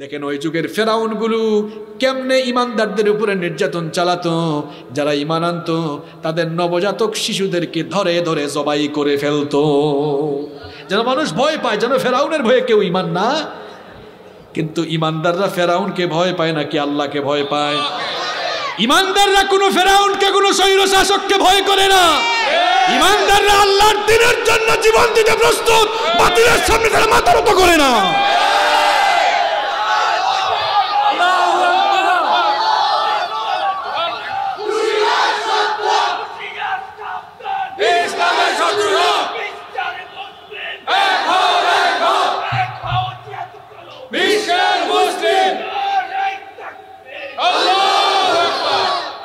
দেখেন ওই যুগের ফেরাউনগুলো কেমনে ইমানদারদের উপরে নির্যাতন চালাতো। যারা ইমান আনতো তাদের নবজাতক শিশুদেরকে ধরে ধরে জবাই করে ফেলতো, যেন মানুষ ভয় পায়, যেন ফেরাউনের ভয়ে কেউ ইমান না। কিন্তু ইমানদাররা ফেরাউনকে ভয় পায় নাকি আল্লাহকে ভয় পায়? ইমানদাররা কোনো ফেরাউনকে, কোনো স্বৈর শাসককে ভয় করে না। ইমানদাররা আল্লাহর দ্বীনের জন্য জীবন দিতে প্রস্তুত, বাতিলের সামনে তারা মাথা নত করে না।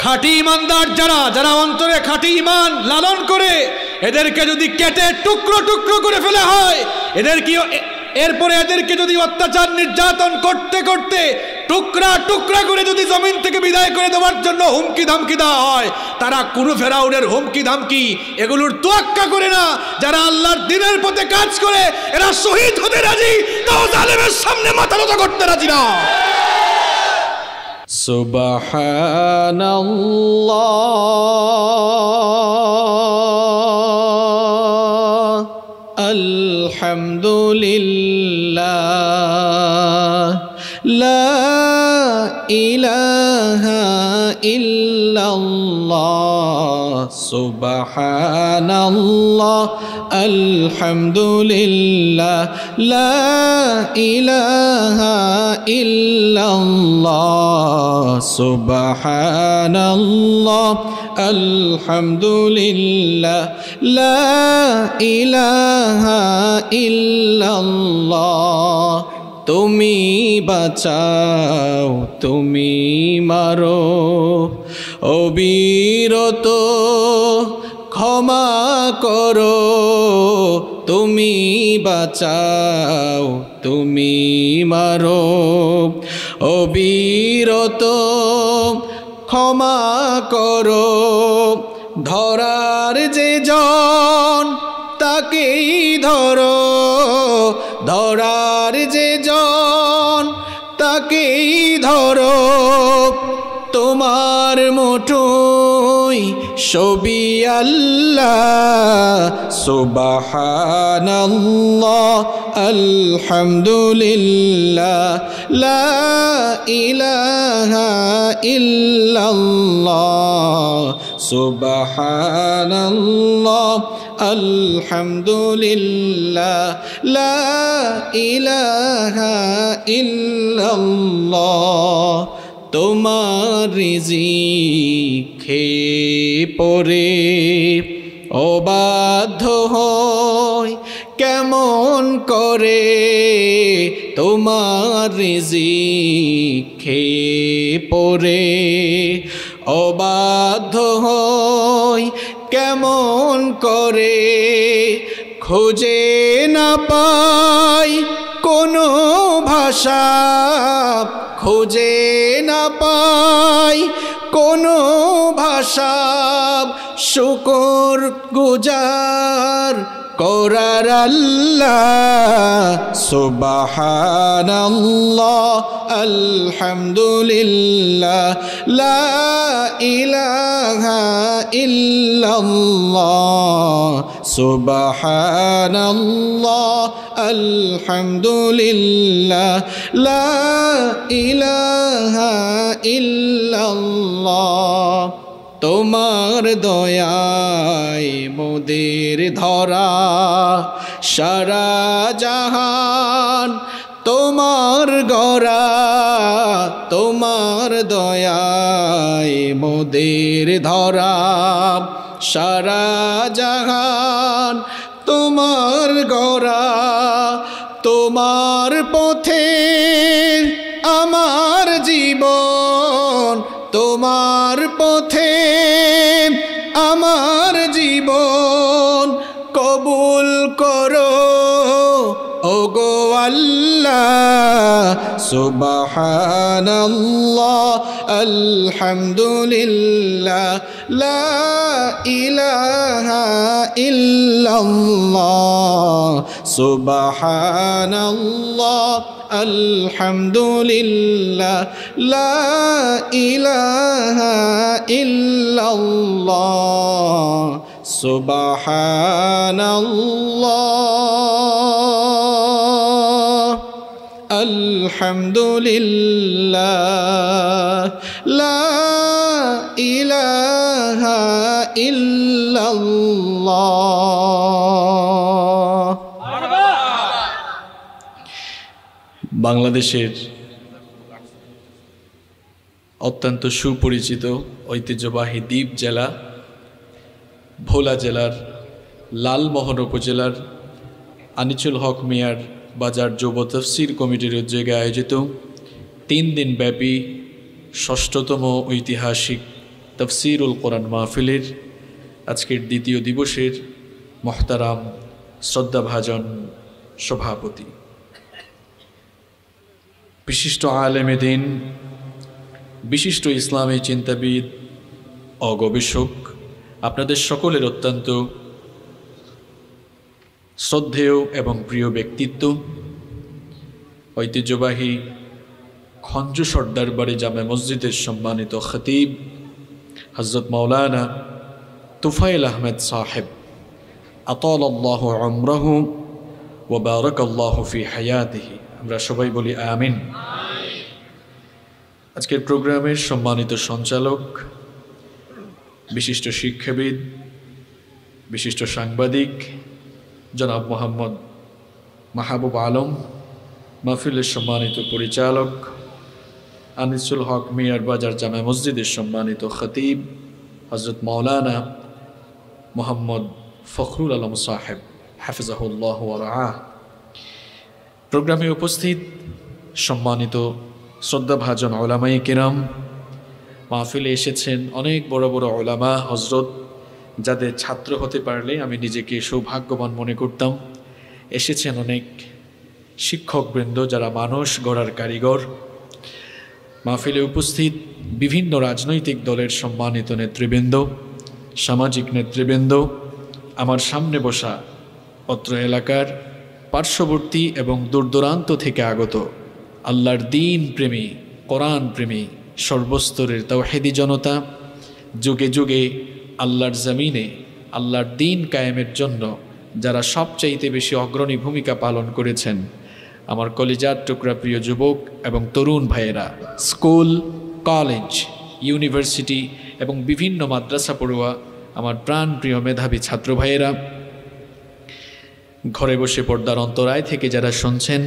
খাঁটি ইমানদার যারা, যারা অন্তরে খাঁটি ইমান লালন করে, এদেরকে যদি কেটে টুকরো টুকরো করে ফেলা হয়, এরপরে এদেরকে যদি অত্যাচার নির্যাতন করতে করতে টুকরা টুকরা করে যদি জমিন থেকে বিদায় করে দেওয়ার জন্য হুমকি ধামকি দেওয়া হয়, তারা কোনো ফেরাউনের হুমকি ধামকি এগুলোর তোয়াক্কা করে না। যারা আল্লাহর দ্বীনের পথে কাজ করে এরা শহীদ হতে রাজি, তাও জালেমের সামনে মাথা নত করতে রাজি না। সুবহানাল্লাহ, আলহামদুলিল্লাহ, লা ইলাহা ইল্লাল্লাহ, সুবহানাল্লাহ, আলহামদুলিল্লাহ, লা ইলাহা ইল্লাল্লাহ, সুবহানাল্লাহ, আলহামদুলিল্লাহ, লা ইলাহা ইল্লাল্লাহ। তুমি বাঁচাও, তুমি মারো, অবিরত ক্ষমা করো। তুমি বাঁচাও, তুমি মারো, অবিরত ক্ষমা করো। ধরার যে জন তাকেই ধরো, ধরার যে জন তাকেই ধরো। তোমার মুঠোয় সবই আল্লাহ, সুবহানাল্লাহ, আলহামদুলিল্লাহ, লা ইলাহা ইল্লাল্লাহ, সুবহানাল্লাহ, আলহামদুলিল্লাহ, লা ইলাহা ইল্লাল্লাহ। তোমার রিজিক খেয়ে পরে অবাধ্য হয় কেমন করে। তোমার রিজিক খেয়ে পরে অবাধ্য হয় কেমন করে। খুঁজে না পাই কোনো ভাষা, খুঁজে না পাই কোনো ভাষা, শুকর গুজার করার আল্লাহ, সুবহানাল্লাহ, আলহামদুলিল্লাহ, লা ইলাহা ইল্লাল্লাহ, সুবহানাল্লাহ, আলহামদুলিল্লাহ, লা ইলাহা ইল্লাল্লাহ। তোমার দয়ায় মোদের ধরা সারা জাহান তোমার গড়া। তোমার দয়ায় মোদের ধরা সারা জাহান তোমার গড়া। তোমার পথে আমার জীবন, তোমার পথে আমার জীবন কবুল করো ওগো আল্লাহ। সুবহানাল্লাহ, আলহামদুলিল্লাহ, লা ইলাহা ইল্লাল্লাহ, সুবহানাল্লাহ, আলহামদুলিল্লাহ লা ইলাহা ইল্লাল্লাহ সুবহানাল্লাহ আলহামদুলিল্লাহ লা ইলাহা ইল্লাল্লাহ। বাংলাদেশের অত্যন্ত সুপরিচিত ঐতিহ্যবাহী দ্বীপ জেলা ভোলা জেলার লালমোহন উপজেলার আনিসুল হক মিয়ার বাজার যুব তফসির কমিটির উদ্যোগে আয়োজিত 3 দিন ব্যাপী ৬ষ্ঠতম ঐতিহাসিক তফসিরুল কোরআন মাহফিলের আজকের দ্বিতীয় দিবসের মোহতারাম শ্রদ্ধাভাজন সভাপতি, বিশিষ্ট আলেমে দ্বীন, বিশিষ্ট ইসলামী চিন্তাবিদ ও গবেষক, আপনাদের সকলের অত্যন্ত শ্রদ্ধেয় এবং প্রিয় ব্যক্তিত্ব, ঐতিহ্যবাহী খঞ্জ সর্দার বাড়ি জামে মসজিদের সম্মানিত খতিব হযরত মাওলানা তুফাইল আহমেদ সাহেব আতালাল্লাহু উমরাহু ওয়া বারাকাল্লাহু ফি হায়াতিহি, আমরা সবাই বলি আমিন। আজকের প্রোগ্রামের সম্মানিত সঞ্চালক, বিশিষ্ট শিক্ষাবিদ, বিশিষ্ট সাংবাদিক জনাব মোহাম্মদ মাহবুব আলম, মাহফিলের সম্মানিত পরিচালক আনিসুল হক মিয়ার বাজার জামে মসজিদের সম্মানিত খতিব হযরত মাওলানা মোহাম্মদ ফখরুল আলম সাহেব হাফিজাহুল্লাহ ওয়া রাআহ, প্রোগ্রামে উপস্থিত সম্মানিত শ্রদ্ধাভাজন উলামায়ে কেরাম, মাহফিলে এসেছেন অনেক বড় বড় উলামা হযরত, যাদের ছাত্র হতে পারলে আমি নিজেকে সৌভাগ্যবান মনে করতাম। এসেছেন অনেক শিক্ষকবৃন্দ যারা মানুষ গড়ার কারিগর। মাহফিলে উপস্থিত বিভিন্ন রাজনৈতিক দলের সম্মানিত নেতৃবৃন্দ, সামাজিক নেতৃবৃন্দ, আমার সামনে বসা অত্র এলাকার পার্শ্ববর্তী এবং দূরদূরান্ত থেকে আগত আল্লাহর দ্বীন প্রেমী, কোরআন প্রেমী, সর্বস্তরের তাওহীদি জনতা, যুগে যুগে আল্লাহর জমিনে আল্লাহর দ্বীন কায়েমের জন্য যারা সবচাইতে বেশি অগ্রণী ভূমিকা পালন করেছেন, আমার কলিজার টুকরা প্রিয় যুবক এবং তরুণ ভাইয়েরা, স্কুল, কলেজ, ইউনিভার্সিটি এবং বিভিন্ন মাদ্রাসা পড়ুয়া আমার প্রাণ প্রিয় মেধাবী ছাত্র ভাইয়েরা, ঘরে বসে পর্দার অন্তরায় থেকে যারা শুনছেন,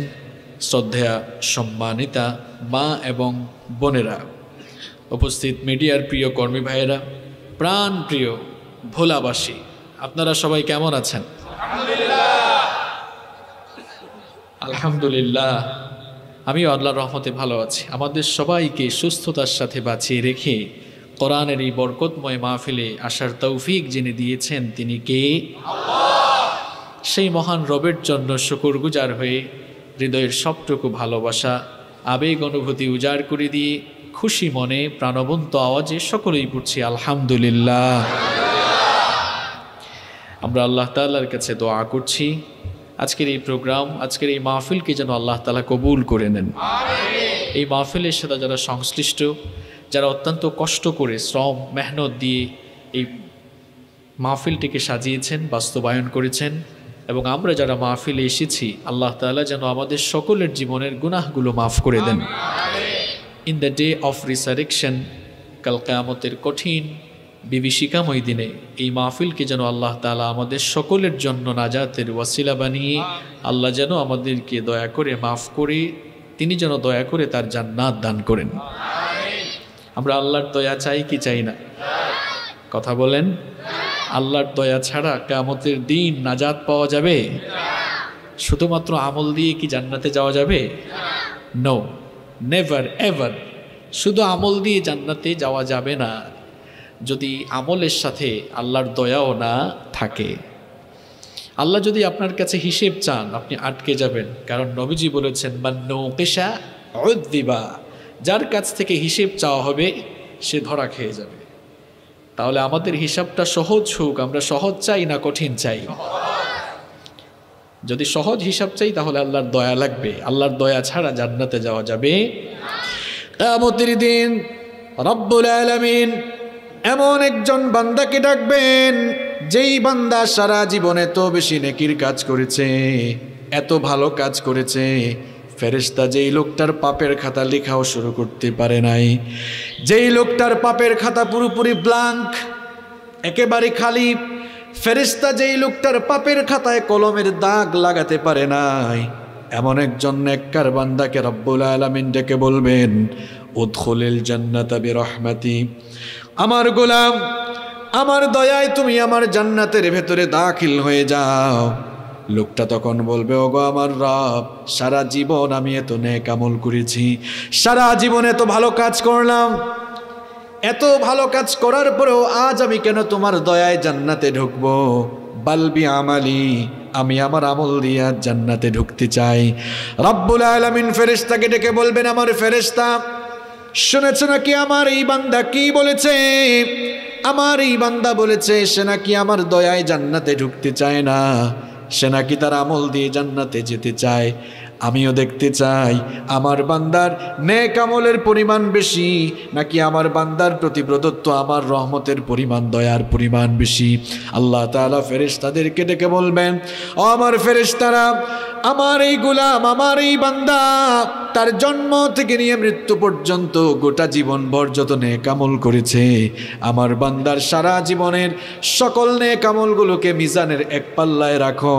শ্রদ্ধেয়া সম্মানিতা মা এবং বোনেরা, উপস্থিত মিডিয়ার প্রিয় কর্মী ভাইয়েরা, প্রাণ প্রিয় ভোলাবাসী, আপনারা সবাই কেমন আছেন? আলহামদুলিল্লাহ, আমিও আল্লাহর রহমতে ভালো আছি। আমাদের সবাইকে সুস্থতার সাথে বাঁচিয়ে রেখে কোরআনের এই বরকতময় মাহফিলে আসার তৌফিক যিনি দিয়েছেন তিনি কে? আল্লাহ। সেই মহান রবের জন্য শুকরগুজার হয়ে হৃদয়ের সবটুকু ভালোবাসা, আবেগ, অনুভূতি উজাড় করে দিয়ে খুশি মনে প্রাণবন্ত আওয়াজে সকলেই পড়ছি আলহামদুলিল্লাহ। আমরা আল্লাহ তাআলার কাছে দোয়া করছি আজকের এই প্রোগ্রাম, আজকের এই মাহফিলকে যেন আল্লাহ তাআলা কবুল করে নেন। এই মাহফিলের সাথে যারা সংশ্লিষ্ট, যারা অত্যন্ত কষ্ট করে শ্রম মেহনত দিয়ে এই মাহফিলটিকে সাজিয়েছেন, বাস্তবায়ন করেছেন, এবং আমরা যারা মাহফিলে এসেছি, আল্লাহ তাআলা যেন আমাদের সকলের জীবনের গুনাহগুলো মাফ করে দেন। In the day of resurrection, কাল কিয়ামতের কঠিন বিভীষিকাময় দিনে এই মাহফিলকে যেন আল্লাহ তাআলা আমাদের সকলের জন্য নাজাতের ওয়াসিলা বানিয়ে আল্লাহ যেন আমাদেরকে দয়া করে মাফ করে তিনি যেন দয়া করে তার জান্নাত দান করেন। আমরা আল্লাহর দয়া চাই কি চাই না? কথা বলেন। আল্লাহর দয়া ছাড়া কিয়ামতের দিন নাজাত পাওয়া যাবে? শুধুমাত্র আমল দিয়ে কি জান্নাতে যাওয়া যাবে? No, never ever. শুধু আমল দিয়ে জান্নাতে যাওয়া যাবে না যদি আমলের সাথে আল্লাহর দয়াও না থাকে। আল্লাহ যদি আপনার কাছে হিসেব চান, আপনি আটকে যাবেন। কারণ নবীজি বলেছেন, মান্নুকিশা উযযিবা, যার কাছ থেকে হিসেব চাওয়া হবে সে ধরা খেয়ে যাবে। তাহলে আমাদের হিসাবটা সহজ হোক, আমরা সহজ চাই না কঠিন চাই? যদি সহজ হিসাব চাই তাহলে আল্লাহর দয়া লাগবে, আল্লাহর দয়া ছাড়া জান্নাতে যাওয়া যাবে। কিয়ামতের দিন রব্বুল আলামিন এমন একজন বান্দাকে ডাকবেন, যেই বান্দা সারা জীবনে তো বেশি নেকির কাজ করেছে, এত ভালো কাজ করেছে, ফেরেশতা যেই লোকটার পাপের খাতা লেখাও শুরু করতে পারে নাই, যেই লোকটার পাপের খাতা পুরোপুরি ব্ল্যাঙ্ক, একেবারে খালি, ফেরেশতা যেই লোকটার পাপের খাতায় কলমের দাগ লাগাতে পারে নাই, এমন একজন নেককার বান্দাকে রব্বুল আলামিন ডেকে বলবেন, উদখুলিল জান্নাতা বিরহমাতি, আমার গোলাম আমার দয়ায় তুমি আমার জান্নাতের ভেতরে দাখিল হয়ে যাও। লোকটা তখন বলবে, ওগো আমার রব, সারা জীবন আমি এত নেক আমল করেছি, সারা জীবন এত ভালো কাজ করলাম, এত ভালো কাজ করার পরেও আজ আমি কেন তোমার দয়ায় জান্নাতে ঢুকবো? বালবি আমালি, আমি আমার আমল দিয়া জান্নাতে ঢুকতে চাই। রব্বুল আলামিন ফেরেশতাকে ডেকে বলবেন, আমার ফেরেশতা শুনেছ নাকি আমার এই বান্দা কি বলেছে? আমার এই বান্দা বলেছে সে নাকি আমার দয়ায় জান্নাতে ঢুকতে চায় না, সে নাকি তার আমল দিয়ে জান্নাতে যেতে চায়। আমিও দেখতে চাই আমার বান্দার নেক আমলের পরিমাণ বেশি নাকি আমার বান্দার প্রতি প্রদত্ত আমার রহমতের পরিমাণ, দয়ার পরিমাণ বেশি। আল্লাহ তাআলা ফেরেশতাদেরকে ডেকে বলবেন, ও আমার ফেরেশতারা, আমার এই গোলাম, আমার এই বান্দা তার জন্ম থেকে নিয়ে মৃত্যু পর্যন্ত গোটা জীবনভর যত নেক আমল করেছে, আমার বান্দার সারা জীবনের সকল নেক আমলগুলোকে মিজানের এক পাল্লায় রাখো।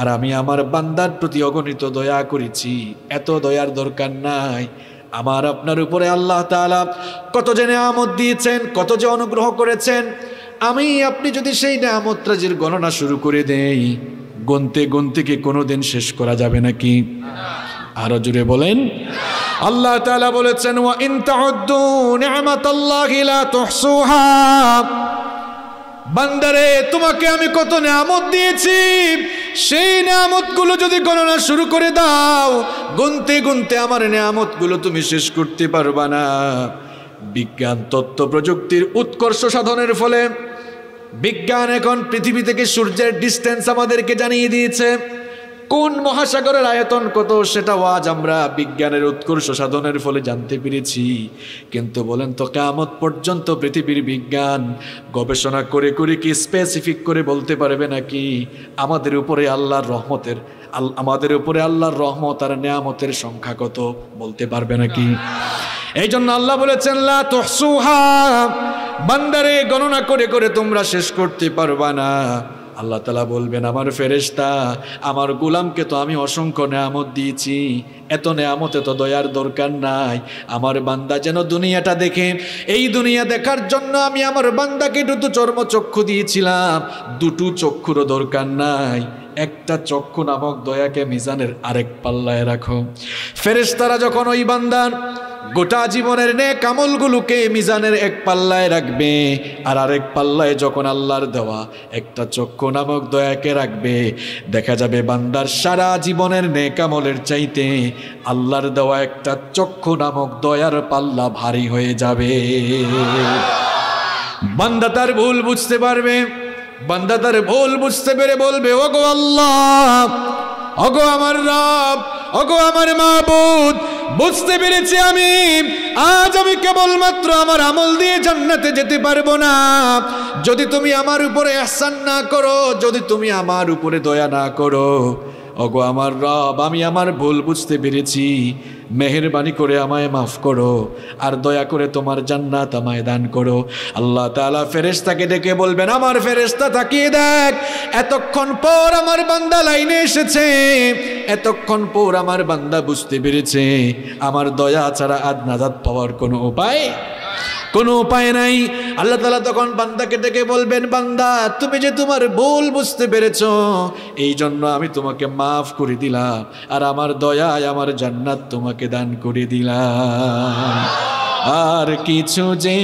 আর আমি আমার বান্দার প্রতি অগণিত দয়া করেছি, এত দয়ার দরকার নাই। আমার আপনার উপরে আল্লাহ তাআলা কত যে নেয়ামত দিয়েছেন, কত যে অনুগ্রহ করেছেন, আমি আপনি যদি সেই নেয়ামত রাজির গণনা শুরু করে দেই, গুনতে গুনতে কি কোনোদিন শেষ করা যাবে নাকি? আরো জুড়ে বলেন। আল্লাহ তাআলা বলেছেন, ওয়া ইন তাউদ্দু নি'মাতাল্লাহি লা তুহসুহা, বান্দারে তোমাকে আমি কত নেয়ামত দিয়েছি, সেই নেয়ামতগুলো যদি গণনা শুরু করে দাও, গুনতে গুনতে আমার নেয়ামতগুলো তুমি শেষ করতে পারবা না। বিজ্ঞান তথ্য প্রযুক্তির উৎকর্ষ সাধনের ফলে বিজ্ঞান এখন পৃথিবী থেকে সূর্যের ডিস্টেন্স আমাদেরকে জানিয়ে দিয়েছে, কোন মহাসাগরের আয়তন কত, সেটাও আজ আমরা বিজ্ঞানের উৎকর্ষ সাধনের ফলে জানতে পেরেছি। কিন্তু বলেন তো, কিয়ামত পর্যন্ত পৃথিবীর বিজ্ঞান গবেষণা করে করে কি স্পেসিফিক করে বলতে পারবে নাকি আমাদের উপরে আল্লাহর রহমতের, আমাদের উপরে আল্লাহর রহমত আর নেয়ামতের সংখ্যা কত? বলতে পারবে নাকি? এই জন্য আল্লাহ বলেছেন, লা তুহসুহা, বান্দারে গণনা করে করে তোমরা শেষ করতে পারবা না। আল্লাহ তাআলা বলবেন, আমার ফেরেশতা, আমার গোলামকে তো আমি অসংখ্য নেয়ামত দিয়েছি, এত নেয়ামত, এত দয়ার দরকার নাই। আমার বান্দা যেন দুনিয়াটা দেখে, এই দুনিয়া দেখার জন্য আমি আমার বান্দাকে দুটো চর্মচক্ষু দিয়েছিলাম, দুটো চক্ষুরও দরকার নাই, একটা চক্ষু নামক দয়াকে মিজানের আরেক পাল্লায় রাখো। ফেরেশতারা যখন ওই বান্দার গোটা জীবনের নেক আমলগুলোকে মিজানের এক পাল্লায় রাখবে, আর আরেক পাল্লায় যখন আল্লাহর দেওয়া একটা চক্ষু নামক দয়াকে রাখবে, দেখা যাবে বান্দার সারা জীবনের নেক আমলের চাইতে আল্লাহর দেওয়া একটা চক্ষু নামক দয়ার পাল্লা ভারী হয়ে যাবে। বান্দা তার ভুল বুঝতে পারবে, বান্দা তার ভুল বুঝতে পেরে বলবে, ওগো আল্লাহ, ওগো আমার রব, ওগো আমার মাবুদ, বুঝতে পেরেছি আজ আমি কেবলমাত্র আমার আমল দিয়ে জান্নাতে যেতে পারবো না। যদি তুমি আমার উপরে ইহসান না করো, যদি তুমি আমার উপরে দয়া না করো, ওগো আমার রব, আমি আমার ভুল বুঝতে পেরেছি, মেহেরবানি করে আমায় মাফ করো, আর দয়া করে তোমার জান্নাত আমায় দান করো। আল্লাহ তাআলা ফেরেশতাকে ডেকে বলবেন, আমার ফেরেশতা তাকিয়ে দেখ, এতক্ষণ পর আমার বান্দা লাইনে এসেছে, এতক্ষণ পর আমার বান্দা বুঝতে পেরেছে আমার দয়া ছাড়া আজ নাজাত পাওয়ার কোনো উপায় নাই। আল্লাহ তাআলা তখন বান্দাকে ডেকে বলবেন, বান্দা তুমি যে তোমার ভুল বুঝতে পেরেছো, এই জন্য আমি তোমাকে মাফ করে দিলাম, আর আমার দয়ায় আমার জান্নাত তোমাকে দান করে দিলাম। আর কিছু যে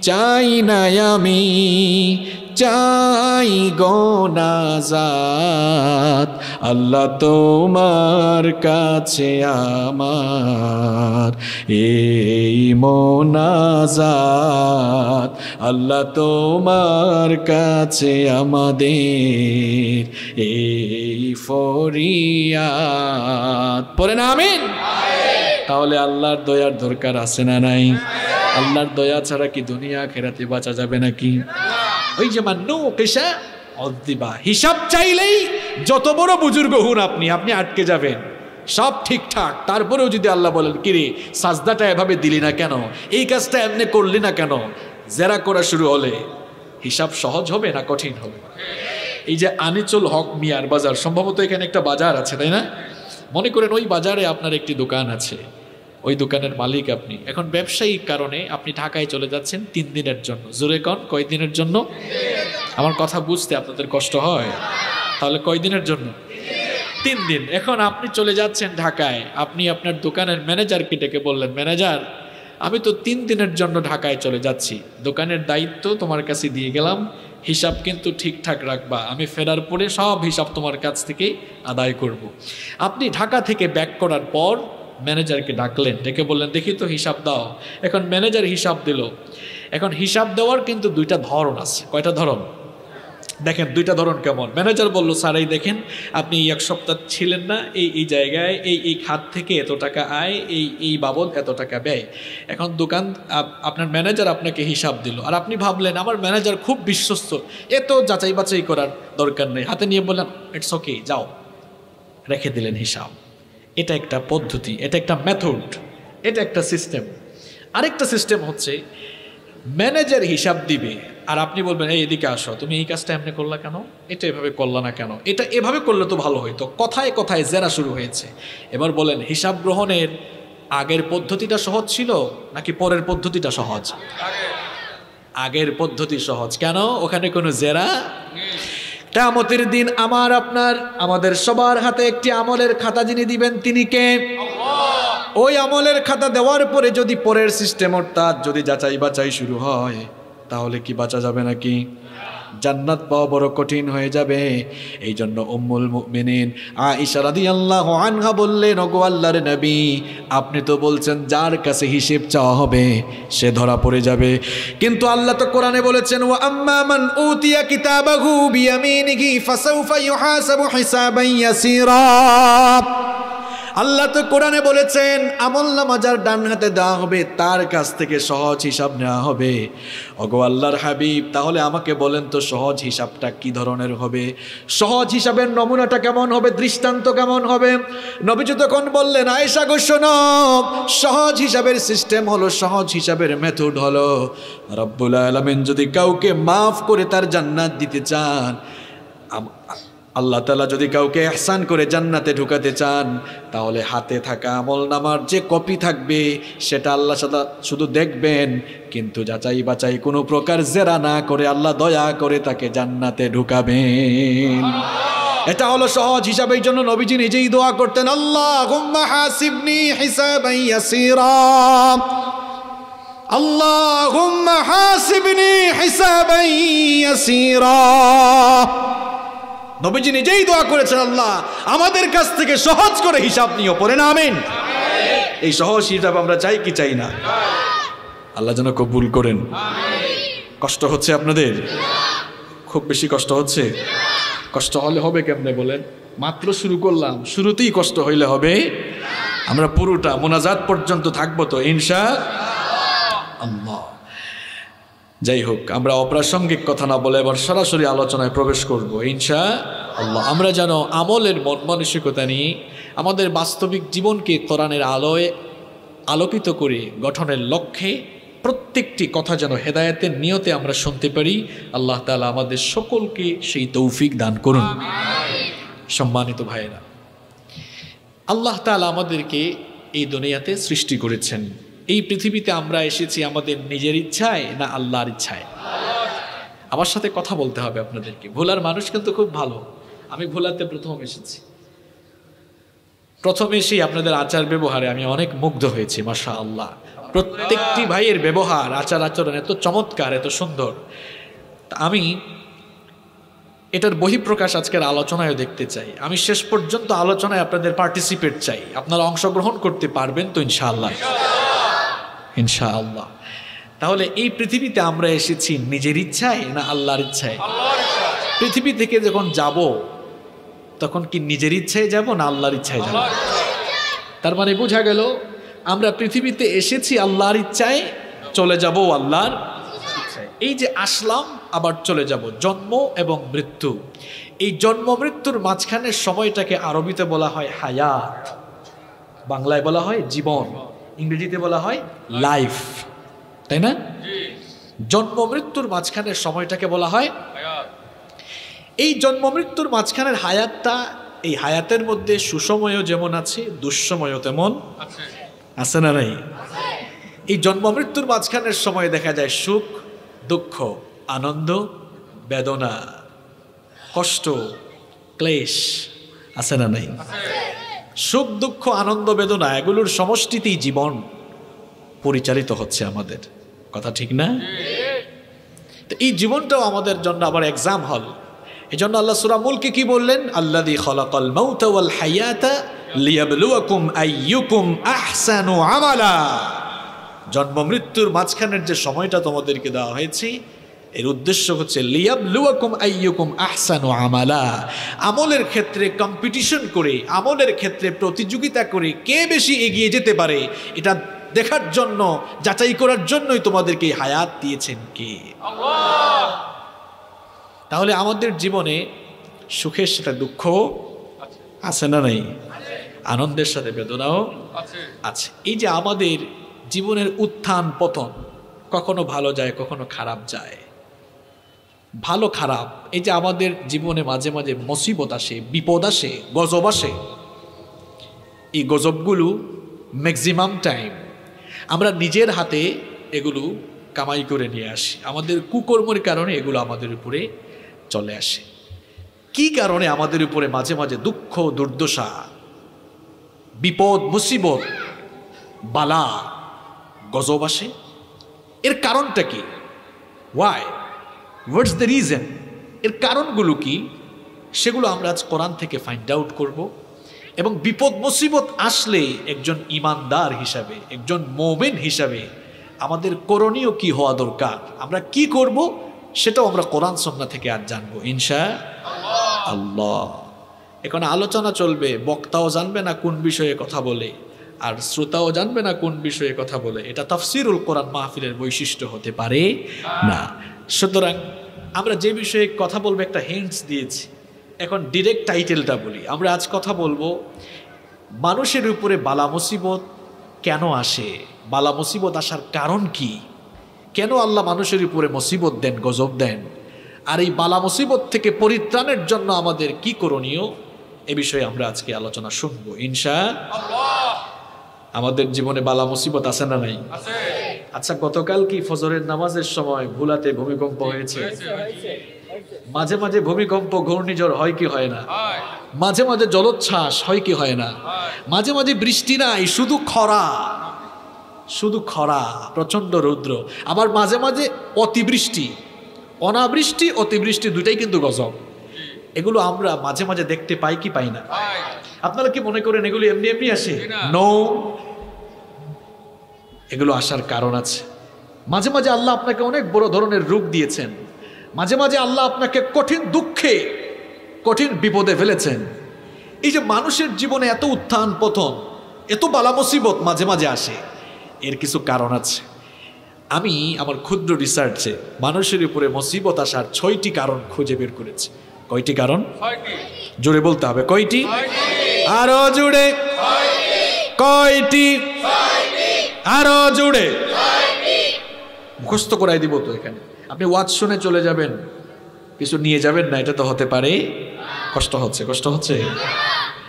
চাই না আমি, চাই গো নাজাত, আল্লাহ তোমার কাছে আমার এই মোনাজাত, আল্লাহ তোমার কাছে আমাদের এই ফরিয়াদ। পড়েন আমিন। তাহলে আল্লাহর দয়ার দরকার আছে না নাই? আল্লাহর দয়া ছাড়া কি দুনিয়া আখিরাতে বাঁচা যাবে নাকি? ওই যে মান্নু কেশা অদ্দিবা, হিসাব চাইলেই যত বড় বুজুর্গ হন আপনি আটকে যাবেন। সব ঠিকঠাক, তারপরেও যদি আল্লাহ বলেন কিরে সাজদাটা এভাবে দিলি না কেন, এই কাজটা এমনি করলি না কেন, জেরা করা শুরু হলে হিসাব সহজ হবে না কঠিন হবে? এই যে আনিচুল হক মিয়ার বাজার, সম্ভবত এখানে একটা বাজার আছে তাই না? মনে করেন ওই বাজারে আপনার একটি দোকান আছে, ওই দোকানের মালিক আপনি। এখন ব্যবসায়িক কারণে আপনি ঢাকায় চলে যাচ্ছেন 3 দিনের জন্য। জোরে কন, কয় দিনের জন্য? আমার কথা বুঝতে আপনাদের কষ্ট হয়? তাহলে কয় দিনের জন্য? 3 দিন। এখন আপনি চলে যাচ্ছেন ঢাকায়, আপনি আপনার দোকানের ম্যানেজারকে ডেকে বললেন, ম্যানেজার আমি তো 3 দিনের জন্য ঢাকায় চলে যাচ্ছি, দোকানের দায়িত্ব তোমার কাছে দিয়ে গেলাম, হিসাব কিন্তু ঠিকঠাক রাখবা, আমি ফেরার পরে সব হিসাব তোমার কাছ থেকে আদায় করব। আপনি ঢাকা থেকে ব্যাক করার পর ম্যানেজারকে ডাকলেন, ডেকে বললেন দেখি তো হিসাব দাও। এখন ম্যানেজার হিসাব দিল। এখন হিসাব দেওয়ার কিন্তু 2টা ধরন আছে। কয়টা ধরন? দেখেন 2টা ধরন কেমন। ম্যানেজার বলল স্যার এই দেখেন আপনি 1 সপ্তাহ ছিলেন না এই জায়গায়, এই খাত থেকে এত টাকা আয়, এই বাবদ এত টাকা ব্যয়। এখন দোকান আপনার ম্যানেজার আপনাকে হিসাব দিল, আর আপনি ভাবলেন আমার ম্যানেজার খুব বিশ্বস্ত, এত যাচাই বাছাই করার দরকার নেই, হাতে নিয়ে বললেন ইটস ওকে যাও, রেখে দিলেন হিসাব। এটা একটা পদ্ধতি, এটা একটা মেথড, এটা একটা সিস্টেম। আরেকটা সিস্টেম হচ্ছে ম্যানেজার হিসাব দিবে আর আপনি বলবেন এই এদিকে আসো, তুমি এই কাজটা এমনি করলা কেন, এটা এভাবে করলা না কেন, এটা এভাবে করলে তো ভালো হইতো। কথায় কথায় জেরা শুরু হয়েছে। এবার বলেন হিসাব গ্রহণের আগের পদ্ধতিটা সহজ ছিল নাকি পরের পদ্ধতিটা সহজ? আগের পদ্ধতি সহজ। কেন? ওখানে কোনো জেরা। কিয়ামতের দিন আমাদের সবার হাতে একটি আমলের খাতা যিনি দিবেন তিনি কে? ওই আমলের খাতা দেওয়ার পরে যদি পরের সিস্টেম অর্থাৎ যদি যাচাই বাছাই শুরু হয় তাহলে কি বাঁচা যাবে নাকি? জান্নাত পাওয়া বড় কঠিন হয়ে যাবে। এই জন্য উম্মুল মুমিনিন আয়েশা রাদিয়াল্লাহু আনহা বললেন, ওগো আল্লাহর নবী আপনি তো বলছেন যার কাছে হিসাব চাওয়া হবে সে ধরা পড়ে যাবে, কিন্তু আল্লাহ তো কোরআনে বলেছেন ওয়া আম্মা মান উতিয়া কিতাবাহু বিয়ামিনিহি ফাসাউফা ইউহাসাবু হিসাবান ইয়াসীরা। আল্লাহ তো কোরআনে বলেছেন আমলনামা যার ডান হাতে দেওয়া হবে তার কাছ থেকে সহজ হিসাব নেওয়া হবে। ওগো আল্লাহর হাবিব তাহলে আমাকে বলেন তো সহজ হিসাবটা কি ধরনের হবে? সহজ হিসাবের নমুনাটা কেমন হবে? দৃষ্টান্ত কেমন হবে? নবীজি তখন বললেন আয়েশা গো শোনো, সহজ হিসাবের সিস্টেম হলো, সহজ হিসাবের মেথড হলো রব্বুল আলামিন যদি কাউকে মাফ করে তার জান্নাত দিতে চান, আল্লাহ তাআলা যদি কাউকে ইহসান করে জান্নাতে ঢুকাতে চান, তাহলে হাতে থাকা আমলনামার যে কপি থাকবে সেটা আল্লাহ শুধু দেখবেন, কিন্তু যাচাই বাছাই কোনো প্রকার জেরা না করে আল্লাহ দয়া করে তাকে জান্নাতে ঢুকাবেন। এটা হলো সহজ হিসাব। এই জন্য নবীজি নিজেই দোয়া করতেন আল্লাহুম্মা হাসিবনি হিসাবান ইয়াসীরা, আল্লাহুম্মা হাসিবনি হিসাবান ইয়াসীরা। নবীজি নিজেই দোয়া করেছেন আল্লাহ আমাদের কাছ থেকে সহজ করে হিসাব নিও। পড়েন আমিন। এই সহজ হিসাব আমরা চাই কি চাই না? আল্লাহ যেন কবুল করেন। কষ্ট হচ্ছে আপনাদের? খুব বেশি কষ্ট হচ্ছে? কষ্ট হলে হবে কেমনে বলেন? মাত্র শুরু করলাম, শুরুতেই কষ্ট হইলে হবে? আমরা পুরোটা মোনাজাত পর্যন্ত থাকবো তো ইনশাআল্লাহ। যাই হোক, আমরা অপ্রাসঙ্গিক কথা না বলে এবার সরাসরি আলোচনায় প্রবেশ করব ইনশাআল্লাহ। আমরা যেন আমলের মন মানসিকতা নিয়ে আমাদের বাস্তবিক জীবনকে কোরআনের আলোয় আলোকিত করে গঠনের লক্ষ্যে প্রত্যেকটি কথা যেন হেদায়েতের নিয়তে আমরা শুনতে পারি। আল্লাহ তাআলা আমাদের সকলকে সেই তৌফিক দান করুন। সম্মানিত ভাইয়েরা, আল্লাহ তাআলা আমাদেরকে এই দুনিয়াতে সৃষ্টি করেছেন। এই পৃথিবীতে আমরা এসেছি আমাদের নিজের ইচ্ছায় না আল্লাহর ইচ্ছায়? আমার সাথে কথা বলতে হবে আপনাদেরকে। ভোলার মানুষ কিন্তু খুব ভালো। আমি ভোলাতে প্রথম এসেছি, প্রথম এসেই আপনাদের আচার ব্যবহারে আমি অনেক মুগ্ধ হয়েছি। মাশাআল্লাহ, প্রত্যেকটি ভাইয়ের ব্যবহার আচার আচরণ এত চমৎকার, এত সুন্দর। আমি এটার বহিঃপ্রকাশ আজকের আলোচনায় দেখতে চাই। আমি শেষ পর্যন্ত আলোচনায় আপনাদের পার্টিসিপেট চাই। আপনারা অংশগ্রহণ করতে পারবেন তো ইনশাআল্লাহ? ইনশাআল্লাহ। তাহলে এই পৃথিবীতে আমরা এসেছি নিজের ইচ্ছায় না আল্লাহর ইচ্ছায়? পৃথিবী থেকে যখন যাব তখন কি নিজের ইচ্ছায় যাব না আল্লাহর ইচ্ছায় যাব? তার মানে বোঝা গেল আমরা পৃথিবীতে এসেছি আল্লাহর ইচ্ছায়, চলে যাব আল্লাহর ইচ্ছায়। এই যে আসলাম আবার চলে যাব, জন্ম এবং মৃত্যু, এই জন্ম মৃত্যুর মাঝখানের সময়টাকে আরবিতে বলা হয় হায়াত, বাংলায় বলা হয় জীবন, ইংরেজিতে বলা হয় লাইফ, তাই না? জন্ম মৃত্যুর মাঝখানের সময়টাকে বলা হয় হায়াত। এই জন্ম মৃত্যুর মাঝখানের হায়াতটা, এই হায়াতের মধ্যে সুসময়ও যেমন আছে দুঃসময়ও তেমন আছে না নাই? এই জন্ম মৃত্যুর মাঝখানের সময় দেখা যায় সুখ দুঃখ, আনন্দ বেদনা, কষ্ট ক্লেশ, আছে না নাই? সুখ দুঃখ আনন্দ বেদনা এগুলোর সমষ্টিতেই জীবন পরিচালিত হচ্ছে আমাদের, কথা ঠিক না? তো এই জীবনটাও আমাদের জন্য আবার এক্সাম হল। এজন্য আল্লাহ সূরা মুলকে কি বললেন? আল্লাযী খালাকাল মাউতা ওয়াল হায়াতা লিয়াবলুয়াকুম আইয়ুকুম আহসানু আমালা। জন্ম মৃত্যুর মাঝখানের যে সময়টা তোমাদেরকে দেওয়া হয়েছে, এর উদ্দেশ্য হচ্ছে লিয়াবলুয়াকুম আইয়ুকুম আহসানু আমালা, আমলের ক্ষেত্রে কম্পিটিশন করে, আমলের ক্ষেত্রে প্রতিযোগিতা করে কে বেশি এগিয়ে যেতে পারে এটা দেখার জন্য, যাচাই করার জন্যই তোমাদেরকে হায়াত দিয়েছেন কে? আল্লাহ। তাহলে আমাদের জীবনে সুখের সাথে দুঃখ আছে না নাই? আনন্দের সাথে বেদনাও আছে। এই যে আমাদের জীবনের উত্থান পতন, কখনো ভালো যায় কখনো খারাপ যায়, ভালো খারাপ, এই যে আমাদের জীবনে মাঝে মাঝে মুসিবত আসে, বিপদ আসে, গজব আসে, এই গজবগুলো ম্যাক্সিমাম টাইম আমরা নিজের হাতে এগুলো কামাই করে নিয়ে আসি। আমাদের কুকর্মের কারণে এগুলো আমাদের উপরে চলে আসে। কি কারণে আমাদের উপরে মাঝে মাঝে দুঃখ দুর্দশা, বিপদ মুসিবত, বালা, গজব আসে? এর কারণটা কি? Why, what's the reason? এর কারণগুলো কি? সেগুলো আমরা আজ কোরআন থেকে ফাইন্ড আউট করব। এবং বিপদ মুসিবত আসলে একজন ইমানদার হিসাবে, একজন মুমিন হিসাবে আমাদের করণীয় কি হওয়া দরকার, আমরা কি করব, সেটাও আমরা কোরআন সুন্নাহ থেকে আজ জানবো ইনশাআল্লাহ। এখন আলোচনা চলবে, বক্তাও জানবে না কোন বিষয়ে কথা বলে, আর শ্রোতাও জানবে না কোন বিষয়ে কথা বলে। এটা তাফসিরুল কোরআন মাহফিলের বৈশিষ্ট্য হতে পারে না। সুতরাং আমরা যে বিষয়ে কথা বলবো একটা হিন্টস দিয়েছি, এখন ডিরেক্ট টাইটেলটা বলি। আমরা আজ কথা বলবো মানুষের উপরে বালা মুসিবত কেন আসে, বালা মুসিবত আসার কারণ কি, কেন আল্লাহ মানুষের উপরে মুসিবত দেন, গজব দেন, আর এই বালা মুসিবত থেকে পরিত্রাণের জন্য আমাদের কি করণীয়, এ বিষয়ে আমরা আজকে আলোচনা শুনবো ইনশাআল্লাহ। আমাদের জীবনে বালা মুসিবত আছে না নাই? আচ্ছা, গতকাল কি ফজরের নামাজের সময় ভুলাতে ভূমিকম্প হয়েছে? মাঝে মাঝে ভূমিকম্প ঘূর্ণিঝড় হয় কি হয় না? মাঝে মাঝে জলোচ্ছ্বাস হয় কি হয় না? মাঝে মাঝে বৃষ্টি নাই, শুধু খরা, শুধু খরা, প্রচন্ড রৌদ্র। আবার মাঝে মাঝে অতিবৃষ্টি, অনাবৃষ্টি, অতিবৃষ্টি দুটাই কিন্তু গজব। এগুলো আমরা মাঝে মাঝে দেখতে পাই কি পাই না? আপনারা কি মনে করেন এগুলো এমনি এমনি আসে? নো, এগুলো আসার কারণ আছে। মাঝে মাঝে আল্লাহ আপনাকে অনেক বড় ধরনের রোগ দিয়েছেন, মাঝে মাঝে আল্লাহ আপনাকে কঠিন দুঃখে, কঠিন বিপদে ফেলেছেন। এই যে মানুষের জীবনে এত উত্থান পতন, এত বালা মুসিবত মাঝে মাঝে আসে, এর কিছু কারণ আছে। আমি আমার ক্ষুদ্র রিসার্চে মানুষের উপরে মুসিবত আসার 6টি কারণ খুঁজে বের করেছি। কয়টি কারণ? জোরে বলতে হবে, কয়টি? আরো জোরে, কয়টি? আরো জোরে, মুখস্থ করাই দিব তো। এখানে আপনি ওয়াজ শুনে চলে যাবেন, কিছু নিয়ে যাবেন না, এটা তো হতে পারে। কষ্ট হচ্ছে, কষ্ট হচ্ছে।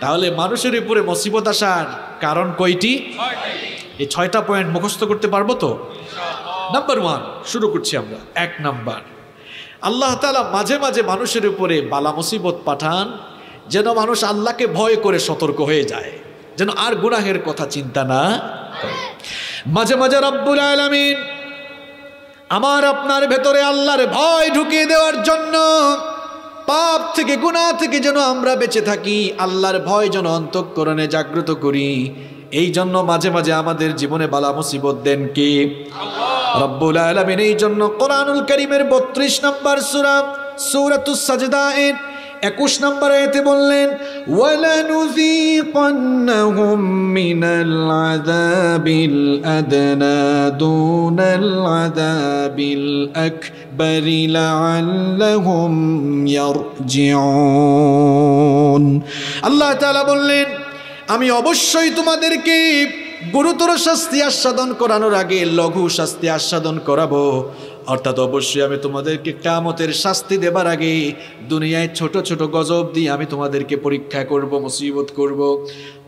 তাহলে মানুষের উপরে মুসিবত আসার কারণ কয়টি? এই 6টা পয়েন্ট মুখস্থ করতে পারবো তো? নাম্বার 1 শুরু করছি আমরা। 1 নাম্বার, আল্লাহ তাআলা মাঝে মাঝে মানুষের উপরে বালা মুসিবত পাঠান যেন মানুষ আল্লাহকে ভয় করে সতর্ক হয়ে যায়, যেন আর গুনাহের কথা চিন্তা না করে। মাঝে মাঝে রব্বুল আলামিন আমার আপনার ভেতরে আল্লাহর ভয় ঢুকিয়ে দেওয়ার জন্য পাপ থেকে গুনাহ থেকে যেন আমরা বেঁচে থাকি, আল্লাহর ভয় যেন অন্তঃকরণে জাগ্রত করি। এই জন্য মাঝে মাঝে আমাদের জীবনে বালা মুসিবত দেন কে? রব্বুল আলামিন। এই জন্য কোরআনুল কারীমের 32 নম্বর সূরা সূরাতুস সাজদা এর 21 নম্বর আয়াতে বললেন, ওয়ালানুযীকান্নাহুম মিনাল আযাবিল আদনা দুনাল আযাবিল আকবারি লাআল্লাহুম ইয়ারজিউন। আল্লাহ তাআলা বললেন, আমি অবশ্যই তোমাদেরকে গুরুতর শাস্তি আস্বাদন করানোর আগে লঘু শাস্তি আস্বাদন করাবো। অর্থাৎ অবশ্যই আমি তোমাদেরকে কিয়ামতের শাস্তি দেবার আগে দুনিয়ায় ছোট ছোট গজব দিয়ে আমি তোমাদেরকে পরীক্ষা করব, মুসিবত করব,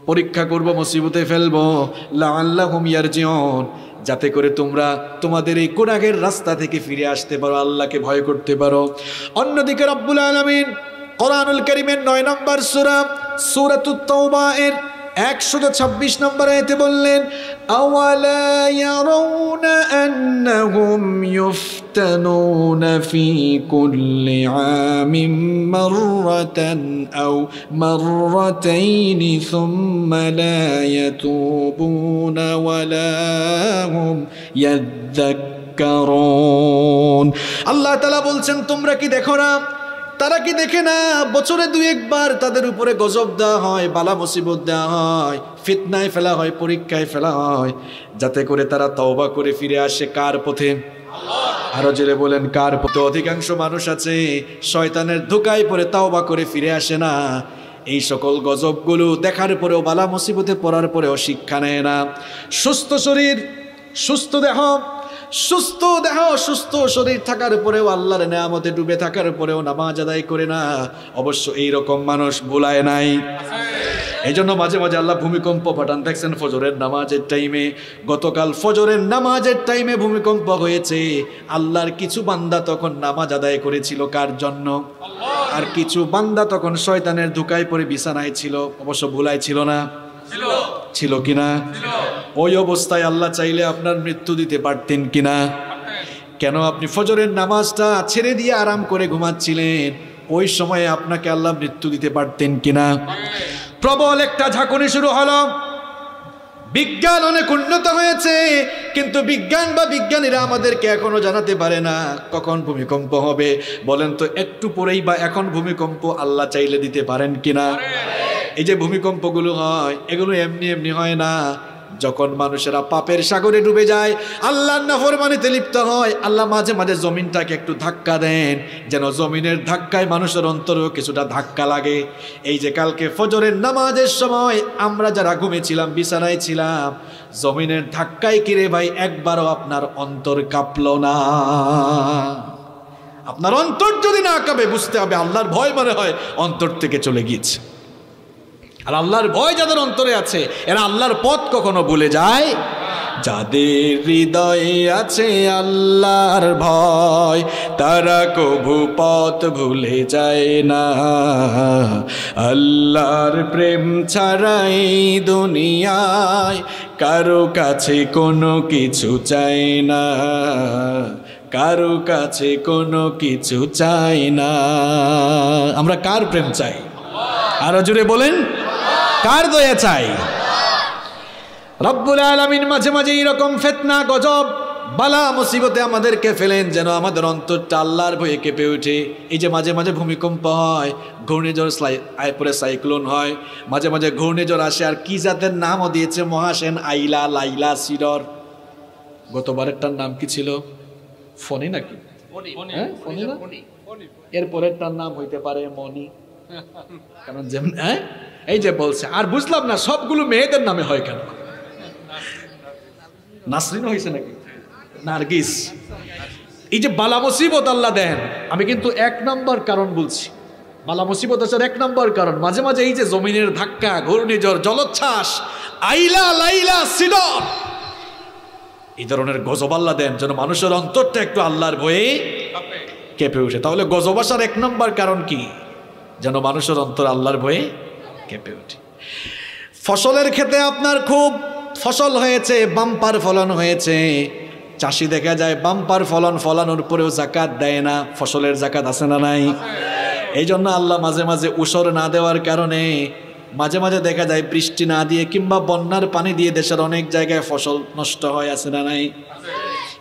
পরীক্ষা করব, মুসিবতে ফেলবো। লাআল্লাহুম ইয়ারজিউন, যাতে করে তোমরা তোমাদের এই গুনাহের রাস্তা থেকে ফিরে আসতে পারো, আল্লাহকে ভয় করতে পারো। অন্যদিকে রব্বুল আলামিন কোরআনুল কারীমের 9 নম্বর সূরা সূরাতুত তাওবা এর 126 নম্বর আয়াতে বললেন, আওয়ালা ইয়ারাউনা আন্নাহুম ইফতানুনা ফি কুল্লি আমিন মাররাতান আও মাররাতাইনি সুম্মা লা ইয়াতুবুনা ওয়ালা হুম ইয়াযাক্কারুন। আল্লাহ তাআলা বলছেন, তোমরা কি দেখো না, তারা কি দেখে না বছরে 2-1 বার তাদের উপরে গজব দেওয়া হয়, বালা মুসিবত দেওয়া হয়, ফিতনায় ফেলা হয়, পরীক্ষায় ফেলা হয়, যাতে করে তারা তওবা করে ফিরে আসে কার পথে? আরো জেলে বলেন কার পথে? অধিকাংশ মানুষ আছে শয়তানের ধোঁকায় পড়ে তওবা করে ফিরে আসে না। এই সকল গজবগুলো দেখার পরেও, বালা মুসিবতে পড়ার পরেও শিক্ষা নেয় না। সুস্থ শরীর, সুস্থ দেহ, সুস্থ শরীর থাকার পরেও, আল্লাহর নেয়ামতে ডুবে থাকার পরেও নামাজ আদায় করে না। অবশ্য এইরকম মানুষ ভুলায় নাই। এই জন্য মাঝে মাঝে আল্লাহ ভূমিকম্প পাঠান। দেখছেন ফজরের নামাজের টাইমে, গতকাল ফজরের নামাজের টাইমে ভূমিকম্প হয়েছে। আল্লাহর কিছু বান্দা তখন নামাজ আদায় করেছিল কার জন্য? আর কিছু বান্দা তখন শয়তানের ধোঁকায় পড়ে বিছানায় ছিল। অবশ্য ভুলায় ছিল না? ছিল কিনা? ওই অবস্থায় আল্লাহ চাইলে আপনার মৃত্যু দিতে পারতেন কিনা? কেন আপনি ফজরের নামাজটা ছেড়ে দিয়ে আরাম করে ঘুমাচ্ছিলেন, ওই সময়ে আপনাকে আল্লাহ মৃত্যু দিতে পারতেন কিনা? প্রবল একটা ঝাঁকুনি শুরু হলো। বিজ্ঞান অনেক উন্নত হয়েছে, কিন্তু বিজ্ঞান বা বিজ্ঞানীরা আমাদেরকে এখনো জানাতে পারে না কখন ভূমিকম্প হবে। বলেন তো, একটু পরেই বা এখন ভূমিকম্প আল্লাহ চাইলে দিতে পারেন কিনা? এই যে ভূমিকম্পগুলো হয়, এগুলো এমনি এমনি হয় না। যখন মানুষেরা পাপের সাগরে ডুবে যায়, আল্লাহর নাফরমানিতে লিপ্ত হয়, আল্লাহ মাঝে মাঝে জমিনটাকে একটু ধাক্কা দেন, যেন জমিনের ধাক্কায় মানুষের অন্তরেও কিছুটা ধাক্কা লাগে। এই যে কালকে ফজরের নামাজের সময় আমরা যারা ঘুমেছিলাম, বিছানায় ছিলাম, জমিনের ধাক্কায় কিরে ভাই একবারও আপনার অন্তর কাঁপলো না? আপনার অন্তর যদি না কাঁপে, বুঝতে হবে আল্লাহর ভয় মনে হয় অন্তর থেকে চলে গিয়েছে। আর আল্লাহর ভয় যাদের অন্তরে আছে, এরা আল্লাহর পথ কখনো ভুলে যায়? যাদের হৃদয়ে আছে আল্লাহর ভয়, তারা কভু পথ ভুলে যায় না। আল্লাহর প্রেম ছাড়াই দুনিয়ায় কারো কাছে কোনো কিছু চাই না, কারো কাছে কোনো কিছু চাই না। আমরা কার প্রেম চাই? আরো জোরে বলেন, কার দয়া চাই? রব্বুল আলামিন মাঝে মাঝে এরকম ফিতনা, গজব, বালা মুসিবতে আমাদেরকে ফেলেন, যেন আমাদের অন্তরটা আল্লাহর ভয়ে কেঁপে ওঠে। এই যে মাঝে মাঝে ভূমিকম্প হয়, ঘূর্ণিঝড় পরে সাইক্লোন হয়, মাঝে মাঝে ঘূর্ণিঝড় আসে। আর কি জাতের নামও দিয়েছে মহাসেন, আইলা, লাইলা, সিডর। গতবারেরটার নাম কি ছিল? ফনি নাকি? এরপরেরটার নাম হইতে পারে মনি। কারণ যেমন এই যে বলছে, আর বুঝলাম না সবগুলো মেয়েদের নামে হয় কেন? নাসরিন হয়েছে নাকি? নার্গিস। এই যে বালা মুসিবত আল্লাহ দেন, আমি কিন্তু 1 নম্বর কারণ বলছি। বালা মুসিবত আছে 1 নম্বর কারণ। মাঝে মাঝে এই যে জমিনের ধাক্কা, ঘূর্ণিঝড়, জলোচ্ছ্বাস, আইলা, লাইলা, সিডর, এই ধরনের গজব আল্লাহ দেন যেন মানুষের অন্তরটা একটু আল্লাহর ভয়ে কেঁপে ওঠে। তাহলে গজব আসার 1 নম্বর কারণ কি? যেন মানুষের অন্তর আল্লাহর ভয়ে কেঁপে ওঠে। ফসলের ক্ষেতে আপনার খুব ফসল হয়েছে, বাম্পার ফলন হয়েছে, চাষি দেখা যায় বাম্পার ফলন ফলানোর পরেও জাকাত দেয় না। ফসলের জাকাত আছে না নাই? এই জন্য আল্লাহ মাঝে মাঝে উসর না দেওয়ার কারণে মাঝে মাঝে দেখা যায় বৃষ্টি না দিয়ে কিংবা বন্যার পানি দিয়ে দেশের অনেক জায়গায় ফসল নষ্ট হয়, আছে না নাই?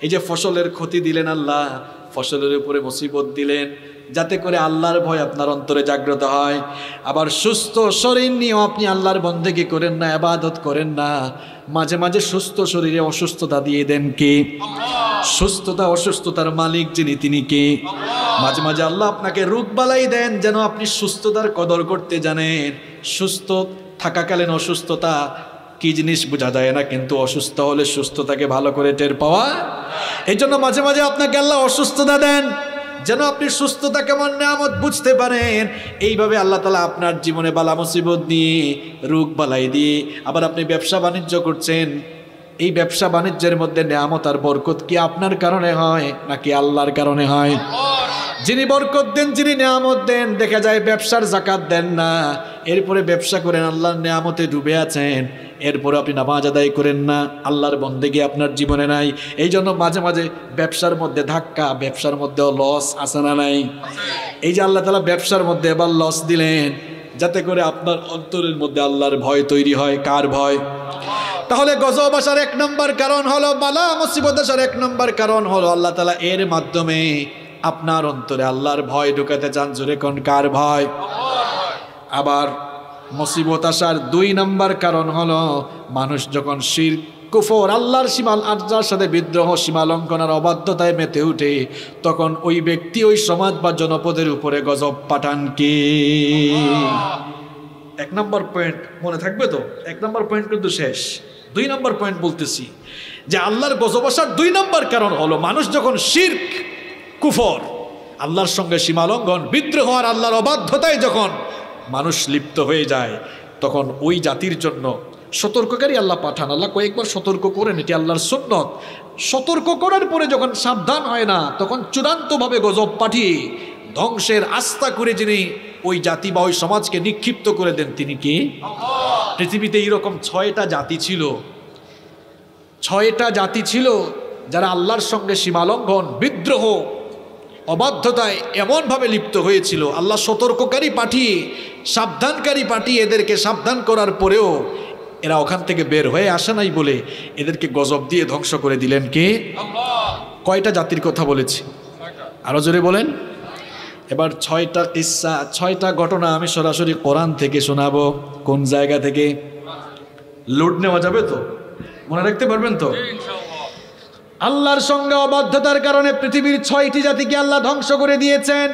এই যে ফসলের ক্ষতি দিলেন আল্লাহ, ফসলের উপরে মুসিবত দিলেন, যাতে করে আল্লাহর ভয় আপনার অন্তরে জাগ্রত হয়। আবার সুস্থ শরীর নিয়েও আপনি আল্লাহর বন্দেগী করেন না, ইবাদত করেন না, মাঝে মাঝে সুস্থ শরীরে অসুস্থতা দিয়ে দেন কে? সুস্থতা অসুস্থতার মালিক যিনি, তিনি কে? মাঝে মাঝে আল্লাহ আপনাকে রোগ বালাই দেন যেন আপনি সুস্থতার কদর করতে জানেন। সুস্থ থাকাকালীন অসুস্থতা কি জিনিস বোঝা যায় না, কিন্তু অসুস্থ হলে সুস্থতাকে ভালো করে টের পাওয়া। এই জন্য মাঝে মাঝে আপনাকে আল্লাহ অসুস্থতা দেন যেন আপনি সুস্থতা কেমন নিয়ামত বুঝতে পারেন। এইভাবে আল্লাহ তাআলা আপনার জীবনে বালা মুসিবত দিয়ে, রোগ বালাই দিয়ে, আবার আপনি ব্যবসা বাণিজ্য করছেন, এই ব্যবসা বাণিজ্যের মধ্যে নিয়ামত আর বরকত কি আপনার কারণে হয় নাকি আল্লাহর কারণে হয়? যিনি বরকত দেন, যিনি নিয়ামত দেন, দেখা যায় ব্যবসার যাকাত দেন না, এরপরে ব্যবসা করেন, আল্লাহর নিয়ামতে ডুবে আছেন, এরপরে আপনি নামাজ আদায় করেন না, আল্লাহর বন্দেগী আপনার জীবনে নাই। এই জন্য মাঝে মাঝে ব্যবসার মধ্যে ধাক্কা, ব্যবসার মধ্যেও লস, আছে না নাই? এই যে আল্লাহ তাআলা ব্যবসার মধ্যে এবার লস দিলেন যাতে করে আপনার অন্তরের মধ্যে আল্লাহর ভয় তৈরি হয়। কার ভয়? তাহলে গজব আসার এক নম্বর কারণ হলো, বালা মুসিবত আসার এক নম্বর কারণ হলো আল্লাহ তাআলা এর মাধ্যমে আপনার অন্তরে আল্লাহর ভয় ঢুকাতে চান। জোরে কোন কার ভয়? আবার মুসিবত আসার দুই নম্বর কারণ হলো, মানুষ যখন শিরক, কুফর, আল্লাহর সীমা, আল্লাহর সাথে বিদ্রোহ, সীমা লঙ্ঘনের অবাধ্যতায় মেতে উঠে, তখন ওই ব্যক্তি, ওই সমাজ বা জনপদের উপরে গজব পাঠান কে? এক নম্বর পয়েন্ট মনে থাকবে তো? এক নম্বর পয়েন্ট কিন্তু শেষ, দুই নম্বর পয়েন্ট বলতেছি যে আল্লাহর গজব আসার দুই নম্বর কারণ হলো, মানুষ যখন শিরক, কুফর, আল্লাহর সঙ্গে সীমালঙ্ঘন, বিদ্রোহ আর আল্লাহর অবাধ্যতায় যখন মানুষ লিপ্ত হয়ে যায়, তখন ওই জাতির জন্য সতর্ককারী আল্লাহ পাঠান। আল্লাহ কয়েকবার সতর্ক করেন, এটি আল্লাহর সুন্নত। সতর্ক করার পরে যখন সাবধান হয় না, তখন চূড়ান্তভাবে গজব পাঠিয়ে ধ্বংসের আস্থা করে যিনি ওই জাতি বা ওই সমাজকে নিক্ষিপ্ত করে দেন, তিনি কি? পৃথিবীতে এইরকম 6টা জাতি ছিল, 6টা জাতি ছিল যারা আল্লাহর সঙ্গে সীমালঙ্ঘন, বিদ্রোহ, অবাধ্যতায় এমনভাবে লিপ্ত হয়েছিল। আল্লাহ সতর্ককারী পাঠিয়ে, সাবধানকারী পাঠিয়ে এদেরকে সাবধান করার পরেও এরা ওখান থেকে বের হয়ে আসে নাই বলে এদেরকে গজব দিয়ে ধ্বংস করে দিলেন কে? কয়টা জাতির কথা বলেছি? আরো জোরে বলেন। এবার 6টা কিসসা, 6টা ঘটনা আমি সরাসরি কোরআন থেকে শোনাবো। কোন জায়গা থেকে? লোড নেওয়া যাবে তো? মনে রাখতে পারবেন তো? আল্লাহর সঙ্গে অবাধ্যতার কারণে পৃথিবীর 6টি জাতিকে আল্লাহ ধ্বংস করে দিয়েছেন।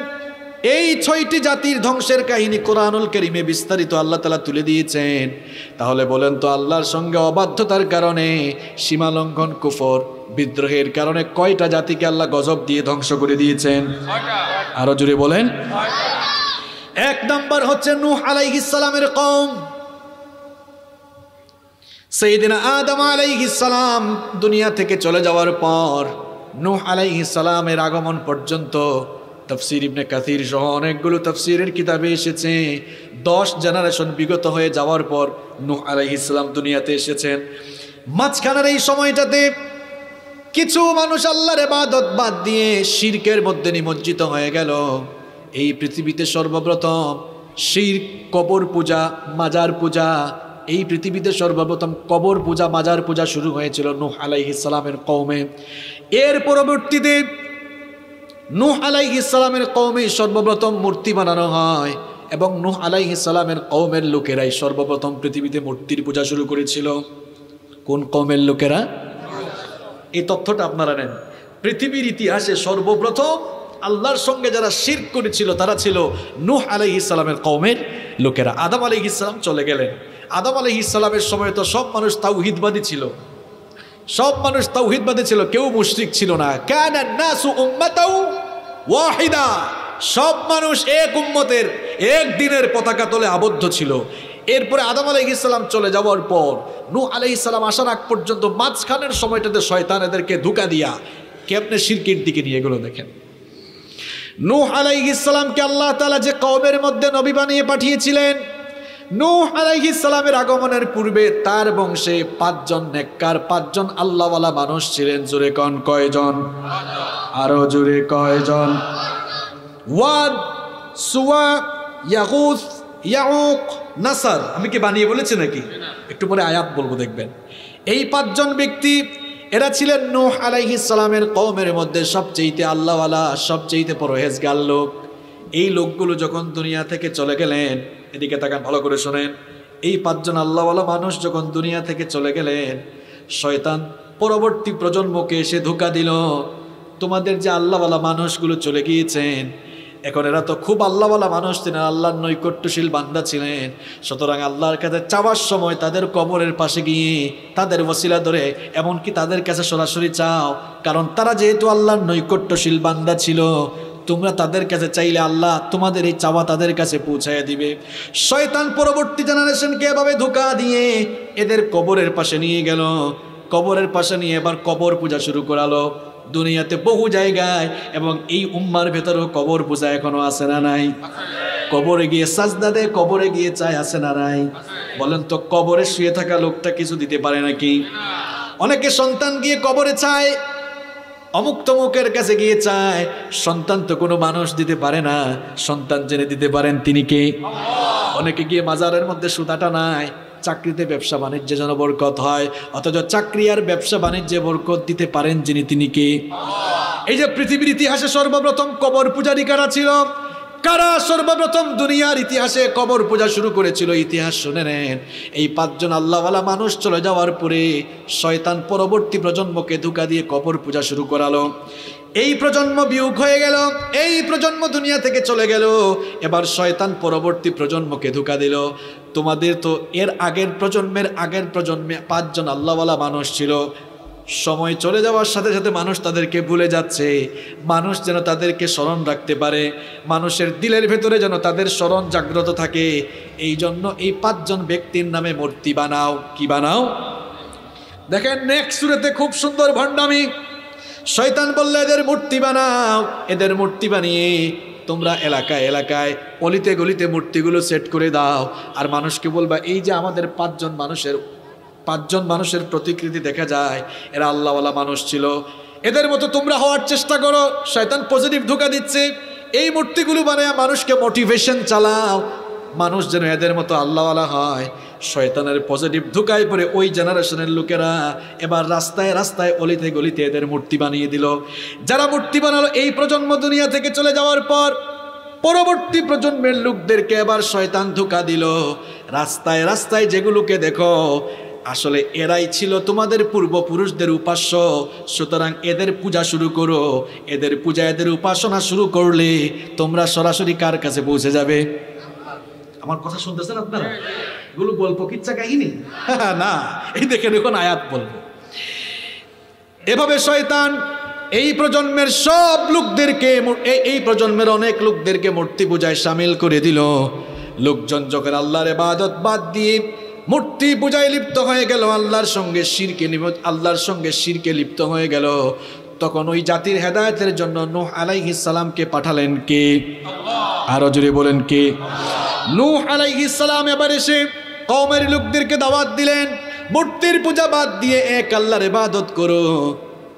এই 6টি জাতির ধ্বংসের কাহিনী কোরআনুল কারীমে বিস্তারিত আল্লাহ তাআলা তুলে দিয়েছেন। তাহলে বলেন তো, আল্লাহর সঙ্গে অবাধ্যতার কারণে, সীমালঙ্ঘন, কুফর, বিদ্রোহের কারণে কয়টা জাতিকে আল্লাহ গজব দিয়ে ধ্বংস করে দিয়েছেন? আরো জোরে বলেন। 1 নাম্বার হচ্ছে নূহ আলাইহিস সালামের কওম। সাইয়েদিনা আদম আলাইহিস সালাম দুনিয়া থেকে চলে যাওয়ার পর নূহ আলাইহিস সালামের আগমন পর্যন্ত তাফসীর ইবনে কাসির সহ অনেকগুলো তাফসীরের কিতাবে এসেছে 10 জেনারেশন বিগত হয়ে যাওয়ার পর নূহ আলাইহিস সালাম দুনিয়াতে এসেছেন। মাঝখানের এই সময়টাতে কিছু মানুষ আল্লাহর ইবাদত বাদ দিয়ে শিরকের মধ্যে নিমজ্জিত হয়ে গেল। এই পৃথিবীতে সর্বপ্রথম শিরক, কবর পূজা, মাজার পূজা, এই পৃথিবীতে সর্বপ্রথম কবর পূজা, মাজার পূজা শুরু হয়েছিল নূহ আলাইহিস সালামের কওমে। এর পরবর্তীতে নূহ আলাইহিস সালামের কওমে সর্বপ্রথম মূর্তি বানানো হয় এবং নূহ আলাইহিস সালামের কওমের লোকেরাই সর্বপ্রথম পৃথিবীতে মূর্তির পূজা শুরু করেছিল। কোন কওমের লোকেরা? এই তথ্যটা আপনারা নেন। পৃথিবীর ইতিহাসে সর্বপ্রথম আল্লাহর সঙ্গে যারা শিরক করেছিল তারা ছিল নূহ আলাইহিস সালামের কওমের লোকেরা। আদম আলাইহিস সালাম চলে গেলেন। আদম আলাইহিস সালামের সময় তো সব মানুষ তাওহীদবাদী ছিল, সব মানুষ তাওহীদবাদী ছিল, কেউ মুশরিক ছিল না। কানা নাসু উম্মাতাও ওয়াহিদা, সব মানুষ এক উম্মতের, এক দিনের পতাকা তলে আবদ্ধ ছিল। এরপরে আদম আলাইহিস সালাম চলে যাওয়ার পর নূহ আলাইহিস সালাম আসার আগ পর্যন্ত মাঝখানের সময়টাতে শয়তান এদেরকে ধোঁকা দিয়া কেমনে শিরকের দিকে নিয়ে গেল দেখেন। নূহ আলাইহিস সালামকে আল্লাহ তাআলা যে কওমের মধ্যে নবী বানিয়ে পাঠিয়েছিলেন, নূহ আলাইহিস সালামের আগমনের পূর্বে তার বংশে 5 জন নেককার, 5 জন আল্লাহওয়ালা মানুষ ছিলেন। জোরে কোন কয়জন? আরো জোরে কয়জন? ওয়াদ, সুওয়া, ইয়াগুস, ইয়াউক, নাসার। আমি কি বানিয়ে বলেছি নাকি? একটু পরে আয়াত বলবো, দেখবেন। এই 5 জন ব্যক্তি এরা ছিলেন নূহ আলাইহিস সালামের কওমের মধ্যে সবচেয়ে আল্লাহওয়ালা, সবচেয়ে পরহেজগার লোক। এই লোকগুলো যখন দুনিয়া থেকে চলে গেলেন, এদিকে তাকান ভালো করে শোনেন, এই 5 জন আল্লাহওয়ালা মানুষ যখন দুনিয়া থেকে চলে গেলেন, শয়তান পরবর্তী প্রজন্মকে এসে ধোঁকা দিল, তোমাদের যে আল্লাহওয়ালা মানুষগুলো চলে গিয়েছেন, এখন এরা তো খুব আল্লাহওয়ালা মানুষ ছিলেন, আল্লাহর নৈকট্যশীল বান্দা ছিলেন, সুতরাং আল্লাহর কাছে চাওয়ার সময় তাদের কবরের পাশে গিয়ে তাদের ওসিলা ধরে এমনকি তাদের কাছে সরাসরি চাও, কারণ তারা যেহেতু আল্লাহর নৈকট্যশীল বান্দা ছিল, তোমরা তাদের কাছে চাইলে আল্লাহ তোমাদের এই চাওয়া তাদের কাছে পৌঁছায় দিবে। শয়তান পরবর্তী জেনারেশনকে এভাবে ধোঁকা দিয়ে এদের কবরের পাশে নিয়ে গেল, কবরের পাশে নিয়ে এবার কবর পূজা শুরু করালো। দুনিয়াতে বহু জায়গায় এবং এই উম্মার ভেতরেও কবর পূজা এখনো আছে না নাই? কবরে গিয়ে সাজদা দেয়, কবরে গিয়ে চায়, আছে না নাই? বলেন তো, কবরে শুয়ে থাকা লোকটা কিছু দিতে পারে নাকি? অনেকে সন্তান গিয়ে কবরে চায়, অমুক তমুকের কাছে গিয়ে চায়, সন্তান তো কোনো মানুষ দিতে পারে না, সন্তান জেনে দিতে পারেন তিনি কে? অনেকে গিয়ে মাজারের মধ্যে সুতাটা নাই, চাকরিতে ব্যবসা বাণিজ্যে যেন বরকত হয়, অথচ চাকরি আর ব্যবসা বাণিজ্যে বরকত দিতে পারেন যিনি, তিনি কে? এই যে পৃথিবীর ইতিহাসে সর্বপ্রথম কবর পূজারী কারা ছিল? কারা সর্বপ্রথম দুনিয়ার ইতিহাসে কবর পূজা শুরু করেছিল? ইতিহাস শুনে নেন। এই 5 জন আল্লাহওয়ালা মানুষ চলে যাওয়ার পরে শয়তান পরবর্তী প্রজন্মকে ধোঁকা দিয়ে কবর পূজা শুরু করালো। এই প্রজন্ম বিয়োগ হয়ে গেল, এই প্রজন্ম দুনিয়া থেকে চলে গেল। এবার শয়তান পরবর্তী প্রজন্মকে ধোঁকা দিল, তোমাদের তো এর আগের প্রজন্মে 5 জন আল্লাহওয়ালা মানুষ ছিল, সময় চলে যাওয়ার সাথে সাথে মানুষ তাদেরকে ভুলে যাচ্ছে, মানুষ যেন তাদেরকে স্মরণ রাখতে পারে, মানুষের দিলের ভেতরে যেন তাদের স্মরণ জাগ্রত থাকে, এই জন্য এই 5 জন ব্যক্তির নামে মূর্তি বানাও। কি বানাও? দেখেন নেক্সট সূরাতে খুব সুন্দর ভণ্ডামি। শয়তান বলল, এদের মূর্তি বানাও, এদের মূর্তি বানিয়ে তোমরা এলাকায় এলাকায় অলিতে গলিতে মূর্তিগুলো সেট করে দাও, আর মানুষকে বলবা এই যে আমাদের 5 জন মানুষের প্রতিকৃতি দেখা যায়, এরা আল্লাহওয়ালা মানুষ ছিল, এদের মতো তোমরা হওয়ার চেষ্টা করো। শয়তান পজিটিভ ধোঁকা দিচ্ছে, এই মূর্তিগুলো বানায় মানুষকে মোটিভেশন চালাও, মানুষ যেন এদের মতো আল্লাহওয়ালা হয়। শয়তানের পজিটিভ ধোঁকায় পড়ে ওই জেনারেশনের লোকেরা এবার রাস্তায় রাস্তায় অলিতে গলিতে এদের মূর্তি বানিয়ে দিল। যারা মূর্তি বানালো, এই প্রজন্ম দুনিয়া থেকে চলে যাওয়ার পর পরবর্তী প্রজন্মের লোকদেরকে এবার শয়তান ধোঁকা দিল, রাস্তায় রাস্তায় যেগুলোকে দেখো আসলে এরাই ছিল তোমাদের পূর্বপুরুষদের উপাস্য, সুতরাং এদের পূজা শুরু করো। এদের পূজা, এদের উপাসনা শুরু করলে তোমরা সরাসরি কার কাছে পৌঁছে যাবে? আমার কথা শুনতেছেন আপনারা? এগুলো গল্প কিচ্ছা কাহিনী না, এই দেখেন এখন আয়াত বলবো। এভাবে শয়তান এই প্রজন্মের সব লোকদেরকে, এই প্রজন্মের অনেক লোকদেরকে মূর্তি পূজায় সামিল করে দিল। লোকজন যখন আল্লাহর ইবাদত বাদ দিয়ে মূর্তি পূজায় লিপ্ত হয়ে গেল, আল্লাহর সঙ্গে শিরকে লিপ্ত হয়ে গেল, তখন ওই জাতির হেদায়েতের জন্য নূহ আলাইহিস সালামকে পাঠালেন কে? আরো জোরে বলেন কে? নূহ আলাইহিস সালাম এবার এসে কওমের লোকদেরকে দাওয়াত দিলেন, মূর্তির পূজা বাদ দিয়ে এক আল্লাহর ইবাদত করো।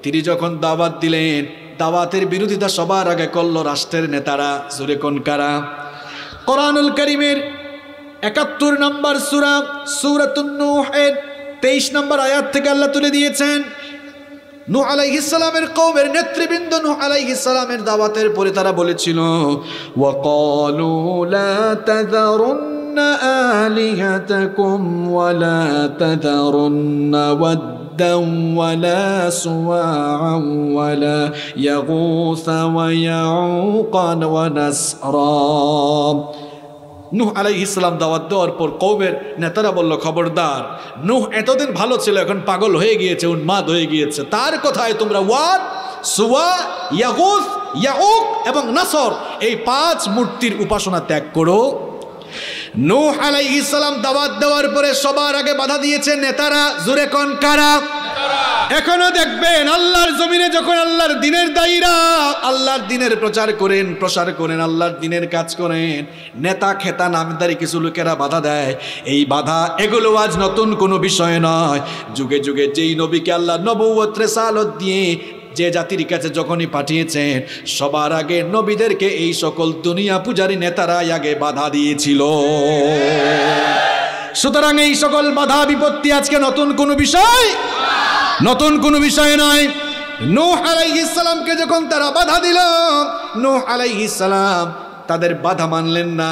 তিনি যখন দাওয়াত দিলেন, দাওয়াতের বিরোধিতা সবার আগে করল রাষ্ট্রের নেতারা। জোরে কোন কারা? কোরআনুল কারীমের 71 নম্বর সূরা, সূরাতুন নূহের 23 নম্বর আয়াত থেকে আল্লাহ তুলে দিয়েছেন, নূহ আলাইহিস সালামের কওমের নেতৃবৃন্দ নূহ আলাইহিস সালামের দাওয়াতের পরে তারা বলেছিল, ওয়াকালু লা তাযারুন্না আলিহাতাকুম ওয়া লা তাযারুন্না ওয়াদ্দান ওয়া লা সুওয়া'আন ওয়া লা ইয়াগুসা ওয়া ইয়াউকা ওয়া নাসরা। নূহ আলাইহিস সালাম দাওয়াত দেওয়ার পর কওমের নেতারা বলল, খবরদার, নূহ এতদিন ভালো ছিল, এখন পাগল হয়ে গিয়েছে, উন্মাদ হয়ে গিয়েছে, তার কথায় তোমরা ওয়াদ, সুওয়া, ইয়াগুস, ইয়াউক এবং নাসর এই 5 মূর্তির উপাসনা ত্যাগ করো। নূহ আলাইহিস সালাম দাওয়াত দেওয়ার পরে সবার আগে বাধা দিয়েছে নেতারা। জোরে কোন কারা? এখনো দেখবেন আল্লাহর জমিনে যখন আল্লাহর দিনের দায়ীরা আল্লাহর দিনের প্রসার করেন, আল্লাহর দিনের কাজ করেন, নেতা খেতা নামদারি কিছু লোকেরা বাধা দেয়। এই বাধা, এগুলো আজ নতুন কোনো বিষয় নয়। যুগে যুগে যেই নবীকে আল্লাহ নবুয়ত রিসালাত দিয়ে যে জাতির কাছে যখনই পাঠিয়েছেন সবার আগে নবীদেরকে এই সকল দুনিয়া পূজারী নেতারাই আগে বাধা দিয়েছিল। সুতরাং এই সকল বাধা বিপত্তি আজকে নতুন কোনো বিষয়, নতুন কোনো বিষয় নয়। নূহ আলাইহিস সালামকে যখন তারা বাধা দিল, নূহ আলাইহিস সালাম তাদের বাধা মানলেন না,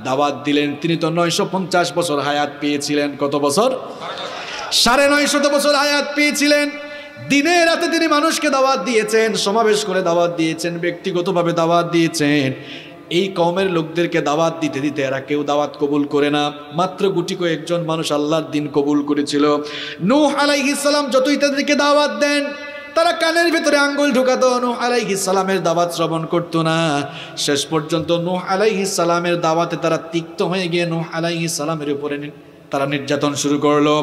দাওয়াত দিলেন। তিনি তো 950 বছর হায়াত পেয়েছিলেন। কত বছর? 950 বছর হায়াত পেয়েছিলেন। দিনে রাতে তিনি মানুষকে দাওয়াত দিয়েছেন, সমাবেশ করে দাওয়াত দিয়েছেন, ব্যক্তিগতভাবে দাওয়াত দিয়েছেন। এই কওমের লোকদেরকে দাওয়াত দিতে দিতে এরা কেউ দাওয়াত কবুল করে না। মাত্র গুটি কয়েকজন মানুষ আল্লাহর দিন কবুল করেছিল। নূহ আলাইহিস সালাম যতই তাদেরকে দাওয়াত দেন, তারা কানের ভিতরে আঙ্গুল ঢুকাতো, নূহ আলাইহিস সালামের দাওয়াত শ্রবণ করতো না। শেষ পর্যন্ত নূহ আলাইহিস সালামের দাওয়াতে তারা তিক্ত হয়ে গিয়ে নূহ আলাইহিস সালামের উপরে তারা নির্যাতন শুরু করলো।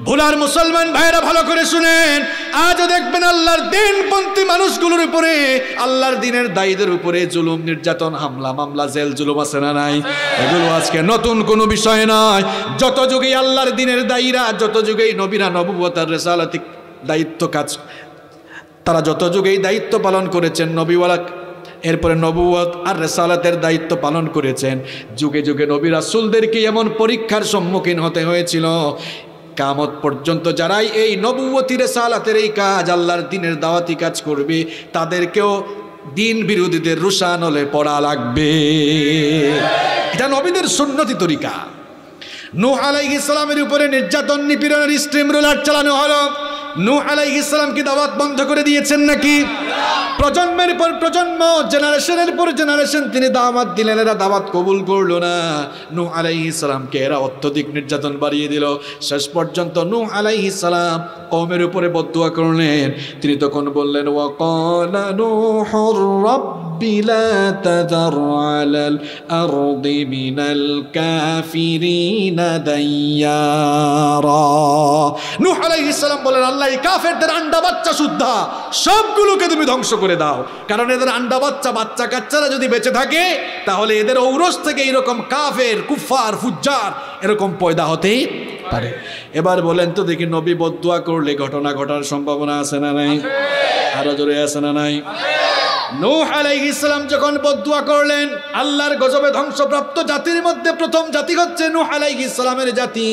ভোলার মুসলমান ভাইরা ভালো করে শুনেন, আজও দেখবেন আল্লাহর দিনপন্থী মানুষগুলোর উপরে, আল্লাহর দিনের দায়ীদের উপরে জুলুম, নির্যাতন, হামলা, মামলা, জেল জুলুম আছে না নাই? এগুলো আজকে নতুন কোনো বিষয় নয়। যত যুগেই আল্লাহর দিনের দায়ীরা, যত যুগেই নবীরা নবুয়ত আর রিসালাতিক দায়িত্ব কাজ, তারা যত যুগেই দায়িত্ব পালন করেছেন, নবীওয়ালা এরপরে নবুয়ত আর রিসালাতের দায়িত্ব পালন করেছেন, যুগে যুগে নবী রাসূলদেরকে এমন পরীক্ষার সম্মুখীন হতে হয়েছিল। কিয়ামত পর্যন্ত যারাই এই নবুয়তি রিসালাতের এই কাজ, আল্লাহর দ্বীনের দাওয়াতি কাজ করবে, তাদেরকেও দিন বিরোধীদের রুশানলে পড়া লাগবে। এটা নবীদের সুন্নতি তরিকা। নূহ আলাইহিস সালামের উপরে নির্যাতন, নিপীড়নের স্টিম রোলার চালানো হলো। নূহ আলাইহিস সালাম কি দাওয়াত বন্ধ করে দিয়েছেন নাকি? প্রজন্মের পর প্রজন্ম, জেনারেশনের পর জেনারেশন তিনি দাওয়াত দিলেন, এরা দাওয়াত কবুল করলো না। নূহ আলাইহিস সালামকে এরা অত্যধিক নির্যাতন বাড়িয়ে দিল। শেষ পর্যন্ত নূহ আলাইহিস সালাম কওমের উপরে বদদুয়া করলেন। তিনি তখন বললেন, ওয়াকালা নূহুর রাব্বি লা তাযার আলাল আরদি মিনাল কাফিরিনা দাইয়ারা। নূহ আলাইহিস সালাম বলেন, আল্লাহ এই কাফেরদের আন্ডা বাচ্চা সুদ্ধা সবগুলোকে তুমি ধ্বংস করে দাও, কারণ এদের আন্ডা বাচ্চা, বাচ্চা কাচ্চারা যদি বেঁচে থাকে তাহলে এদের ঔরস থেকে এরকম কাফের, কুফার, ফুজ্জার এরকম পয়দা হতেই পারে। এবার বলেন তো দেখি, নবী বদদুয়া করলে ঘটনা ঘটার সম্ভাবনা আছে না নাই? আরো জোরে আছে না নাই? নূহ আলাইহিস সালাম যখন বদদুয়া করলেন, আল্লাহর গজবে ধ্বংসপ্রাপ্ত জাতির মধ্যে প্রথম জাতি হচ্ছে নূহ আলাইহিস সালামের জাতি।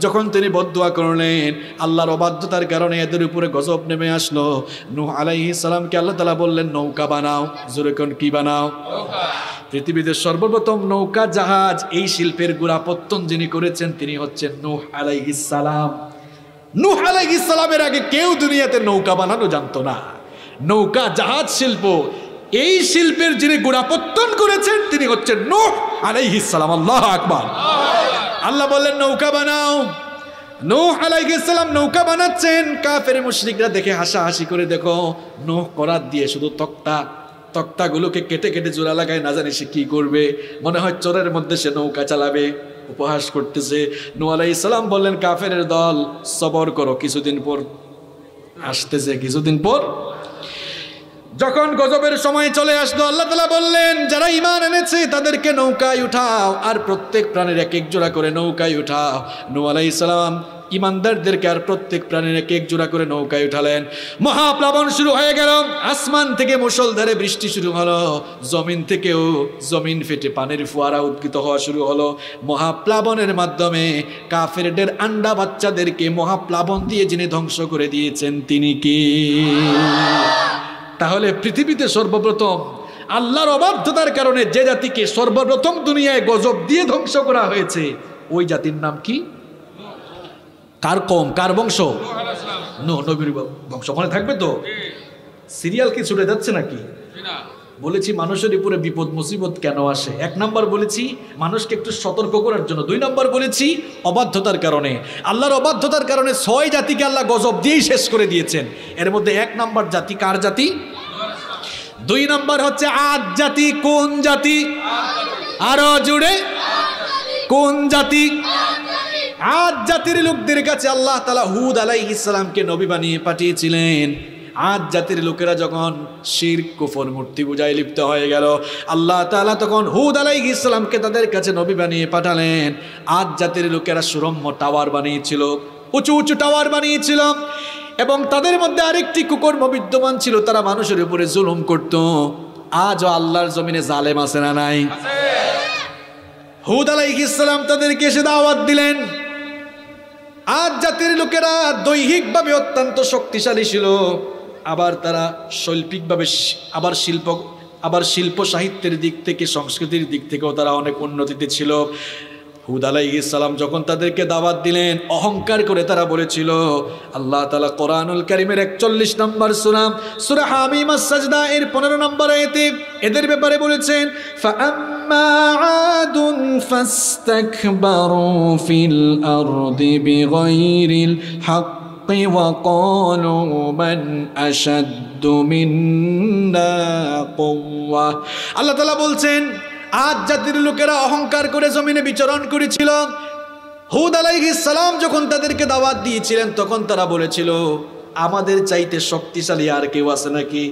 যখন তিনি বদদুয়া করলেন, আল্লাহর অবাধ্যতার কারণে এদের উপরে গজব নেমে আসলো। নূহ আলাইহিস সালামকে আল্লাহ তাআলা বললেন, নৌকা বানাও। জোরে কোন কি বানাও? পৃথিবীতে সর্বপ্রথম নৌকা জাহাজ এই শিল্পের গোড়াপত্তন যিনি করেছেন তিনি হচ্ছেন নূহ আলাইহিস সালাম। নূহ আলাইহিস সালামের আগে কেউ দুনিয়াতে নৌকা বানানো জানতো না। নৌকা জাহাজ শিল্প, এই শিল্পের যিনি গোড়াপত্তন করেছেন তিনি হচ্ছেন নূহ আলাইহিস সালাম। আল্লাহু আকবার। আল্লাহ বললেন নৌকা বানাও। নূহ আলাইহিস সালাম নৌকা বানাচ্ছেন। কাফের মুশরিকরা দেখে হাসাহাসি করে, দেখো নূহ করাত দিয়ে শুধু তক্তাগুলোকে কেটে কেটে জোড়া লাগায়, না জানি সে কি করবে, মনে হয় চোরের মধ্যে সে নৌকা চালাবে, উপহাস করতেছে। নূহ আলাইহিস সালাম বললেন, কাফের দল সবর করো, কিছুদিন পর আসতেছে। কিছুদিন পর যখন গজবের সময় চলে আসলো, আল্লাহ তাআলা বললেন, যারা ঈমান এনেছে তাদেরকে নৌকায় উঠাও, আর প্রত্যেক প্রাণীর এক এক জোড়া করে নৌকায় উঠাও। নূহ আলাইহিস সালাম ঈমানদারদেরকে আর প্রত্যেক প্রাণীর এক এক জোড়া করে নৌকায় উঠালেন। মহাপ্লাবন শুরু হয়ে গেল। আসমান থেকে মুষলধারে বৃষ্টি শুরু হলো, জমিন থেকেও জমিন ফেটে পানির ফোয়ারা উদ্গীত হওয়া শুরু হলো। মহাপ্লাবনের মাধ্যমে কাফেরদের আন্ডা বাচ্চাদেরকে মহাপ্লাবন দিয়ে যিনি ধ্বংস করে দিয়েছেন তিনি কি? তাহলে পৃথিবীতে সর্বপ্রথম আল্লাহর অবাধ্যতার কারণে যে জাতিকে সর্বপ্রথম দুনিয়ায় গজব দিয়ে ধ্বংস করা হয়েছে, ওই জাতির নাম কি? কার কম, কার বংশ? নূহ নবীর বংশ। মনে থাকবে তো? সিরিয়াল কি ছুটে যাচ্ছে নাকি? বলেছি মানুষের উপরে বিপদ মুসিবত কেন আসে। 1 নাম্বার বলেছি মানুষকে একটু সতর্ক করার জন্য। 2 নাম্বার বলেছি অবাধ্যতার কারণে। আল্লাহর অবাধ্যতার কারণে 6 জাতিকে আল্লাহ গজব দিয়েই শেষ করে দিয়েছেন। এর মধ্যে 1 নাম্বার জাতি কার জাতি? 2 নাম্বার হচ্ছে আদ জাতি। কোন জাতি? আরো জুড়ে, কোন জাতি? আদ জাতির লোকদের কাছে আল্লাহ তাআলা হুদ আলাইহিস সালামকে নবী বানিয়ে পাঠিয়েছিলেন। আদ জাতির লোকেরা যখন শিরক, কুফর, মূর্তি পূজায় লিপ্ত হয়ে গেল, আল্লাহ তাআলা তখন হুদ আলাইহিস সালামকে তাদের কাছে নবী বানিয়ে পাঠালেন। আদ জাতির লোকেরা সুরম্য টাওয়ার বানিয়েছিল, উঁচু উঁচু টাওয়ার বানিয়েছিল। এবং তাদের মধ্যে আরেকটি কুকর্ম বিদ্যমান ছিল, তারা মানুষের উপরে জুলুম করত। আজও আল্লাহর জমিনে জালেম আছে না নাই? হুদ আলাইহিস সালাম তাদেরকে এসে দাওয়াত দিলেন। আজ জাতির লোকেরা দৈহিকভাবে অত্যন্ত শক্তিশালী ছিল, আবার তারা শৈল্পিকভাবে আবার শিল্প সাহিত্যের দিক থেকে, সংস্কৃতির দিক থেকেও তারা অনেক উন্নতিতে ছিল। হুদ আলাইহিস সালাম যখন তাদেরকে দাওয়াত দিলেন, অহংকার করে তারা বলেছিল, আল্লাহ তাআলা কোরআনুল কারীমের 41 নম্বর সূরা হামিম আস-সাজদা এর 15 নম্বর আয়াতে এদের ব্যাপারে বলেছেন, ফাআম্মা আদুন ফাস্তাকবারু ফিল আরদি বিগাইরিল হাক্কি ওয়া ক্বালু মান আশাদ্দু মিন্না কুওয়া। আল্লাহ তাআলা বলছেন, আজ জাতির লোকেরা অহংকার করে জমিনে বিচরণ করেছিল। হুদ আলাইহিস সালাম যখন তাদেরকে দাওয়াত দিয়েছিলেন, তখন তারা বলেছিল, আমাদের চাইতে শক্তিশালী আর কেউ আছে নাকি?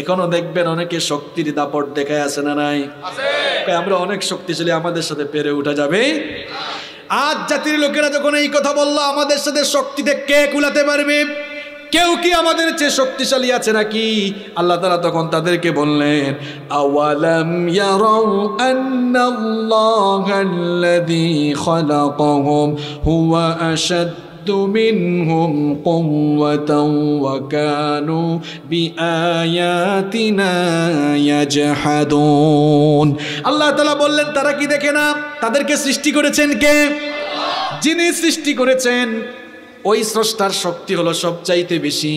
এখনো দেখবেন অনেকে শক্তির দাপট দেখায় আছে না নাই? আমরা অনেক শক্তিশালী, আমাদের সাথে পেরে উঠা যাবে? আজ জাতির লোকেরা যখন এই কথা বললো, আমাদের সাথে শক্তিতে কে কুলাতে পারবে? কেউ কি আমাদের চেয়ে শক্তিশালী আছে নাকি? আল্লাহ তাআলা তখন তাদেরকে বললেন, আওয়ালাম ইয়ারাউ আন্নাল্লাহাল্লাযী খালাকাহুম হুয়া আশাদ্দু মিনহুম কুওয়াতান ওয়া কানু বিআয়াতিনা ইয়াজহাদুন। আল্লাহ তাআলা বললেন, তারা কি দেখে না তাদেরকে সৃষ্টি করেছেন কে? যিনি সৃষ্টি করেছেন ওই স্রষ্টার শক্তি হলো সবচাইতে বেশি।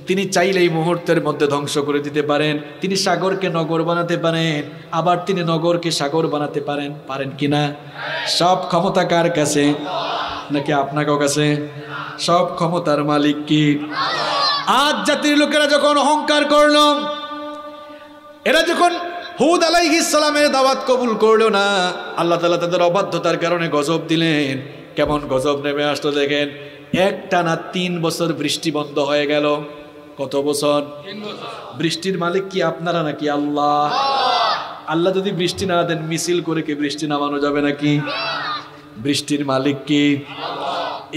তিনি চাইলেই মুহূর্তের মধ্যে ধ্বংস করে দিতে পারেন। তিনি সাগরকে নগর বানাতে পারেন, আবার তিনি নগরকে সাগর বানাতে পারেন। পারেন কিনা? সব ক্ষমতা কার কাছে? নাকি আপনাকেও কাছে? সব ক্ষমতার মালিক কি? আজ জাতির লোকেরা যখন অহংকার করল, এরা যখন হুদ আলাইহিস সালামের দাওয়াত কবুল করলো না, আল্লাহ তাআলা তাদের অবাধ্যতার কারণে গজব দিলেন। কেমন গজব নেমে আসলো দেখেন। একটানা 3 বছর বৃষ্টি বন্ধ হয়ে গেল। কত বছর? 3 বছর। বৃষ্টির মালিক কি আপনারা নাকি আল্লাহ? আল্লাহ যদি বৃষ্টি না দেন, মিছিল করে কি বৃষ্টি নামানো যাবে নাকি? বৃষ্টির মালিক কি?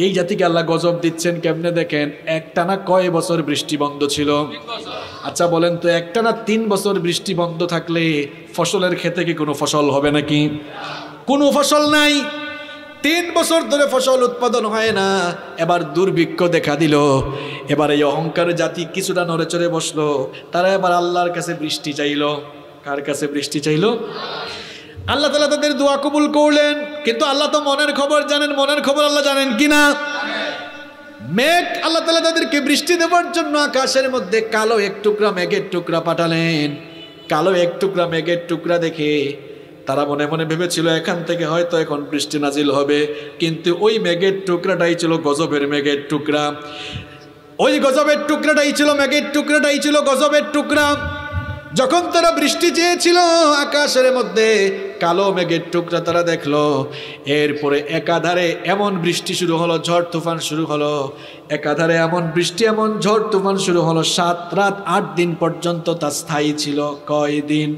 এই জাতিকে আল্লাহ গজব দিচ্ছেন কেমনে দেখেন। একটানা কয় বছর বৃষ্টি বন্ধ ছিল? 3 বছর। আচ্ছা বলেন তো, একটানা 3 বছর বৃষ্টি বন্ধ থাকলে ফসলের ক্ষেতে কি কোনো ফসল হবে নাকি? কোনো ফসল নাই। 3 বছর ধরে ফসল উৎপাদন হয় না। এবার দুর্ভিক্ষ দেখা দিল। এবার এই অহংকার জাতি কিছুটা নড়ে চড়ে বসলো। তারা এবার আল্লাহর কাছে বৃষ্টি চাইলো। কার কাছে বৃষ্টি চাইলো? আল্লাহ তাআলা তাদের দোয়া কবুল করলেন। কিন্তু আল্লাহ তো মনের খবর জানেন। মনের খবর আল্লাহ জানেন কিনা? মেঘ, আল্লাহ তাআলা তাদেরকে বৃষ্টি দেওয়ার জন্য আকাশের মধ্যে কালো এক টুকরা মেঘের টুকরা পাঠালেন। কালো এক টুকরা মেঘের টুকরা দেখে তারা মনে মনে ভেবেছিল এখান থেকে হয়তো এখন বৃষ্টি নাজিল হবে। কিন্তু ওই মেঘের টুকরাটাই ছিল গজবের মেঘের টুকরা। ওই গজবের টুকরাটাই ছিল মেঘের টুকরাটাই ছিল গজবের টুকরা। যখন তারা বৃষ্টি চেয়েছিল, আকাশের মধ্যে কালো মেঘের টুকরা তারা দেখলো। এরপরে একাধারে এমন বৃষ্টি শুরু হলো, ঝড় তুফান শুরু হলো। একাধারে এমন বৃষ্টি, এমন ঝড় তুফান শুরু হলো। 7 রাত 8 দিন পর্যন্ত তা স্থায়ী ছিল। কয় দিন?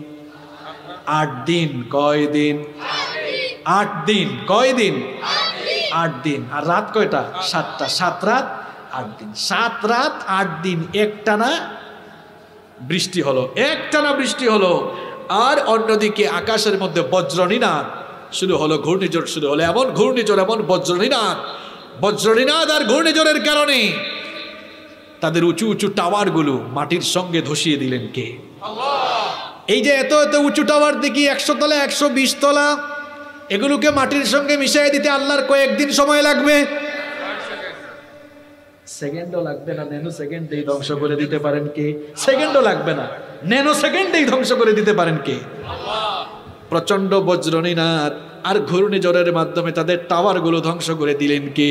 8 দিন। কয় দিন? 8 দিন। কয় দিন? 8 দিন। আর রাত কয়টা? 7টা। 7 রাত 8 দিন। 7 রাত 8 দিন একটানা বৃষ্টি হলো। একটানা বৃষ্টি হলো। আর অন্যদিকে আকাশের মধ্যে বজ্রনিনাদ শুরু হলো, ঘূর্ণিঝড় শুরু হলো। এমন ঘূর্ণিঝড়, এমন বজ্রনিনাদ আর ঘূর্ণিঝড়ের কারণে তাদের উঁচু উঁচু টাওয়ারগুলো মাটির সঙ্গে ধসিয়ে দিলেন কে? আল্লাহ। এই যে এত এত উঁচু টাওয়ার দেখি 100 তলা 120 তলা, এগুলোকে মাটির সঙ্গে মিশিয়ে দিতে আল্লাহর কয়েকদিন সময় লাগবে। সেকেন্ডও লাগবে না। ন্যানো সেকেন্ডেই ধ্বংস করে দিতে পারেন কে? সেকেন্ডও লাগবে না, ন্যানো সেকেন্ডেই ধ্বংস করে দিতে পারেন কে? প্রচন্ড বজ্রনিনাদ আর ঘূর্ণিঝড়ের মাধ্যমে তাদের টাওয়ারগুলো ধ্বংস করে দিলেন কে?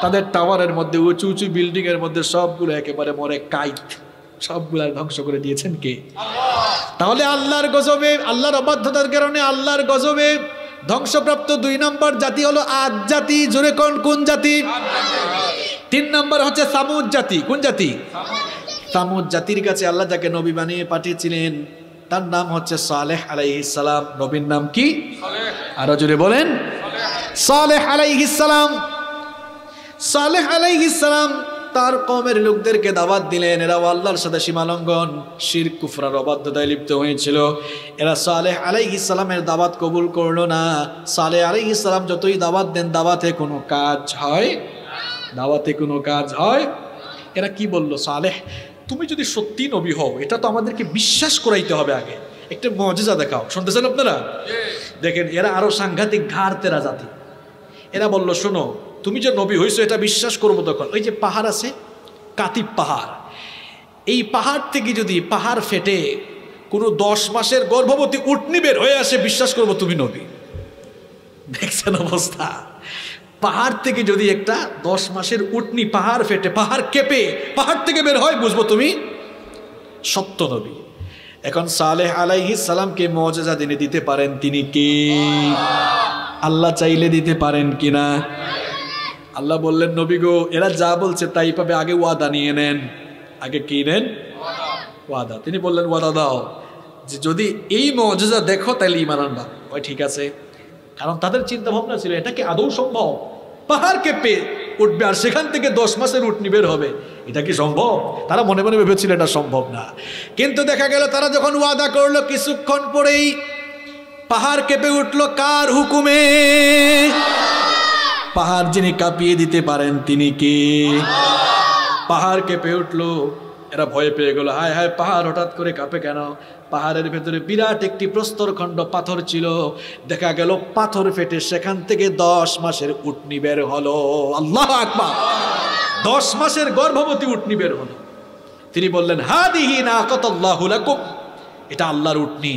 তাদের টাওয়ারের মধ্যে উঁচু উঁচু বিল্ডিং এর মধ্যে সবগুলো একেবারে মরে কাইট, সবগুলা ধ্বংস করে দিয়েছেন কে? তাহলে আল্লাহর গজবে, আল্লাহর অবাধ্যতার কারণে আল্লাহর গজবে ধ্বংসপ্রাপ্ত 2 নম্বর জাতি হলো আদ জাতি। জোরে কোন জাতি? 3 নম্বর হচ্ছে সামুদ জাতি। কোন জাতি? সামুদ জাতির কাছে আল্লাহ যাকে নবী বানিয়ে পাঠিয়েছিলেন তার নাম হচ্ছে সালেহ আলাইহিস সালাম। নবীর নাম কি? আরো জোরে বলেন। সালেহ আলাইহিস সালাম। সালেহ আলাইহিস সালাম তার কওমের লোকদেরকে দাওয়াত দিলেন, এরাও আল্লাহর সাথে সীমালঙ্ঘন শিরক কুফর আর অবাধ্যতায় লিপ্ত হয়েছিল। এরা সালেহ আলাইহিস সালামের দাওয়াত কবুল করলো না। সালেহ আলাইহিস সালাম যতই দাওয়াত দেন দাওয়াতে কোনো কাজ হয়, দাওয়াতে কোনো কাজ হয়। এরা কি বলল, সালেহ তুমি যদি সত্যি নবী হও এটা তো আমাদেরকে বিশ্বাস করাইতে হবে, আগে একটা মুজিজা দেখাও। শুনতেছেন আপনারা? দেখেন এরা আরো সাংঘাতিক ঘাড় তেরা জাতি। এরা বলল শোনো, তুমি যে নবী হইছো এটা বিশ্বাস করবো তখন ওই যে পাহাড় আছে কাতিব পাহাড়, এই পাহাড় থেকে যদি পাহাড় ফেটে কোনো 10 মাসের গর্ভবতী উটনি বের হয়ে আসে বিশ্বাস করবো তুমি নবী। দেখছেন অবস্থা? পাহাড় থেকে যদি একটা 10 মাসের উটনি পাহাড় ফেটে পাহাড় কেঁপে পাহাড় থেকে বের হয় বুঝবো তুমি সত্য নবী। এখন সালেহ আলাইহিস সালামকে মুজিজা দিনে দিতে পারেন তিনি কে? আল্লাহ চাইলে দিতে পারেন কিনা? আল্লাহ বললেন নবী গো এরা যা বলছে তাই পাবে, আগে ওয়াদা নিয়ে নেন। আগে কি নেন? ওয়াদা। তিনি বললেন ওয়াদা দাও যে যদি এই মুজিজা দেখো তাহলে ঈমান আনবা। ওই ঠিক আছে, কারণ তাদের চিন্তা ভাবনা ছিল এটা কি আদৌ সম্ভব? পাহাড় কেঁপে উঠবে আর সেখান থেকে 10 মাসের উটনি বের হবে, এটা কি সম্ভব? তারা মনে মনে ভেবেছিল এটা সম্ভব না। কিন্তু দেখা গেল তারা যখন ওয়াদা করলো কিছুক্ষণ পরেই পাহাড় কেঁপে উঠলো। কার হুকুমে? পাহাড় যিনি কাঁপিয়ে দিতে পারেন তিনি কে? পাহাড় কেঁপে উঠলো। এরা ভয় পেয়ে গেল, হায় হায় পাহাড় হঠাৎ করে কাঁপে কেন? পাহাড়ের ভেতরে বিরাট একটি প্রস্তরখণ্ড পাথর ছিল। দেখা গেল পাথর ফেটে সেখান থেকে 10 মাসের উটনি বের হলো। আল্লাহু আকবার! 10 মাসের গর্ভবতী উটনি বের হলো। তিনি বললেন হাদিহি নাকাতুল্লাহু লাকুম, এটা আল্লাহর উটনি,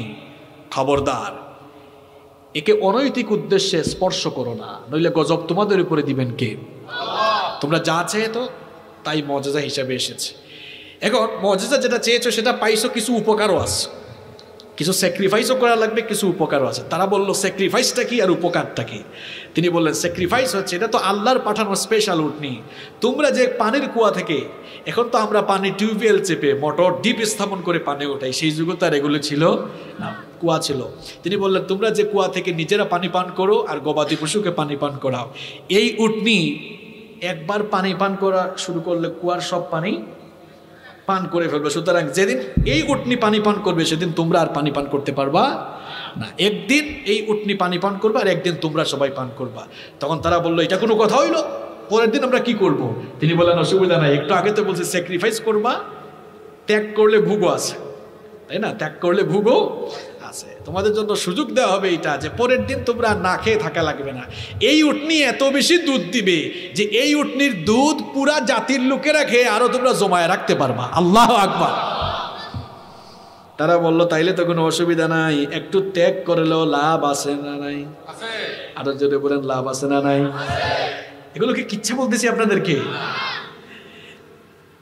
খবরদার একে অনৈতিক উদ্দেশ্যে স্পর্শ করো না, নইলে গজব তোমাদের উপরে দিবেন কে? তোমরা যা চেয়েছো তাই মুজিজা হিসাবে এসেছে। এখন মুজিজা যেটা চেয়েছো সেটা পাইছো, কিছু উপকারও আছে, কিছু স্যাক্রিফাইসও করা লাগবে, কিছু উপকারও আছে। তারা বলল স্যাক্রিফাইসটা কি আর উপকারটা কি? তিনি বললেন স্যাক্রিফাইস হচ্ছে এটা তো আল্লাহর পাঠানো স্পেশাল উটনি। তোমরা যে পানির কুয়া থেকে, এখন তো আমরা পানি টিউবওয়েল চেপে মোটর ডিপ স্থাপন করে পানি ওঠাই, সেই যুগে তো আর এগুলো ছিল না, কুয়া ছিল। তিনি বললেন তোমরা যে কুয়া থেকে নিজেরা পানি পান করো আর গবাদি পশুকে পানি পান করাও। এই উটনি একবার পানি পান করা শুরু করলে কুয়ার সব পানি পান করে ফেলবে। সুতরাং যেদিন এই উটনি পানি পান করবে সেদিন তোমরা আর পানি পান করতে পারবা না। একদিন এই উটনি পানি পান করবে আর একদিন তোমরা সবাই পান করবা। তখন তারা বললো এটা কোনো কথা হইলো, পরের দিন আমরা কি করব? তিনি বললেন অসুবিধা নাই, একটু আগে তো বলছে স্যাক্রিফাইস করবা, ত্যাগ করলে ভুগো আছে, তাই না? ত্যাগ করলে ভুগো আছে। তোমাদের জন্য সুযোগ দেওয়া হবে এটা যে পরের দিন তোমরা না খেয়ে থাকা লাগবে না। এই উটনি এত বেশি দুধ দিবে যে এই উটনির দুধ পুরা জাতির লোকেরা খেয়ে আরো তোমরা জমায় রাখতে পারবা। আল্লাহু আকবার! তারা বলল তাইলে তো কোনো অসুবিধা নাই, একটু ত্যাগ করলেও লাভ আছে না নাই? আরো যদি বলেন লাভ আছে না নাই? এগুলোকে কিচ্ছা বলতেছি আপনাদেরকে,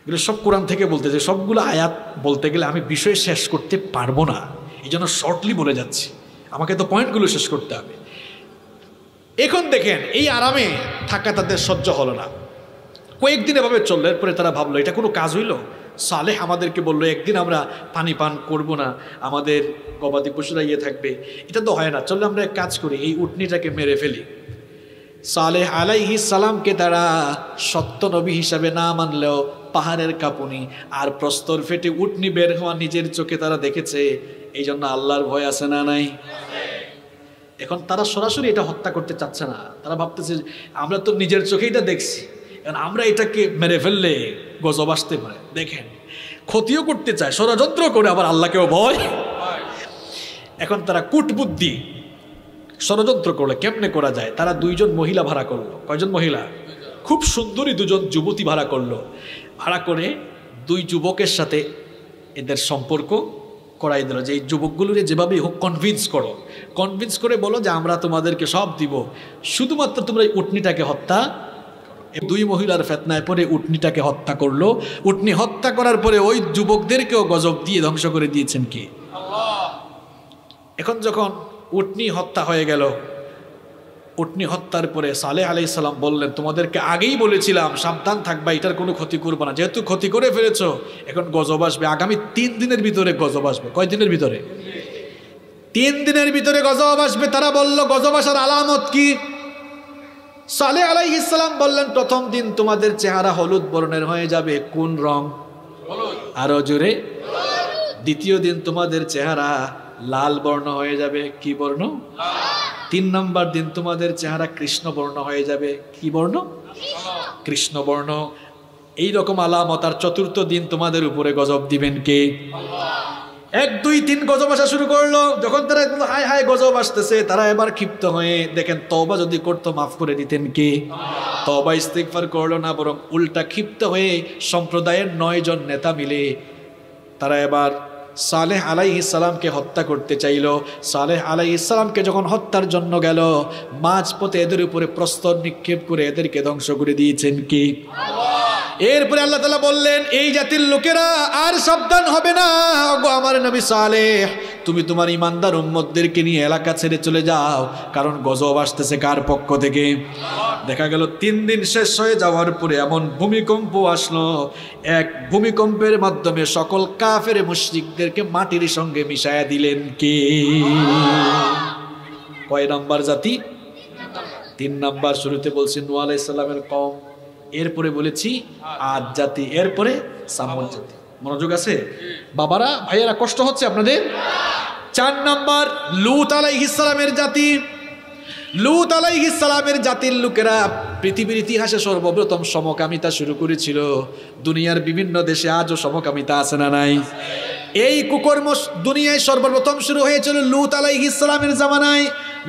এগুলো সব কোরআন থেকে বলতেছে। সবগুলো আয়াত বলতে গেলে আমি বিষয় শেষ করতে পারবো না, এই জন্য শর্টলি বলে যাচ্ছি, আমাকে তো পয়েন্টগুলো শেষ করতে হবে। এখন দেখেন এই আরামে থাকা তাদের সহ্য হলো না, কয়েকদিন এভাবে চললো। এরপরে তারা ভাবলো এটা কোনো কাজ হইল? সালেহ আমাদেরকে বললো একদিন আমরা পানি পান করব না, আমাদের গবাদি পশুরা ইয়ে থাকবে, এটা তো হয় না, চললে আমরা এক কাজ করি, এই উটনিটাকে মেরে ফেলি। সালেহ আলাইহিস সালামকে তারা সত্য নবী হিসাবে না মানলেও পাহাড়ের কাঁপুনি আর প্রস্তর ফেটে উটনি বের হওয়া নিজের চোখে তারা দেখেছে, এই জন্য আল্লাহর ভয় আছে না নাই? এখন তারা সরাসরি এটা হত্যা করতে চাচ্ছে না, তারা ভাবতেছে আমরা তো নিজের চোখে এটা দেখছি, এখন আমরা এটাকে মেরে ফেললে গজব আসতে পারে। দেখেন ক্ষতিও করতে চায়, ষড়যন্ত্র করে, আবার আল্লাহকেও ভয়। এখন তারা কূটবুদ্ধি ষড়যন্ত্র করলো, কেমনে করা যায়? তারা 2জন মহিলা ভাড়া করলো। কয়জন মহিলা? খুব সুন্দরী 2জন যুবতী ভাড়া করলো। ভাড়া করে 2 যুবকের সাথে এদের সম্পর্ক করাই দিল যে এই যুবকগুলোরে যেভাবেই হোক কনভিন্স করে বলো যে আমরা তোমাদেরকে সব দিব, শুধুমাত্র তোমরা এই উটনিটাকে হত্যা। 2 মহিলার ফেতনায় পরে উটনিটাকে হত্যা করলো। উটনি হত্যা করার পরে ওই যুবকদেরকেও গজব দিয়ে ধ্বংস করে দিয়েছেন কে? আল্লাহ। এখন যখন উটনি হত্যা হয়ে গেল, উটনি হত্যার পরে সালেহ আলাইহিস সালাম বললেন তোমাদেরকে আগেই বলেছিলাম সাবধান থাকবা, এটার কোনো ক্ষতি করবে না, যেহেতু ক্ষতি করে ফেলেছো এখন গজব আসবে। আগামী 3 দিনের ভিতরে গজব আসবে। কয় দিনের ভিতরে? 3 দিনের ভিতরে গজব আসবে। তারা বলল গজব আসার আলামত কি? সালেহ আলাইহিস সালাম বললেন, প্রথম দিন তোমাদের চেহারা হলুদ বর্ণের হয়ে যাবে। কোন রং? আরো জোরে। দ্বিতীয় দিন তোমাদের চেহারা লাল বর্ণ হয়ে যাবে। কি বর্ণ? 3 নম্বর দিন তোমাদের চেহারা কৃষ্ণ বর্ণ হয়ে যাবে। কি বর্ণ? কৃষ্ণ বর্ণ। এইরকম আলামত। আর চতুর্থ দিন তোমাদের উপরে গজব দিবেন কে? 1 2 3 গজব আসা শুরু করলো। যখন তারা হায় হায় গজব আসতেছে, তারা এবার ক্ষিপ্ত হয়ে দেখেন তওবা যদি করতো মাফ করে দিতেন কে? তওবা ইস্তিগফার করলো না, বরং উল্টা ক্ষিপ্ত হয়ে সম্প্রদায়ের 9 জন নেতা মিলে তারা এবার সালেহ আলাইহিস সালামকে হত্যা করতে চাইল। সালেহ আলাইহিস সালামকে যখন হত্যার জন্য গেল, মাঝপথে এদের উপরে প্রস্তর নিক্ষেপ করে এদেরকে ধ্বংস করে দিয়েছেন কি? এরপরে আল্লাহ তাআলা বললেন, এই জাতির লোকেরা আর সাবধান হবে না। ওগো আমার নবী সালেহ, তুমি তোমার ইমানদার উম্মতদেরকে নিয়ে এলাকা ছেড়ে চলে যাও, কারণ গজব আসতেছে কার পক্ষ থেকে? দেখা গেল 3 দিন শেষ হয়ে যাওয়ার পরে এমন ভূমিকম্প আসলো, এক ভূমিকম্পের মাধ্যমে সকল কাফের মুশরিকদেরকে মাটির সঙ্গে মিশায়া দিলেন কে? কয় নাম্বার জাতি? 3 নাম্বার। শুরুতে বলছি নূহ আলাইহিস সালামের কওম, এরপরে বলেছি আদ জাতি, এরপরে সামুদ জাতি। মনোযোগ আছে বাবারা, ভাইয়েরা? কষ্ট হচ্ছে আপনাদের? 4 নাম্বার লূত আলাইহিস সালামের জাতি। লূত আলাইহিস সালামের জাতির লোকেরা পৃথিবীর ইতিহাসে সর্বপ্রথম সমকামিতা শুরু করেছিল। দুনিয়ার বিভিন্ন দেশে আজও সমকামিতা আছে না নাই? এই কুকর্ম দুনিয়ায় সর্বপ্রথম শুরু হয়েছিল লূত আলাইহিস সালামের জামানায়।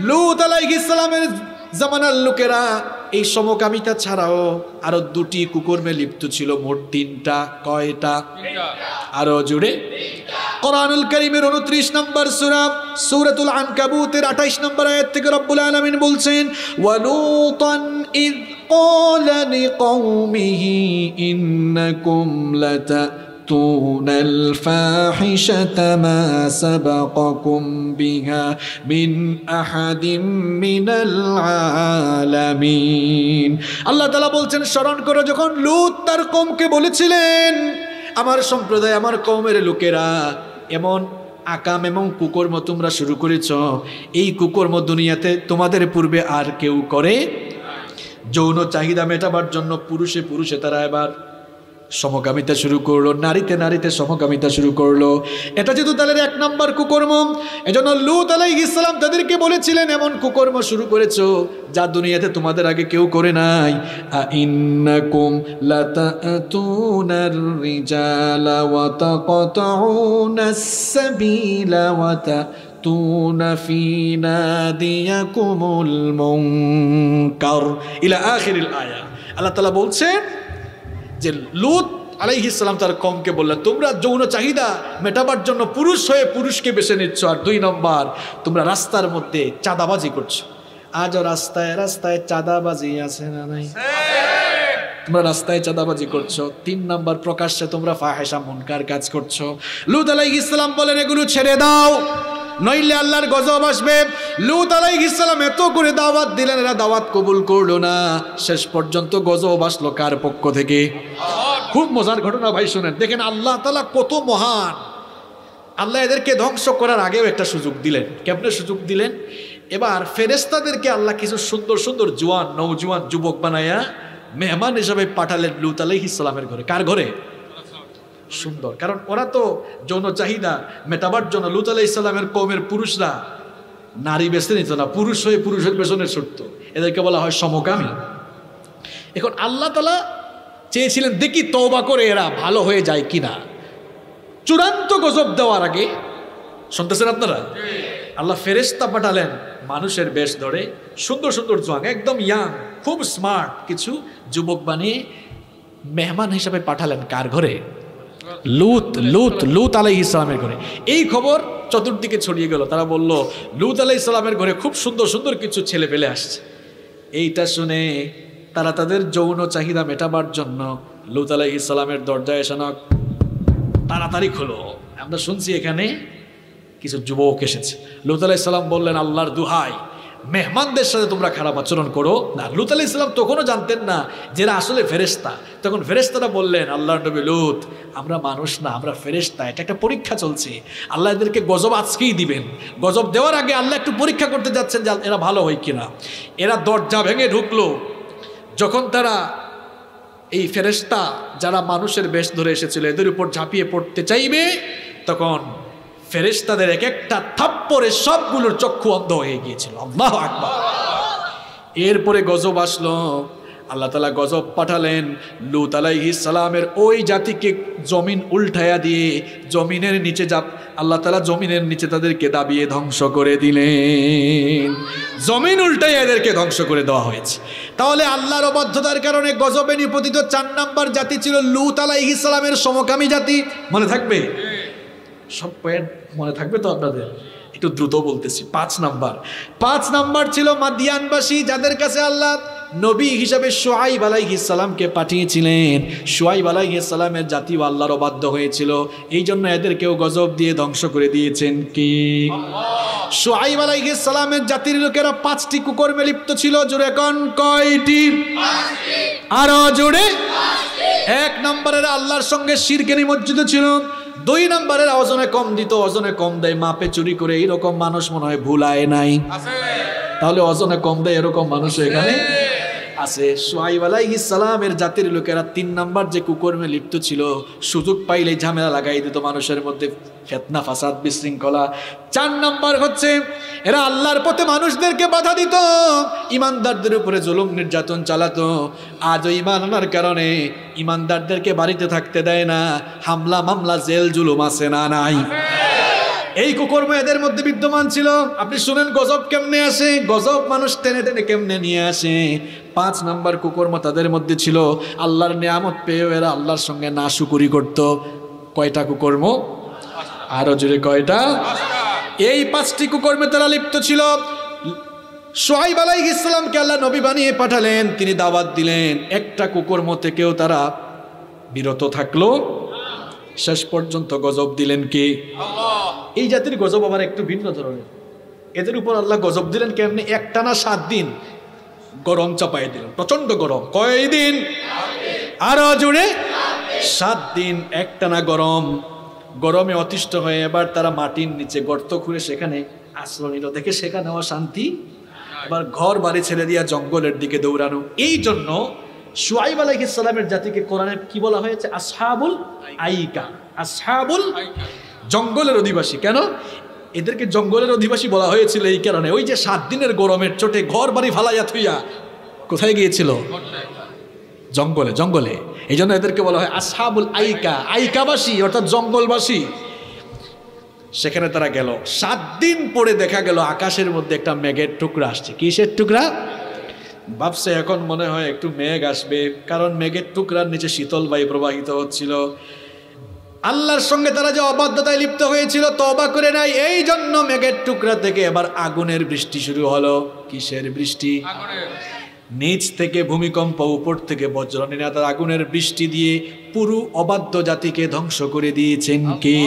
লূত আলাইহিস সালামের জামানার লোকেরা এই সমকামিতা ছাড়াও আরো 2টি কুকর্মে লিপ্ত ছিল, মোট 3টা। কয়টা? আরো জুড়ে। কোরআনুল কারীমের 29 নম্বর সূরা সূরাতুল আনকাবুতের 28 নম্বর আয়াত থেকে রব্বুল আলামিন বলছেন, ওয়ালুতান ইয ক্বালা লিকওমিহি ইন্নাকুম লাতাতুনা আল-ফাহিশাতা মা সাবাকাকুম বিহা মিন আহাদিম মিনাল আলামিন। আল্লাহ তাআলা বলছেন, স্মরণ করো যখন লূত তার কওমকে বলেছিলেন, আমার সম্প্রদায়, আমার কওমের লোকেরা এমন আকাম এবং কুকর্ম তোমরা শুরু করেছ, এই কুকর্ম দুনিয়াতে তোমাদের পূর্বে আর কেউ করে। যৌন চাহিদা মেটাবার জন্য পুরুষে পুরুষে তারা এবার সমকামিতা শুরু করলো, নারীতে নারীতে সমকামিতা শুরু করলো। এটা যেহেতু তাদের 1 নম্বর কুকর্ম, এজন্য লূত আলাইহিস সালাম তাদেরকে বলেছিলেন, এমন কুকর্ম শুরু করেছো যা দুনিয়াতে তোমাদের আগে কেউ করে নাই। আইন্নাকুম লাতাতুনার রিজালা ওয়া তাকতাউনাস সাবিলা ওয়া তাতুনা ফি নাদিয়াকুমুল মুনকার ইলা আখিরিল আয়া। আল্লাহ তাআলা বলছেন যে লূত আলাইহিস সালাম তার কওমকে বললেন, তোমরা যৌন চাহিদা মেটাবার জন্য পুরুষ হয়ে পুরুষকে বেছে নিচ্ছ, আর 2 নম্বর তোমরা রাস্তার মধ্যে চাঁদাবাজি করছো। আজও রাস্তায় রাস্তায় চাঁদাবাজি আছে না নাই? তোমরা রাস্তায় চাঁদাবাজি করছো। 3 নম্বর প্রকাশ্যে তোমরা ফাহিশা মুনকার কাজ করছো। লূত আলাইহিস সালাম বলেন, এগুলো ছেড়ে দাও, নইলে আল্লাহর গজব আসবে। লূত আলাইহিস সালাম এত করে দাওয়াত দিলেন, এরা দাওয়াত কবুল করলো না। শেষ পর্যন্ত গজব আসলো কার পক্ষ থেকে? খুব মজার ঘটনা ভাই, শুনেন। দেখেন আল্লাহ তাআলা কত মহান। আল্লাহ এদেরকে ধ্বংস করার আগেও একটা সুযোগ দিলেন। কেমনে সুযোগ দিলেন? এবার ফেরেশতাদেরকে আল্লাহ কিছু সুন্দর সুন্দর জওয়ান নওজোয়ান যুবক বানায়া মেহমান হিসাবে পাঠালেন লূত আলাইহিস সালামের ঘরে। কার ঘরে? সুন্দর, কারণ ওরা তো যৌন চাহিদা মেটাবার জন্য লূত আলাইহিস সালামের কওমের পুরুষরা নারী বেছে নিত না, পুরুষ হয়ে পুরুষের পেছনে ছুটতো। এদেরকে বলা হয় সমকামী। এখন আল্লাহ তাআলা চেয়েছিলেন দেখি তওবা করে এরা ভালো হয়ে যায় কিনা। চূড়ান্ত গজব দেওয়ার আগে, শুনতেছেন আপনারা, আল্লাহ ফেরেশতা পাঠালেন মানুষের বেশ ধরে, সুন্দর সুন্দর জোয়ান, একদম ইয়াং, খুব স্মার্ট কিছু যুবক বানিয়ে মেহমান হিসাবে পাঠালেন কার ঘরে? লূত আলাইহিস সালামের ঘরে। এই খবর চতুর্দিকে ছড়িয়ে গেল। তারা বলল লূত আলাইহিস সালামের ঘরে খুব সুন্দর সুন্দর কিছু ছেলে পেলে আসছে। এইটা শুনে তারা তাদের যৌন চাহিদা মেটাবার জন্য লূত আলাইহিস সালামের দরজায় এসে নক, তাড়াতাড়ি খোলো, আমরা শুনছি এখানে কিছু যুবক এসেছে। লূত আলাইহিস সালাম বললেন, আল্লাহর দুহাই, মেহমানদের সাথে তোমরা খারাপ আচরণ করো না। লূত আলাইহিস সালাম তখনও জানতেন না যে এরা আসলে ফেরেশতা। তখন ফেরেশতারা বললেন, আল্লাহর নবী লূত, আমরা মানুষ না, আমরা ফেরেশতা, এটা একটা পরীক্ষা চলছে, আল্লাহ এদেরকে গজব আজকেই দিবেন। গজব দেওয়ার আগে আল্লাহ একটু পরীক্ষা করতে যাচ্ছেন যে এরা ভালো হয় কিনা। এরা দরজা ভেঙে ঢুকলো। যখন তারা এই ফেরেশতা যারা মানুষের বেশ ধরে এসেছিল এদের উপর ঝাঁপিয়ে পড়তে চাইবে, তখন ফেরেশতাদের এক একটা থাপ্পড়ে সবগুলোর চক্ষু অন্ধ হয়ে গিয়েছিল। আল্লাহু আকবার। এরপরে গজব আসলো, আল্লাহ তাআলা গজব পাঠালেন। লূত আলাইহিস সালামের ওই জাতিকে জমিন উল্টায়া দিয়ে জমিনের নিচে আল্লাহ তাআলা জমিনের নিচে তাদেরকে দাবিয়ে ধ্বংস করে দিলেন। জমিন উল্টাইয়া এদেরকে ধ্বংস করে দেওয়া হয়েছে। তাহলে আল্লাহর অবাধ্যতার কারণে গজবে নিপতিত 4 নাম্বার জাতি ছিল লূত আলাইহিস সালামের সমকামী জাতি। মনে থাকবে? সব পয়েন্ট মনে থাকবে তো আপনাদের? একটু দ্রুত বলতেছি। 5 নাম্বার ছিল মাদিয়ানবাসী, যাদের কাছে আল্লাহ নবী হিসাবে শুআইব আলাইহিস সালামকে পাঠিয়েছিলেন। শুআইব আলাইহিস সালামের জাতিও আল্লাহর অবাধ্য হয়েছিল, এই জন্য এদেরকেও গজব দিয়ে ধ্বংস করে দিয়েছেন কি আল্লাহ। শুআইব আলাইহিস সালামের জাতির লোকেরা 5টি কুকর্মে লিপ্ত ছিল। জোরে কোন কয়টি? 5টি। আরো জোরে? 5টি। 1 নম্বরের আল্লাহর সঙ্গে শিরকে নিমজ্জিত ছিল। 2 নম্বরের ওজনে কম দিত, ওজনে কম দেয়, মাপে চুরি করে, এরকম মানুষ মনে হয় ভুলায় নাই। তাহলে ওজনে কম দেয় এরকম মানুষ এখানে আছে। শুআইব আলাইহিস সালামের জাতির লোকেরা 3 নাম্বার যে কুকর্মে লিপ্ত ছিল, সুযোগ পাইলে ঝামেলা লাগাই দিত মানুষের মধ্যে, ফিতনা ফাসাদ বিশৃঙ্খলা। 4 নাম্বার হচ্ছে এরা আল্লাহর পথে মানুষদেরকে বাধা দিত, ইমানদারদের উপরে জুলুম নির্যাতন চালাতো। আজও ঈমান আনার কারণে ইমানদারদেরকে বাড়িতে থাকতে দেয় না, হামলা মামলা জেল জুলুম আছে না নাই? এই কুকর্ম এদের মধ্যে বিদ্যমান ছিল। আপনি শুনেন গজব কেমনে আসে, গজব মানুষ টেনে টেনে কেমনে নিয়ে আসে। 5 নাম্বার কুকর্ম তাদের মধ্যে ছিল, আল্লাহর নিয়ামত পেয়েও এরা আল্লাহর সঙ্গে নাশুকরি করত। কয়টা কুকর্ম? আরো জোরে কয়টা? এই 5টি কুকর্মে তারা লিপ্ত ছিল। শুআইব আলাইহিস সালামকে আল্লাহ নবী বানিয়ে পাঠালেন, তিনি দাওয়াত দিলেন, একটা কুকর্ম থেকেও তারা বিরত থাকলো। শেষ পর্যন্ত গজব দিলেন কে? আল্লাহ। এই জাতির গজব আবার একটু ভিন্ন ধরনের। এদের উপর আল্লাহ গজব দিলেন কেমনে? একটানা 7 দিন গরম চাপাই দিলেন, প্রচন্ড গরম। কয়দিন? আরো জোরে? 7 দিন একটানা গরম। গরমে অতিষ্ঠ হয়ে এবার তারা মাটির নিচে গর্ত খুঁড়ে সেখানে আশ্রয় নিল। দেখে সেখানেও শান্তি, এবার ঘর বাড়ি ছেড়ে দিয়া জঙ্গলের দিকে দৌড়ানো। এই জন্য শুআইব আলাইহিস সালামের জাতিকে কোরআনে কি বলা হয়েছে? আসহাবুল আইকা। আসহাবুল জঙ্গলের অধিবাসী। কেন এদেরকে জঙ্গলের অধিবাসী বলা হয়েছিল? এই কারণে, ওই যে 7 দিনের গরমের চোটে ঘর বাড়ি ফালাইয়া থুইয়া কোথায় গিয়েছিল? জঙ্গলে। জঙ্গলে, এই জন্য এদেরকে বলা হয় আসহাবুল আইকা, আইকাবাসী অর্থাৎ জঙ্গলবাসী। সেখানে তারা গেল। 7 দিন পরে দেখা গেল আকাশের মধ্যে একটা মেঘের টুকরা আসছে। কিসের টুকরা? ভাবছে এখন মনে হয় একটু মেঘ আসবে, কারণ মেঘের টুকরার নিচে শীতল বায়ু প্রবাহিত হচ্ছিল। আল্লাহর সঙ্গে তারা যে অবাধ্যতায় লিপ্ত হয়েছিল, তওবা করে নাই, এই জন্য মেঘের টুকরা থেকে এবার আগুনের বৃষ্টি শুরু হলো। কিসের বৃষ্টি? নিচ থেকে ভূমিকম্প, উপর থেকে বজ্রনিনাদ, আগুনের বৃষ্টি দিয়ে পুরো অবাধ্য জাতিকে ধ্বংস করে দিয়েছেন কে?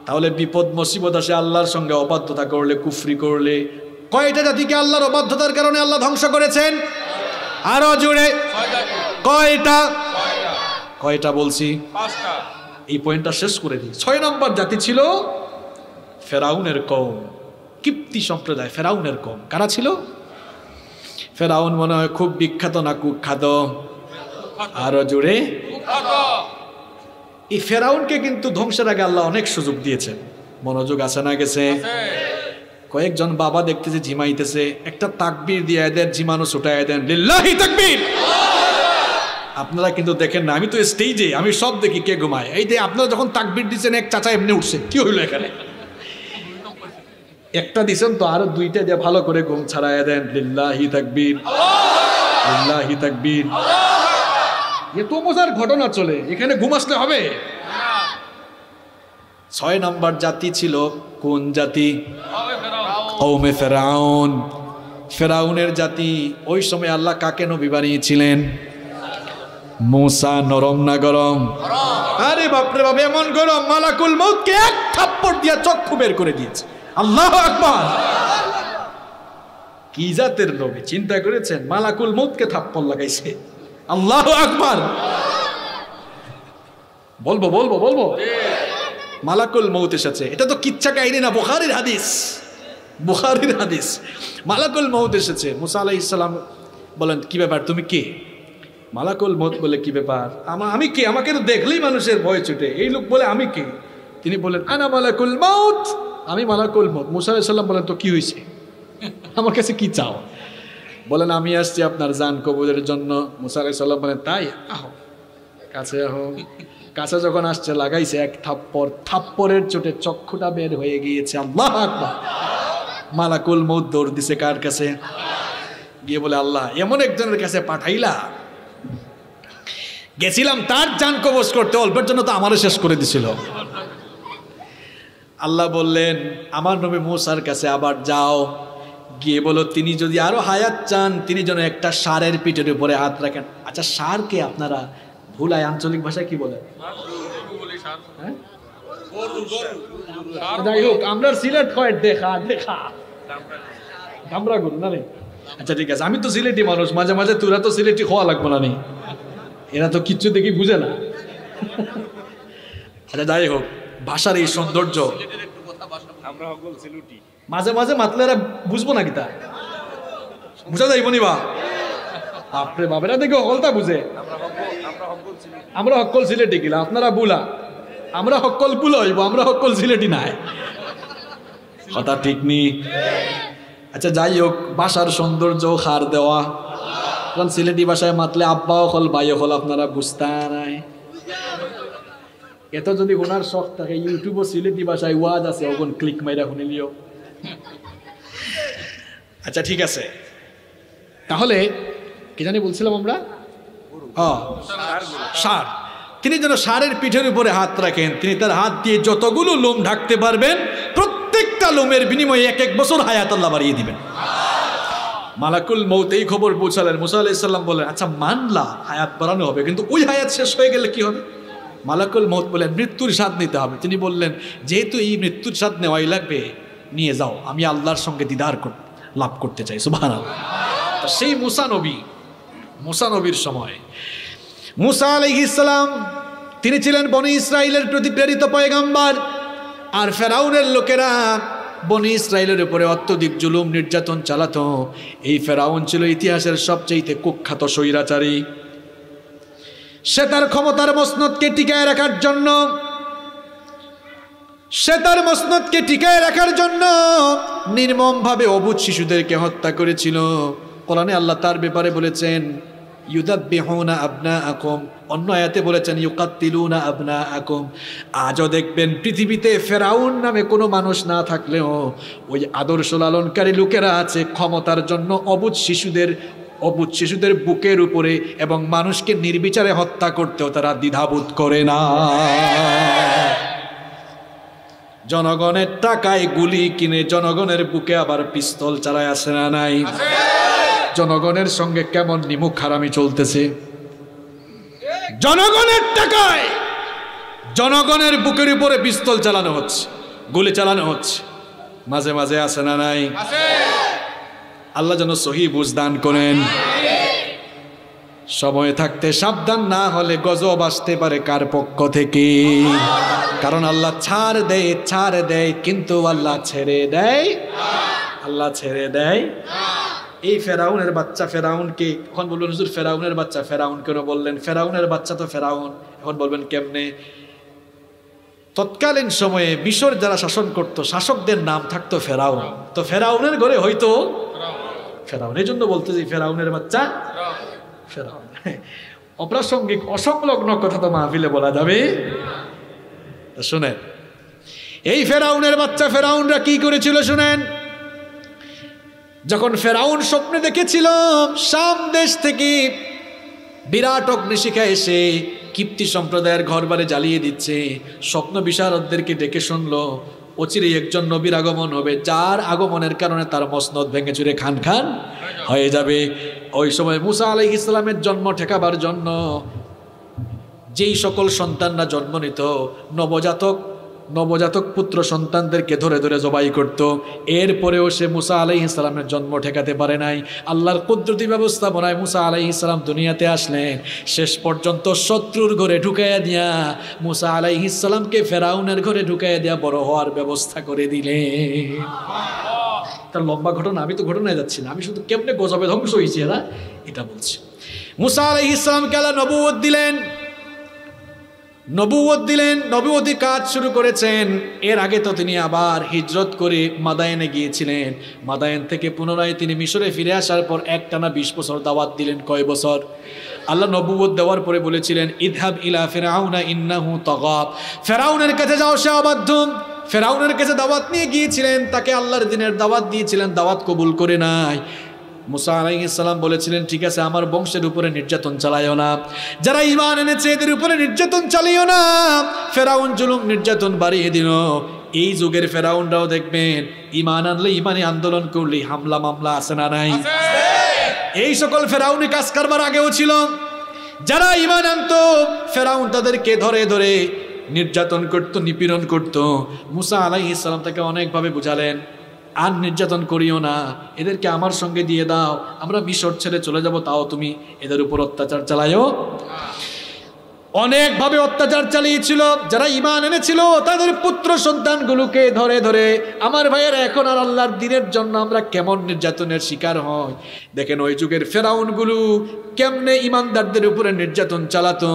তাহলে বিপদ মুসিবত আসে আল্লাহর সঙ্গে অবাধ্যতা করলে, কুফরি করলে। কয়টা জাতিকে আল্লাহর অবাধ্যতার কারণে আল্লাহ ধ্বংস করেছেন? আরো জোরে কয়টা? কয়টা বলছি? 5টা। এই পয়েন্টটা শেষ করে দিই। 6 নম্বর জাতি ছিল ফেরাউনের কওম, কিপ্তি সম্প্রদায়। ফেরাউনের কওম কারা ছিল? ফেরাউন মনে হয় খুব বিখ্যাত না কুখ্যাত? আরো জোরে। এই ফেরাউনকে কিন্তু ধ্বংসের আগে আল্লাহ অনেক সুযোগ দিয়েছেন। মনোযোগ আছে না গেছে? কয়েকজন বাবা দেখতেছে ঝিমাইতেছে, একটা তাকবীর দিয়ে এদের ঝিমানো ছুটাই দেন, লিল্লাহি তাকবীর। আপনারা কিন্তু দেখেন না, আমি তো স্টেজে, আমি সব দেখি কে ঘুমায়। এই যে আপনারা যখন তাকবীর দিচ্ছেন, এক চাচা এমনি উঠছে, কি হইলো এখানে? একটা দিছেন তো, আরো 2টা দিয়ে ভালো করে ঘুম ছাড়াই দেন, লিল্লাহি তাকবীর, লিল্লাহি তাকবীর। এত মজার ঘটনা চলে, এখানে ঘুম আসলে হবে? 6 নম্বর জাতি ছিল কোন জাতি? কওমে ফেরাউন। ফেরাউনের জাতি। ওই সময় আল্লাহ কাকে নবী বানিয়েছিলেন? মুসা। নরম না গরম? আরে বাপরে বাপ, এমন গরম মালাকুল মউতকে 1 থাপ্পড় দিয়া চক্ষু বের করে দিয়েছে। আল্লাহু আকবার। কি জাতের নবী চিন্তা করেছেন, মালাকুল মউতকে থাপ্পড় লাগাইছে। আল্লাহু আকবার। বলবো বলবো বলবো মালাকুল মউত এসেছে। এটা তো কিচ্ছা কাহিনী না, বুখারীর হাদিস, বুখারীর হাদিস। মালাকুল মউত এসেছে। মুসা আলাইহিস সালাম বলেন কি ব্যাপার, তুমি কে? মালাকুল মউত বলে কি ব্যাপার, আমি কে? আমাকে তো দেখলেই মানুষের ভয় ছুটে। এই লোক বলে আমি কে? তিনি বলেন আনা মালাকুল মউত, আমি মালাকুল মউত। মুসা আলাইহিস সালাম বলেন তো কি হয়েছে, আমার কাছে কি চাও? বলেন আমি আসছি আপনার জান কবুলের জন্য। মুসা আলাইহিস সালাম বলেন তাই, আহো কাছে আহো। কাছে যখন আসছে লাগাইছে এক থাপ্পড়, থাপ্পড়ের চোটে চক্ষুটা বের হয়ে গিয়েছে। আল্লাহু আকবার। মালাকুল মউত দৌড় দিছে কার কাছে? গিয়ে বলে আল্লাহ এমন একজনের কাছে পাঠাইলা, গেছিলাম তার জান কবজ করতে, অল্পের জন্য তো আমারও শেষ করে দিছিল। আল্লাহ বললেন আমার নবী মুসার কাছে আবার যাও, গিয়ে বলো তিনি যদি আরো হায়াত চান তিনি যেন একটা ষাঁড়ের পিঠের উপরে হাত রাখেন। আচ্ছা ষাঁড়কে আপনারা ভুলায় আঞ্চলিক ভাষায় কি বলেন? যাই হোক আমরা সিলেট হয় দেখা দেখা আমরা গরু না রে। আচ্ছা ঠিক আছে, আমি তো সিলেটি মানুষ, মাঝে মাঝে তোরা তো সিলেটি খাওয়া লাগবো না, এরা তো কিচ্ছু দেখি বুঝে না। আচ্ছা যাই হোক, ভাষার এই সৌন্দর্য মাঝে মাঝে মাতলে এরা বুঝবো না, কিতা বুঝা যাইব নি বা আপনি বাবেরা দেখে হকলতা বুঝে। আমরা হকল সিলেটি গিলা, আপনারা বুলা, আমরা হকল বুলা হইব, আমরা হকল সিলেটি নাই, কথা ঠিক নি। আচ্ছা যাই হোক, ভাষার সৌন্দর্য হার দেওয়া, কারণ সিলেটি ভাষায় মাতলে আব্বা হল ভাই হল আপনারা বুঝতে নাই। এত যদি ওনার শখ থাকে ইউটিউব সিলেটি ভাষায় ওয়াজ আছে, ওখান ক্লিক মাইরা শুনিলিও। আচ্ছা ঠিক আছে, তাহলে কি জানি বলছিলাম আমরা, ষাঁড়। তিনি যেন ষাঁড়ের পিঠের উপরে হাত রাখেন, তিনি তার হাত দিয়ে যতগুলো লোম ঢাকতে পারবেন প্রত্যেকটা লোমের বিনিময়ে 1 বছর হায়াত আল্লাহ বাড়িয়ে দিবেন। মালাকুল মউত এই খবর পৌঁছালেন। মুসা আলাইহিস সালাম বলেন আচ্ছা মানলা হায়াত বাড়ানো হবে, কিন্তু ওই হায়াত শেষ হয়ে গেলে কি হবে? মালাকুল মউত বলেন মৃত্যুর স্বাদ নিতে হবে। তিনি বললেন যেহেতু এই মৃত্যুর স্বাদ নেওয়াই লাগবে, নিয়ে যাও, আমি আল্লাহর সঙ্গে দিদার লাভ করতে চাই। সুবহানাল্লাহ। সেই মুসা নবীর সময় মুসা আলাইহিস সালাম তিনি ছিলেন বনি ইসরাইলের প্রতি প্রেরিত পয়গাম্বার। আর ফেরাউনের লোকেরা বনি ইসরাইলের উপরে অত্যধিক জুলুম নির্যাতন চালাতো। এই ফেরাউন ছিল ইতিহাসের সবচেয়ে কুখ্যাত স্বৈরাচারী। সে তার ক্ষমতার মসনদকে টিকায় রাখার জন্য নির্মমভাবে অবুঝ শিশুদেরকে হত্যা করেছিল। কোরআনে আল্লাহ তার ব্যাপারে বলেছেন ইউদাব্বিহুনা আবনাআকুম, অন্য আয়াতে বলেছেন ইউকাত্তিলুনা আবনাআকুম। আজও দেখবেন পৃথিবীতে ফেরাউন নামে কোনো মানুষ না থাকলেও ওই আদর্শ লালনকারী লোকেরা আছে, ক্ষমতার জন্য অবুঝ শিশুদের বুকের উপরে এবং মানুষকে নির্বিচারে হত্যা করতেও তারা দ্বিধাবোধ করে না। জনগণের টাকায় গুলি কিনে জনগণের বুকে আবার পিস্তল চালায় আসে না নাই? জনগণের সঙ্গে কেমন নিমুখ হারামি চলতেছে। জনগণের টাকায় জনগণের বুকের উপরে পিস্তল চালানো হচ্ছে, গুলি চালানো হচ্ছে, মাঝে মাঝে আসে না নাই? আল্লাহ যেন সহি বুঝ দান করেন। সময় থাকতে সাবধান না হলে গজব আসতে পারে কার পক্ষ থেকে। কারণ আল্লাহ ছাড় দেয় কিন্তু আল্লাহ ছেড়ে দেয়। এই ফেরাউনের বাচ্চা ফেরাউনকে এখন বলবেন হুজুর ফেরাউনের বাচ্চা, ফেরাউন কেন বললেন? ফেরাউনের বাচ্চা তো ফেরাউন, এখন বলবেন কেমনে? তৎকালীন সময়ে মিশর যারা শাসন করত শাসকদের নাম থাকতো ফেরাউন, তো ফেরাউনের ঘরে হয়তো ফেরাউন, এই জন্য বলতে যে ফেরাউনের বাচ্চা ফেরাউন। অপ্রাসঙ্গিক অসংলগ্ন কথা তো মাহফিলে বলা যাবে? শুনেন এই ফেরাউনের বাচ্চা ফেরাউনরা কি করেছিল শুনেন। যখন ফেরাউন স্বপ্নে দেখেছিল শাম দেশ থেকে বিরাট অগ্নিশিখা এসে কিপ্তি সম্প্রদায়ের ঘরবাড়ি জ্বালিয়ে দিচ্ছে, স্বপ্ন বিশারদদেরকে ডেকে শুনলো অচিরেই একজন নবীর আগমন হবে, যার আগমনের কারণে তার মসনদ ভেঙে চুরে খান খান হয়ে যাবে। ওই সময় মুসা আলাইহিস সালামের জন্ম ঠেকাবার জন্য যেই সকল সন্তানরা জন্ম নিত, নবজাতক নবজাতক পুত্র সন্তানদেরকে ধরে ধরে জবাই করত। এরপরেও সে মুসা আলাইহিস সালামের জন্ম ঠেকাতে পারে নাই। আল্লাহর কুদরতি ব্যবস্থাপনায় মুসা আলাইহিস সালাম দুনিয়াতে আসলেন। শেষ পর্যন্ত শত্রুর ঘরে ঢুকাইয়া দিয়া মুসা আলাইহিস সালামকে ফেরাউনের ঘরে ঢুকাইয়া দিয়া বড় হওয়ার ব্যবস্থা করে দিলেন। তার লম্বা ঘটনা, আমি তো ঘটনায় যাচ্ছি না, আমি শুধু কেমনে গজবে ধ্বংস হয়েছি এরা এটা বলছি। মুসা আলাইহিস সালামকে আল্লাহ নবুয়ত দিলেন, নবুয়তি কাজ শুরু করেছেন। এর আগে তো তিনি আবার হিজরত করে মাদায়েনে গিয়েছিলেন। মাদায়েন থেকে পুনরায় তিনি মিশরে ফিরে আসার পর একটানা 20 বছর দাওয়াত দিলেন। কয় বছর? আল্লাহ নবুয়ত দেওয়ার পরে বলেছিলেন ইযহাব ইলা ফিরআউনা ইন্নাহু তাগা, ফেরাউনের কাছে যাও, সে অবাধ্য। ফেরাউনের কাছে দাওয়াত নিয়ে গিয়েছিলেন, তাকে আল্লাহর দ্বীনের দাওয়াত দিয়েছিলেন, দাওয়াত কবুল করে নাই। মুসা আলাইহিস সালাম বলেছিলেন ঠিক আছে, আমার বংশের উপরে নির্যাতন চালাইও না, যারা ঈমান এনেছে এদের উপরে নির্যাতন চালিও না। ফেরাউন জুলুম নির্যাতন বাড়িয়ে দিল। এই যুগের ফেরাউনরাও দেখবেন ঈমান আনলে, ঈমানি আন্দোলন করলে হামলা মামলা আছে না নাই? এই সকল ফেরাউনি কাজ করবার আগেও ছিল। যারা ঈমান আনতো ফেরাউন তাদেরকে ধরে ধরে নির্যাতন করত, নিপীড়ন করত। মুসা আলাইহিস সালাম তাকে অনেকভাবে বুঝালেন আর নির্যাতন করিও না, এদেরকে আমার সঙ্গে দিয়ে দাও, আমরা মিশর ছেড়ে চলে যাব, তাও তুমি এদের উপর অত্যাচার চালাইও। অনেকভাবে অত্যাচার চালিয়েছিল। যারা ঈমান এনেছিল তাদের পুত্র সন্তানগুলোকে ধরে ধরে, আমার ভাইয়েরা এখন আর আল্লাহর দ্বীনের জন্য আমরা কেমন নির্যাতনের শিকার হই দেখেন। ওই যুগের ফেরাউনগুলো কেমনে ঈমানদারদের উপরে নির্যাতন চালাতো।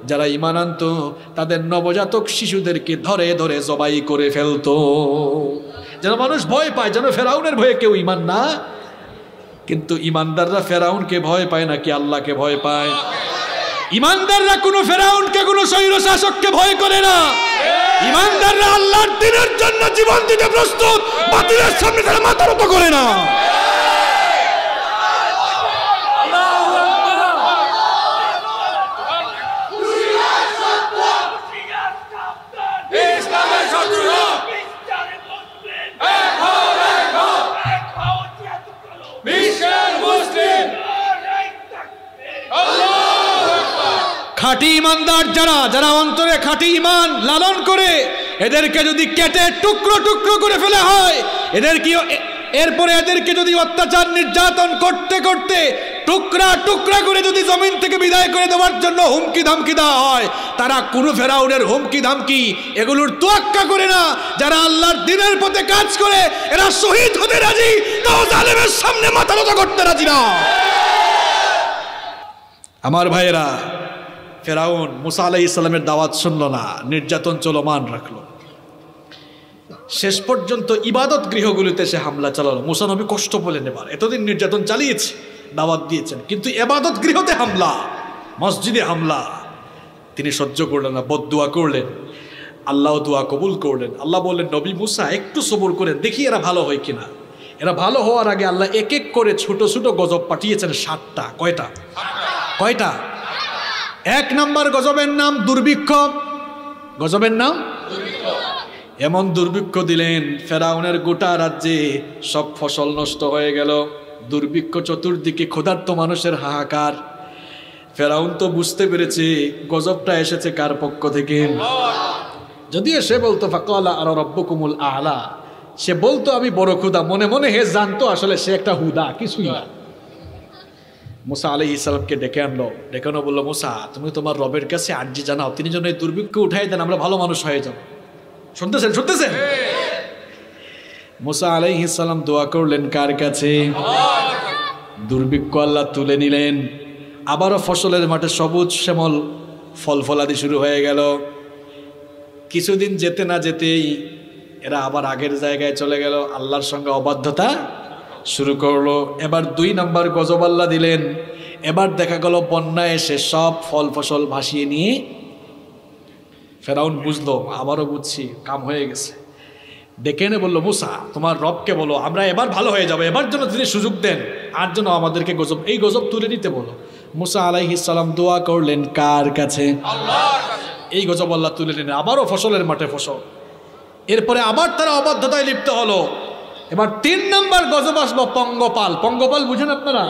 যারা ঈমান আনতো তাদের নবজাতক শিশুদেরকে ধরে ধরে জবাই করে ফেলতো, যেন মানুষ ভয় পায়, যেন ফেরাউনের ভয়ে কেউ ঈমান না। কিন্তু ঈমানদাররা ফেরাউনকে ভয় পায় নাকি আল্লাহকে ভয় পায়? ঈমানদাররা কোনো ফেরাউনকে, কোনো স্বৈর শাসককে ভয় করে না। ঈমানদাররা আল্লাহর দ্বীনের জন্য জীবন দিতে প্রস্তুত, বাতিলের সামনে তারা মাথা নত করে না। খাঁটি ঈমানদার যারা, যারা অন্তরে খাঁটি ঈমান লালন করে, এদেরকে যদি কেটে টুকরো টুকরো করে ফেলা হয়, এরপরে এদেরকে যদি অত্যাচার নির্যাতন করতে করতে টুকরা টুকরা করে যদি জমিন থেকে বিদায় করে দেওয়ার জন্য হুমকি ধামকি দেওয়া হয়, তারা কোনো ফেরাউনের হুমকি ধামকি এগুলোর তোয়াক্কা করে না। যারা আল্লাহর দ্বীনের পথে কাজ করে এরা শহীদ হতে রাজি, তাও জালেমের সামনে মাথা নত করতে রাজি না। আমার ভাইয়েরা, ফেরাউন মুসা আলাইহিস সালামের দাওয়াত শুনল না, নির্যাতন চলমান রাখলো। শেষ পর্যন্ত ইবাদত গৃহগুলিতে সে হামলা চালালো। মুসা নবী কষ্ট পেলেন, এবার এতদিন নির্যাতন চালিয়েছে, দাওয়াত দিয়েছেন, কিন্তু ইবাদত গৃহতে হামলা, মসজিদে হামলা তিনি সহ্য করলেন না, বদদুয়া করলেন। আল্লাহ দোয়া কবুল করলেন। আল্লাহ বললেন নবী মুসা একটু সবর করেন, দেখি এরা ভালো হয় কিনা। এরা ভালো হওয়ার আগে আল্লাহ এক এক করে ছোট ছোট গজব পাঠিয়েছেন 7টা। কয়টা? কয়টা? 1 নম্বর গজবের নাম দুর্ভিক্ষ। গজবের নাম দুর্ভিক্ষ। এমন দুর্ভিক্ষ দিলেন ফেরাউনের গোটা রাজ্যে সব ফসল নষ্ট হয়ে গেল। দুর্ভিক্ষ, চতুর্দিকে ক্ষুধার্ত মানুষের হাহাকার। ফেরাউন তো বুঝতে পেরেছে গজবটা এসেছে কার পক্ষ থেকে। যদিও সে বলতো ফাকালা আর রব্বুকুমুল আলা, সে বলতো আমি বড় ক্ষুধা, মনে মনে হে জানতো আসলে সে একটা হুদা, কিছুই না। মুসা আলাইহিস সালামকে ডেকে আনলো, ডেকে আনো বললো মুসা তুমি তোমার রবের কাছে আরজি জানাও, তিনি যেন এই দুর্ভিক্ষ উঠাই দেন, আমরা ভালো মানুষ হয়ে যাব। শুনতেছেন? শুনতেছেন? মুসা আলাইহিস সালাম দোয়া করলেন কার কাছে? দুর্ভিক্ষ আল্লাহ তুলে নিলেন। আবারও ফসলের মাঠে সবুজ শ্যামল ফল ফলাদি শুরু হয়ে গেল। কিছুদিন যেতে না যেতেই এরা আবার আগের জায়গায় চলে গেল, আল্লাহর সঙ্গে অবাধ্যতা শুরু করলো। এবার 2 নম্বর গজব আল্লাহ দিলেন। এবার দেখা গেল বন্যা এসে সব ফল ফসল ভাসিয়ে নিয়ে, ফেরাউন বুঝলো আবারও বুঝছি কাম হয়ে গেছে। ডেকে এনে বললো মুসা তোমার রবকে বলো আমরা এবার ভালো হয়ে যাবো, এবার জন্য তিনি সুযোগ দেন, আর জন্য আমাদেরকে গজব, এই গজব তুলে নিতে বলো। মুসা আলাইহিস সালাম দোয়া করলেন কার কাছে? আল্লাহর কাছে। এই গজব আল্লাহ তুলে নিলেন। আবারও ফসলের মাঠে ফসল। এরপরে আবার তারা অবাধ্যতায় লিপ্ত হলো। এবার 3 নম্বর গজব আসলো পঙ্গপাল। পঙ্গপাল বুঝেন আপনারা?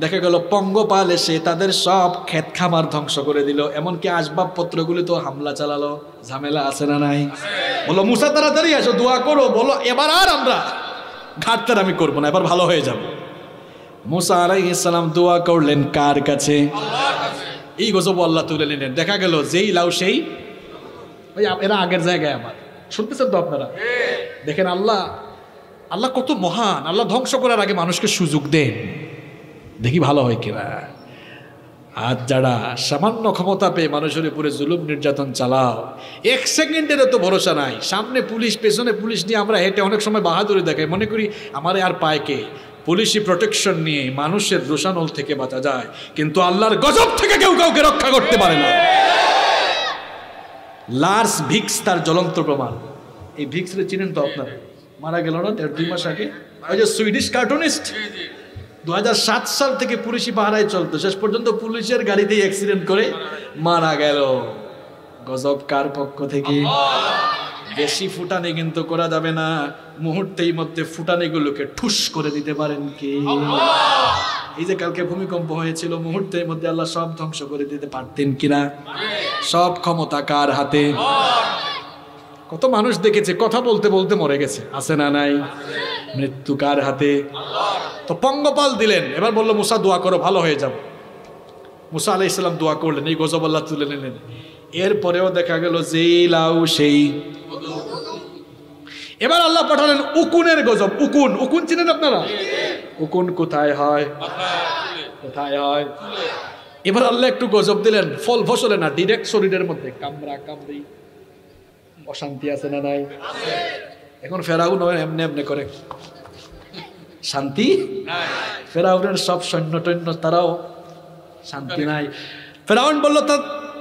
দেখা গেল পঙ্গপাল এসে তাদের সব ক্ষেত খামার ধ্বংস করে দিল, এমনকি আসবাবপত্রগুলি তো হামলা চালালো। ঝামেলা আছে না নাই? বলো মুসা তাড়াতাড়ি আসো, দোয়া করো, বলো এবার আর আমরা ঘাটতার আমি করবো না, এবার ভালো হয়ে যাব। মুসা আলাইহিস সালাম দোয়া করলেন কার কাছে? এই গজব আল্লাহ তুলে নিলেন। দেখা গেল যেই লাউ সেই, ওই এরা আগের জায়গায় আবার। শুনতেছেন তো আপনারা? দেখেন আল্লাহ আল্লাহ কত মহান। আল্লাহ ধ্বংস করার আগে মানুষকে সুযোগ দেন, দেখি ভালো হয় কিনা। আজ যারা সামান্য ক্ষমতা পেয়ে মানুষের উপরে জুলুম নির্যাতন চালাও, 1 সেকেন্ডেরও তো ভরসা নাই। সামনে পুলিশ, পেছনে পুলিশ নিয়ে আমরা হেঁটে অনেক সময় বাহাদুরি দেখাই, মনে করি আমারে আর পায় কে। পুলিশি প্রোটেকশন নিয়ে মানুষের রোষানল থেকে বাঁচা যায়, কিন্তু আল্লাহর গজব থেকে কেউ কাউকে রক্ষা করতে পারে না। লার্স ভিক্স তার জ্বলন্ত প্রমাণ। এই ভিক্সরে চিনেন তো আপনারা? মারা গেল না 1.5-2 মাস আগে, ওই যে সুইডিশ কার্টুনিস্ট। 2007 সাল থেকে পুলিশি পাহারায় চলতো, শেষ পর্যন্ত পুলিশের গাড়িতেই অ্যাক্সিডেন্ট করে মারা গেল। গজব কার পক্ষ থেকে? বেশি ফুটানি কিন্তু করা যাবে না, মুহূর্তেই মধ্যে ফুটানিগুলোকে ঠুস করে দিতে পারেন কি? এই যে কালকে ভূমিকম্প হয়েছিল, মুহূর্তের মধ্যে আল্লাহ সব ধ্বংস করে দিতে পারতেন কিনা? সব ক্ষমতা কার হাতে? কত মানুষ দেখেছে কথা বলতে বলতে মরে গেছে, আছে না নাই? মৃত্যু কার হাতে? তো পঙ্গপাল দিলেন, এবার বললো মুসা দোয়া করো ভালো হয়ে যাব। মুসা আলাইহিস সালাম দোয়া করলেন, এই গজব আল্লাহ তুলে নিলেন। এরপরেও দেখা গেল যেই লাউ সেই। এবার আল্লাহ পাঠালেন উকুনের গজব। উকুন, উকুন চিনেন আপনারা? উকুন কোথায় হয়? কোথায় হয়? এবার আল্লাহ একটু গজব দিলেন, ফল ফসলে না, ডিরেক্ট শরীরের মধ্যে কামড়া কামড়ি। অশান্তি আছে না নাই? এখন ফেরাউন এমনি এমনি করে, শান্তি ফেরাউনের সব সৈন্য টৈন্য, তারাও শান্তি নাই। ফেরাউন বলল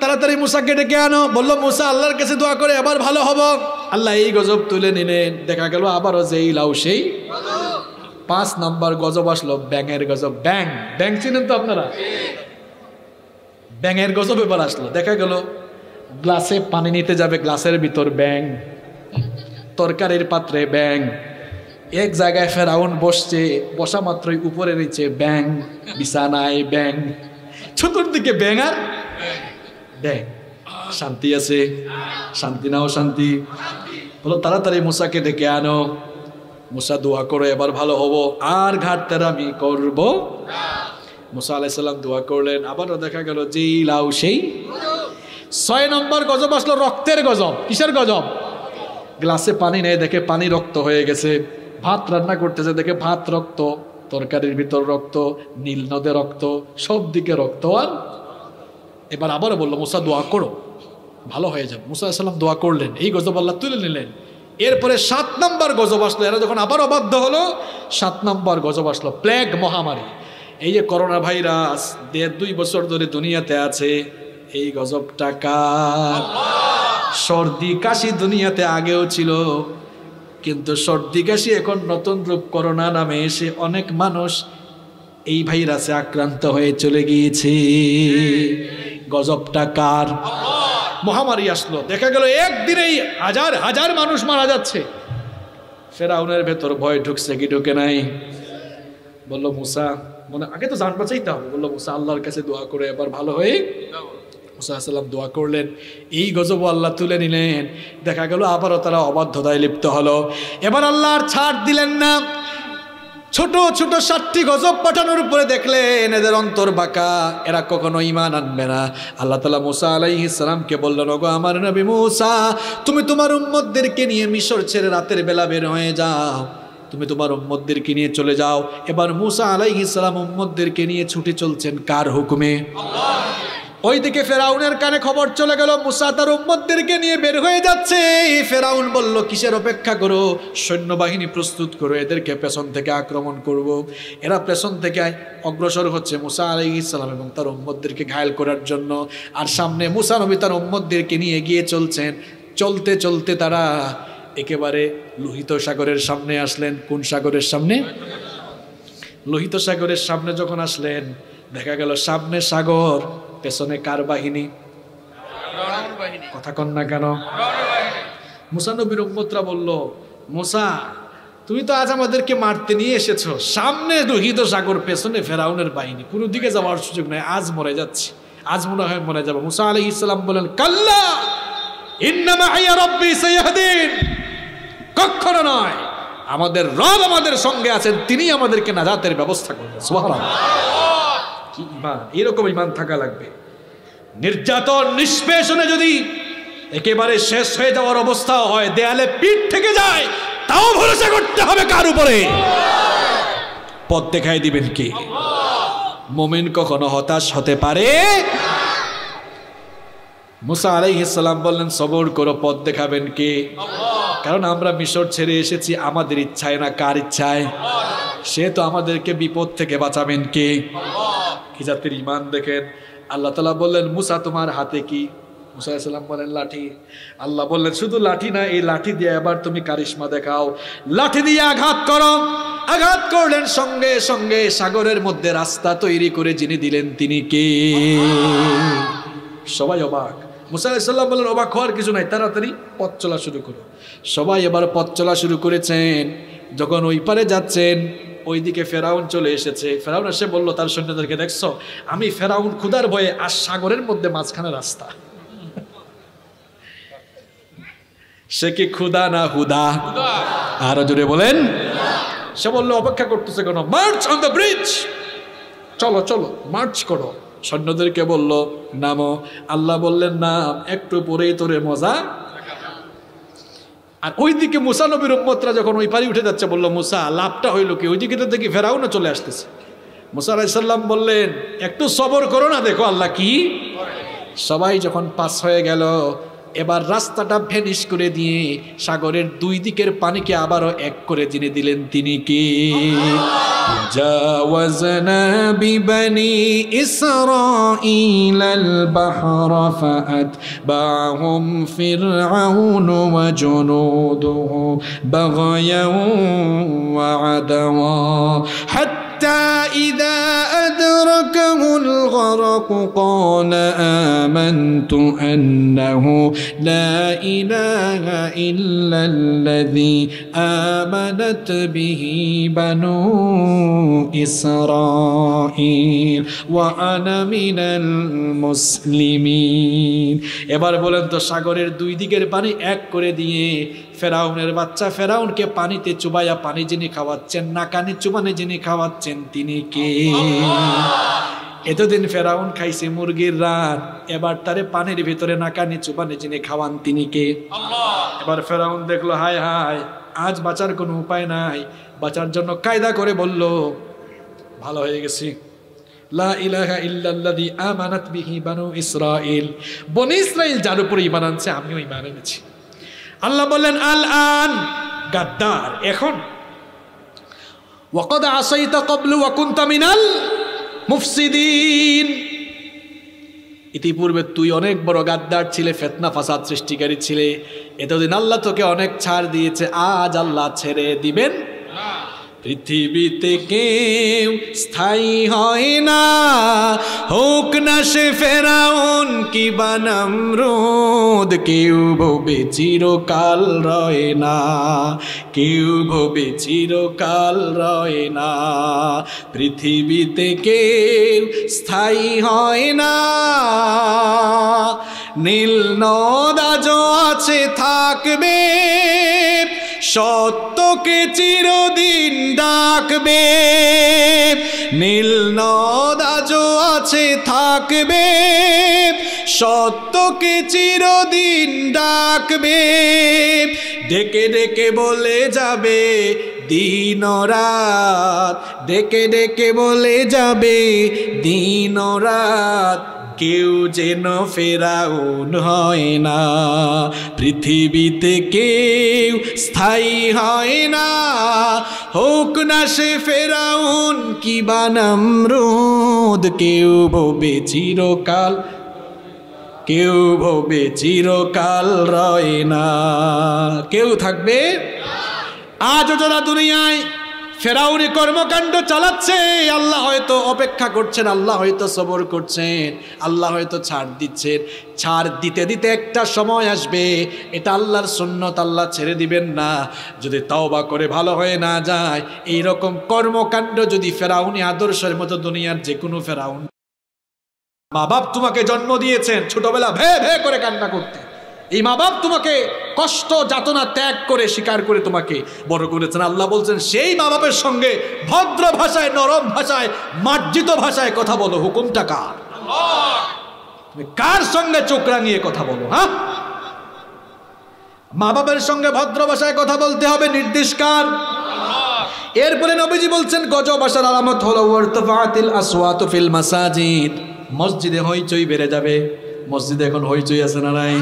তাড়াতাড়ি মুসাকে ডেকে আনো। বলল মুসা আল্লাহর কাছে দোয়া করে আবার ভালো হব। আল্লাহ এই গজব তুলে নিলেন। দেখা গেল আবারও যেই লাউ সেই। 5 নম্বর গজব আসলো ব্যাঙের গজব। ব্যাং, ব্যাং চিনেন তো আপনারা? ব্যাঙের গজব এবার আসলো। দেখা গেল গ্লাসে পানি নিতে যাবে, গ্লাসের ভিতর ব্যাং, তরকারির পাত্রে ব্যাং। এক জায়গায় ফেরাউন বসছে, বসা মাত্রই উপরে নিচে ব্যাং, বিছানায় ব্যাং, চতুর্দিকে ব্যাং আর ব্যাং। শান্তি আছে? শান্তি নাও শান্তি? বলো তাড়াতাড়ি মুসাকে ডেকে আনো। মুসা দোয়া করো এবার ভালো হব, আর ঘাটতার আমি করব। মুসা আলাইহিস সালাম দোয়া করলেন, আবারও দেখা গেল যেই লাউ সেই। 6 নম্বর গজব আসলো রক্তের গজব। কিসের গজব? গ্লাসে পানি নেই, দেখে পানি রক্ত হয়ে গেছে। ভাত রান্না করতেছে, দেখে ভাত রক্ত, তরকারির ভিতর রক্ত, নীল নদে রক্ত, সব দিকে রক্ত। আর এবার আবারও বললো মুসা দোয়া করো ভালো হয়ে যাবে। মুসা আলাইহিস সালাম দোয়া করলেন, এই গজব আল্লাহ তুলে নিলেন। এরপরে 7 নম্বর গজব আসলো। এরা যখন আবার অবাধ্য হলো, 7 নম্বর গজব আসলো প্লেগ, মহামারী। এই যে করোনা ভাইরাস 1.5-2 বছর ধরে দুনিয়াতে আছে, এই গজবটা কার? সর্দি কাশি দুনিয়াতে আগেও ছিল, কিন্তু সর্দি কাশি এখন নতুন রূপ করোনা নামে এসে অনেক মানুষ এই ভাইরাসে আক্রান্ত হয়ে চলে গিয়েছে। গজবটা কার? মহামারী আসলো, দেখা গেল একদিনেই হাজার হাজার মানুষ মারা যাচ্ছে। ফেরাউনের ভেতর ভয় ঢুকছে কি ঢুকে নাই? বললো মুসা, মনে আগে তো জান বাঁচাইতে হবে। বললো মুসা আল্লাহর কাছে দোয়া করে এবার ভালো হয়ে। মুসা আলাইহিস সালাম দোয়া করলেন, এই গজব আল্লাহ তুলে নিলেন। দেখা গেল আবারও তারা অবাধ্যতায় লিপ্ত হলো। এবার আল্লাহ আর ছাড় দিলেন না। ছোট ছোট 7টি গজব পাঠানোর উপরে দেখলেন এদের অন্তর বাঁকা, এরা কখনো ঈমান আনবে না। আল্লাহ তাআলা মুসা আলাইহিস সালামকে বললেন, ওগো আমার নবী মুসা, তুমি তোমার উম্মতদেরকে নিয়ে মিশর ছেড়ে রাতের বেলা বের হয়ে যাও। তুমি তোমার উম্মতদেরকে নিয়ে চলে যাও। এবার মুসা আলাইহিস সালাম উম্মতদেরকে নিয়ে ছুটে চলছেন কার হুকুমে? আল্লাহ। ওইদিকে ফেরাউনের কানে খবর চলে গেল মুসা তার উম্মতদেরকে নিয়ে বের হয়ে যাচ্ছে। ফেরাউন বলল, কিসের অপেক্ষা করো? সৈন্যবাহিনী প্রস্তুত করো, এদেরকে পেছন থেকে আক্রমণ করব। এরা পেছন থেকে অগ্রসর হচ্ছে মুসা আলাইহিস সালাম এবং তার উম্মতদেরকে ঘায়েল করার জন্য। আর সামনে মুসা নবী তার উম্মতদেরকে নিয়ে এগিয়ে চলছেন। চলতে চলতে তারা একেবারে লোহিত সাগরের সামনে আসলেন। কোন সাগরের সামনে? লোহিত সাগরের সামনে যখন আসলেন, দেখা গেল সামনে সাগর, পেছনে কার বাহিনী? কথা কন না কেন? মুসা নবীর উম্মতরা বলল, মুসা তুমি তো আজ আমাদেরকে মারতে নিয়ে এসেছো, সামনে লোহিত সাগর, পেছনে ফেরাউনের বাহিনী, কোনো দিকে যাওয়ার সুযোগ নাই, আজ মরে যাচ্ছি, আজ মনে হয় মরে যাবো। মুসা আলাইহিস সালাম বলেন, কাল্লা ইন্না মাইয়া রাব্বি সাইয়াহদিন, কখনো নয়, আমাদের রব আমাদের সঙ্গে আছেন, তিনি আমাদেরকে নাজাতের ব্যবস্থা করবেন। সুবহানাল্লাহ, কি ঈমান! এরকম ঈমান থাকা লাগবে। নির্যাতন নিষ্পেষণে যদি একেবারে শেষ হয়ে যাওয়ার অবস্থা হয়, দেয়ালে পিঠ থেকে যায়, তাও ভরসা করতে হবে কার উপরে? পথ দেখাই দিবেন কে? মুমিন কখনো হতাশ হতে পারে? মুসা আলাইহিস সালাম বললেন, সবর করো, পথ দেখাবেন কে? কারণ আমরা মিশর ছেড়ে এসেছি আমাদের ইচ্ছায় না, কার ইচ্ছায়? সে তো আমাদেরকে বিপদ থেকে বাঁচাবেন কে? কি জাতির ঈমান দেখেন! আল্লাহ তাআলা বললেন, মুসা তোমার হাতে কি? মুসা আলাইহিস সালাম বলেন, লাঠি। আল্লাহ বললেন, শুধু লাঠি না, এই লাঠি দিয়ে এবার তুমি কারিশমা দেখাও, লাঠি দিয়ে আঘাত করো। আঘাত করলেন, সঙ্গে সঙ্গে সাগরের মধ্যে রাস্তা তৈরি করে যিনি দিলেন তিনি কে? সবাই অবাক। মুসা আলাইহিস সালাম বললেন, অবাক হওয়ার কিছু নাই, তাড়াতাড়ি পথ চলা শুরু করো। সবাই এবার পথ চলা শুরু করেছেন। যখন ওই পারে যাচ্ছেন, ওইদিকে ফেরাউন চলে এসেছে। ফেরাউন এসে বলল তার সৈন্যদেরকে, দেখছো আমি ফেরাউন ক্ষুধার ভয়ে আর সাগরের মধ্যে মাঝখানে রাস্তা। সে কি ক্ষুধা না হুদা? আরো জোরে বলেন। সে বললো, অপেক্ষা করতেছে কেন? মার্চ অন দ্য ব্রিজ, চলো চলো মার্চ করো। সৈন্যদেরকে বলল, নামো। আল্লাহ বললেন, নাম, একটু পরেই তোরে মজা। আর ওইদিকে মুসা নবীর উম্মতরা যখন ওই পারি উঠে যাচ্ছে, বললো, মুসা লাভটা হইল কি? ওইদিকে তো দেখি ফেরাউনও চলে আসতেছে। মুসা আলাইহিস সালাম বললেন, একটু সবর করো না, দেখো আল্লাহ কি। সবাই যখন পাস হয়ে গেল, এবার রাস্তাটা ভ্যানিশ করে দিয়ে সাগরের দুই দিকের পানিকে আবারও এক করে যিনি দিলেন তিনি কি? জাওয়াজনা বিবানি ইসরাঈলাল বাহরা ফাআতবাহুম ফিরআউন ওয়া জুনুদুহু বাগয়াও ওয়া আদাওয়া হাত্তা ইযা আদরাকাহু الغرق قال آمنت أنه لا إله إلا الذي آمنت به بنو إسرائيل وأنا من المسلمين। এবার বলেন তো, সাগরের দুই দিকের পানি এক করে দিয়ে ফেরাউনের বাচ্চা ফেরাউনকে পানিতে চুবাইয়া পানি যিনি খাওয়াচ্ছেন, নাকানি চুবানি যিনি খাওয়াচ্ছেন তিনি কে? এতদিন ফেরাউন খাইছে মুরগির রান, এবার তারে পানির ভিতরে নাকানি চুবানি যিনি খাওয়ান তিনি কে? এবার ফেরাউন দেখলো, হায় হায়, আজ বাঁচার কোনো উপায় নাই। বাঁচার জন্য কায়দা করে বলল, ভালো হয়ে গেছি, লা ইলাহা ইল্লাল্লাযী আমানাত বিহি বানু ইসরাঈল, বনি ইসরাঈল যার উপরে ঈমান আনছে আমিও ঈমান এনেছি। আল্লাহ বললেন, আল আন গাদ্দার, এখন ওয়াকাদ আসাইতা ক্বাবলু ওয়া কুনতা মিনাল মুফসিদিন, ইতিপূর্বে তুই অনেক বড় গাদ্দার ছিলে, ফিতনা ফাসাদ সৃষ্টিকারী ছিলে, এতদিন আল্লাহ তোকে অনেক ছাড় দিয়েছে, আজ আল্লাহ ছেড়ে দিবেন না। পৃথিবীতে কেউ স্থায়ী হয় না, হোক না সে ফেরাউন কিবা নমরুদ, কেউ ভবে চিরকাল রয় না, কেউ ভবে চিরকাল রয় না। পৃথিবীতে কেউ স্থায়ী হয় না, নীল নদ আজও আছে থাকবে, সত্যকে চিরদিন ডাকবে, নীল নদ আজও আছে থাকবে, সত্যকে চিরদিন ডাকবে, ডেকে ডেকে বলে যাবে দিন রাত, ডেকে ডেকে বলে যাবে দিন রাত, কেউ যেন ফেরাউন হয় না। পৃথিবীতে কেউ স্থায়ী হয় না, হোক না সে ফেরাউন কিবা নমরুদ, কেউ ভবে চিরকাল, কেউ ভবে চিরকাল রয় না। কেউ থাকবে? আজও যারা দুনিয়ায় ফেরাউনি কর্মকাণ্ড চালাচ্ছে, আল্লাহ হয়তো অপেক্ষা করছেন, আল্লাহ হয়তো সবর করছেন, আল্লাহ হয়তো ছাড় দিচ্ছেন। ছাড় দিতে দিতে একটা সময় আসবে, এটা আল্লাহর সুন্নত, আল্লাহ ছেড়ে দিবেন না যদি তওবা করে ভালো হয়ে না যায়। এইরকম কর্মকাণ্ড যদি ফেরাউনি আদর্শের মতো দুনিয়ার যে কোনো ফেরাউন, মা বাপ তোমাকে জন্ম দিয়েছেন ছোটবেলা ভে ভে করে কান্না করতে, এই মা বাপ তোমাকে কষ্ট যাতনা ত্যাগ করে স্বীকার করে তোমাকে বড় করেছেন, আল্লাহ বলছেন সেই মা বাপের সঙ্গে ভদ্র ভাষায়, নরম ভাষায়, মার্জিত ভাষায় কথা বলো। হুকুমটা কার? তুমি কার সঙ্গে চোখ রাঙিয়ে কথা বলো? হ্যাঁ, মা বাবার সঙ্গে ভদ্র ভাষায় কথা বলতে হবে, নির্দেশ কার? এরপরে নবীজি বলছেন গজব আসার আলামত হলো ওয়ারতাফাতিল আসওয়াতু ফিল মাসাজিদ, মসজিদে হইচই বেড়ে যাবে। মসজিদে এখন হইচই আছে না নাই?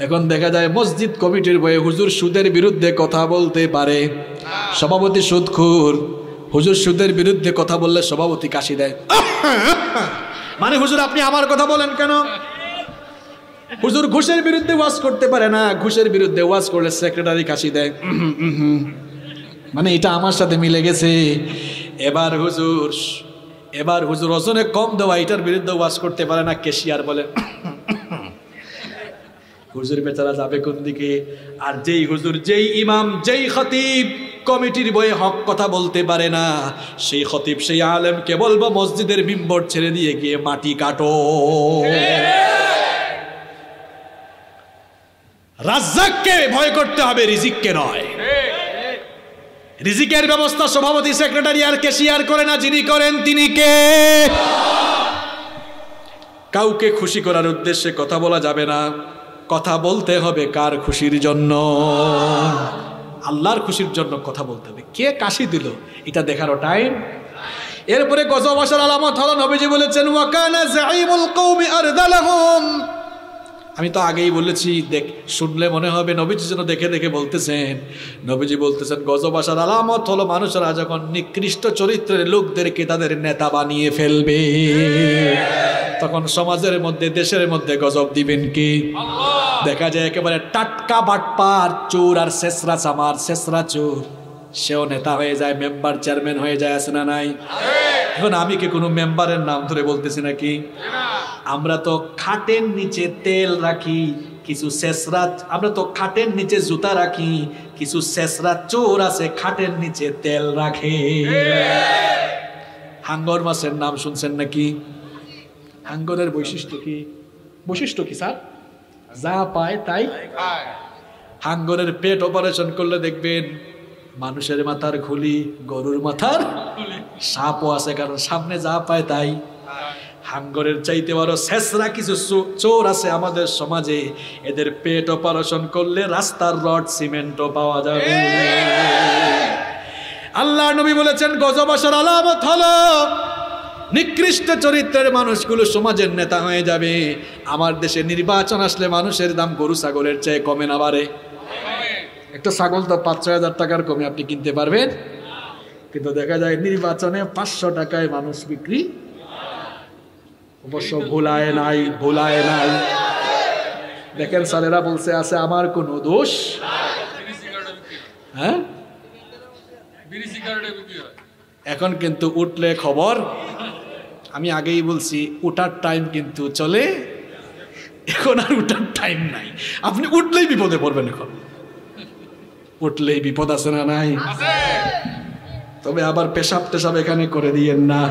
এখন দেখা যায় মসজিদ কমিটির বয়ে হুজুর সুদের বিরুদ্ধে কথা বলতে পারে, সভাপতি সুদখোর, হুজুর সুদের বিরুদ্ধে কথা বললে সভাপতি কাশি দেয়। মানে হুজুর আপনি আমার কথা বলেন কেন? হুজুর ঘুষের বিরুদ্ধে ওয়াজ করতে পারে না, ঘুষের বিরুদ্ধে ওয়াজ করলে সেক্রেটারি কাশি দেয়। মানে এটা আমার সাথে মিলে গেছে। এবার হুজুর ওজনে কম দেওয়া এটার বিরুদ্ধে ওয়াজ করতে পারে না, কেশিয়ার বলে হুজুর বেচারা যাবে কোন দিকে? আর যেই হুজুর, যেই ইমাম, যেই খতিব কমিটির বয়ে হক কথা বলতে পারে না, সেই খতিব, সেই আলেমকে বলবো মসজিদের মিম্বর ছেড়ে দিয়ে গিয়ে মাটি কাটো। রাজ্জাককে ভয় করতে হবে, রিজিককে নয়। রিজিকের ব্যবস্থা সভাপতি, সেক্রেটারি আর কেশিয়ার করে না, যিনি করেন তিনি কে? কাউকে খুশি করার উদ্দেশ্যে কথা বলা যাবে না, কথা বলতে হবে কার খুশির জন্য? আল্লাহর খুশির জন্য কথা বলতে হবে। কে কাশি দিল এটা দেখারও টাইম। এরপরে গজব আসার আলামত হলো নবীজি বলেছেন ওয়াকানা যাইমুল কওমি আরদালাহুম। আমি তো আগেই বলেছি, শুনলে মনে হবে নবীজি যেন দেখে দেখে বলতেছেন। নবীজি বলতেছেন গজব আসার আলামত হলো মানুষরা যখন নিকৃষ্ট চরিত্রের লোকদেরকে তাদের নেতা বানিয়ে ফেলবে, তখন সমাজের মধ্যে, দেশের মধ্যে গজব দিবেন কি? দেখা যায় একেবারে টাটকা বাটপার চোর আর শেষরা চামার, শেষরা চোর, সেও নেতা হয়ে যায়, মেম্বার, চেয়ারম্যান হয়ে যায়, আছে না নাই? এখন আমি কি কোনো মেম্বারের নাম ধরে বলতেছি নাকি? আমরা তো খাটের নিচে তেল রাখি, কিছু শেষরা, আমরা তো খাটের নিচে জুতা রাখি, কিছু শেষরা চোর আছে খাটের নিচে তেল রাখে। হাঙ্গর মাছের নাম শুনছেন নাকি? হাঙ্গরের বৈশিষ্ট্য কি? বৈশিষ্ট্য কি স্যার? যা পায় তাই। হাঙ্গরের পেট অপারেশন করলে দেখবেন মানুষের মাথার খুলি, গরুর মাথার সাপও আছে, কারণ সামনে যা পায় তাই। হাঙ্গরের চাইতে বড় শেষরা কিছু চোর আছে আমাদের সমাজে, এদের পেট অপারেশন করলে রাস্তার রড সিমেন্টও পাওয়া যাবে। আল্লাহ নবী বলেছেন গজব আসার আলামত হলো নিকৃষ্ট চরিত্রের মানুষগুলো সমাজের নেতা হয়ে যাবে। আমার দেশে নির্বাচন আসলে মানুষের দাম গরু ছাগলের চেয়ে কমে না বাড়ে? একটা ছাগল তো 5-6 হাজার টাকার কমে আপনি কিনতে পারবেন, কিন্তু দেখা যায় নির্বাচনে 500 টাকায় মানুষ বিক্রি। অবশ্য ভোলায় নাই। দেখেন স্যারেরা বলছে আছে আমার কোনো দোষ। হ্যাঁ, এখন কিন্তু উঠলে খবর, আমি আগেই বলছি উঠার টাইম কিন্তু চলে, এখন আর উঠার টাইম নাই। আপনি উঠলেই বিপদে পড়বেন, এখন উঠলেই বিপদ আছে না নাই? তবে আবার পেশাব টেশাব এখানে করে দিয়েন না।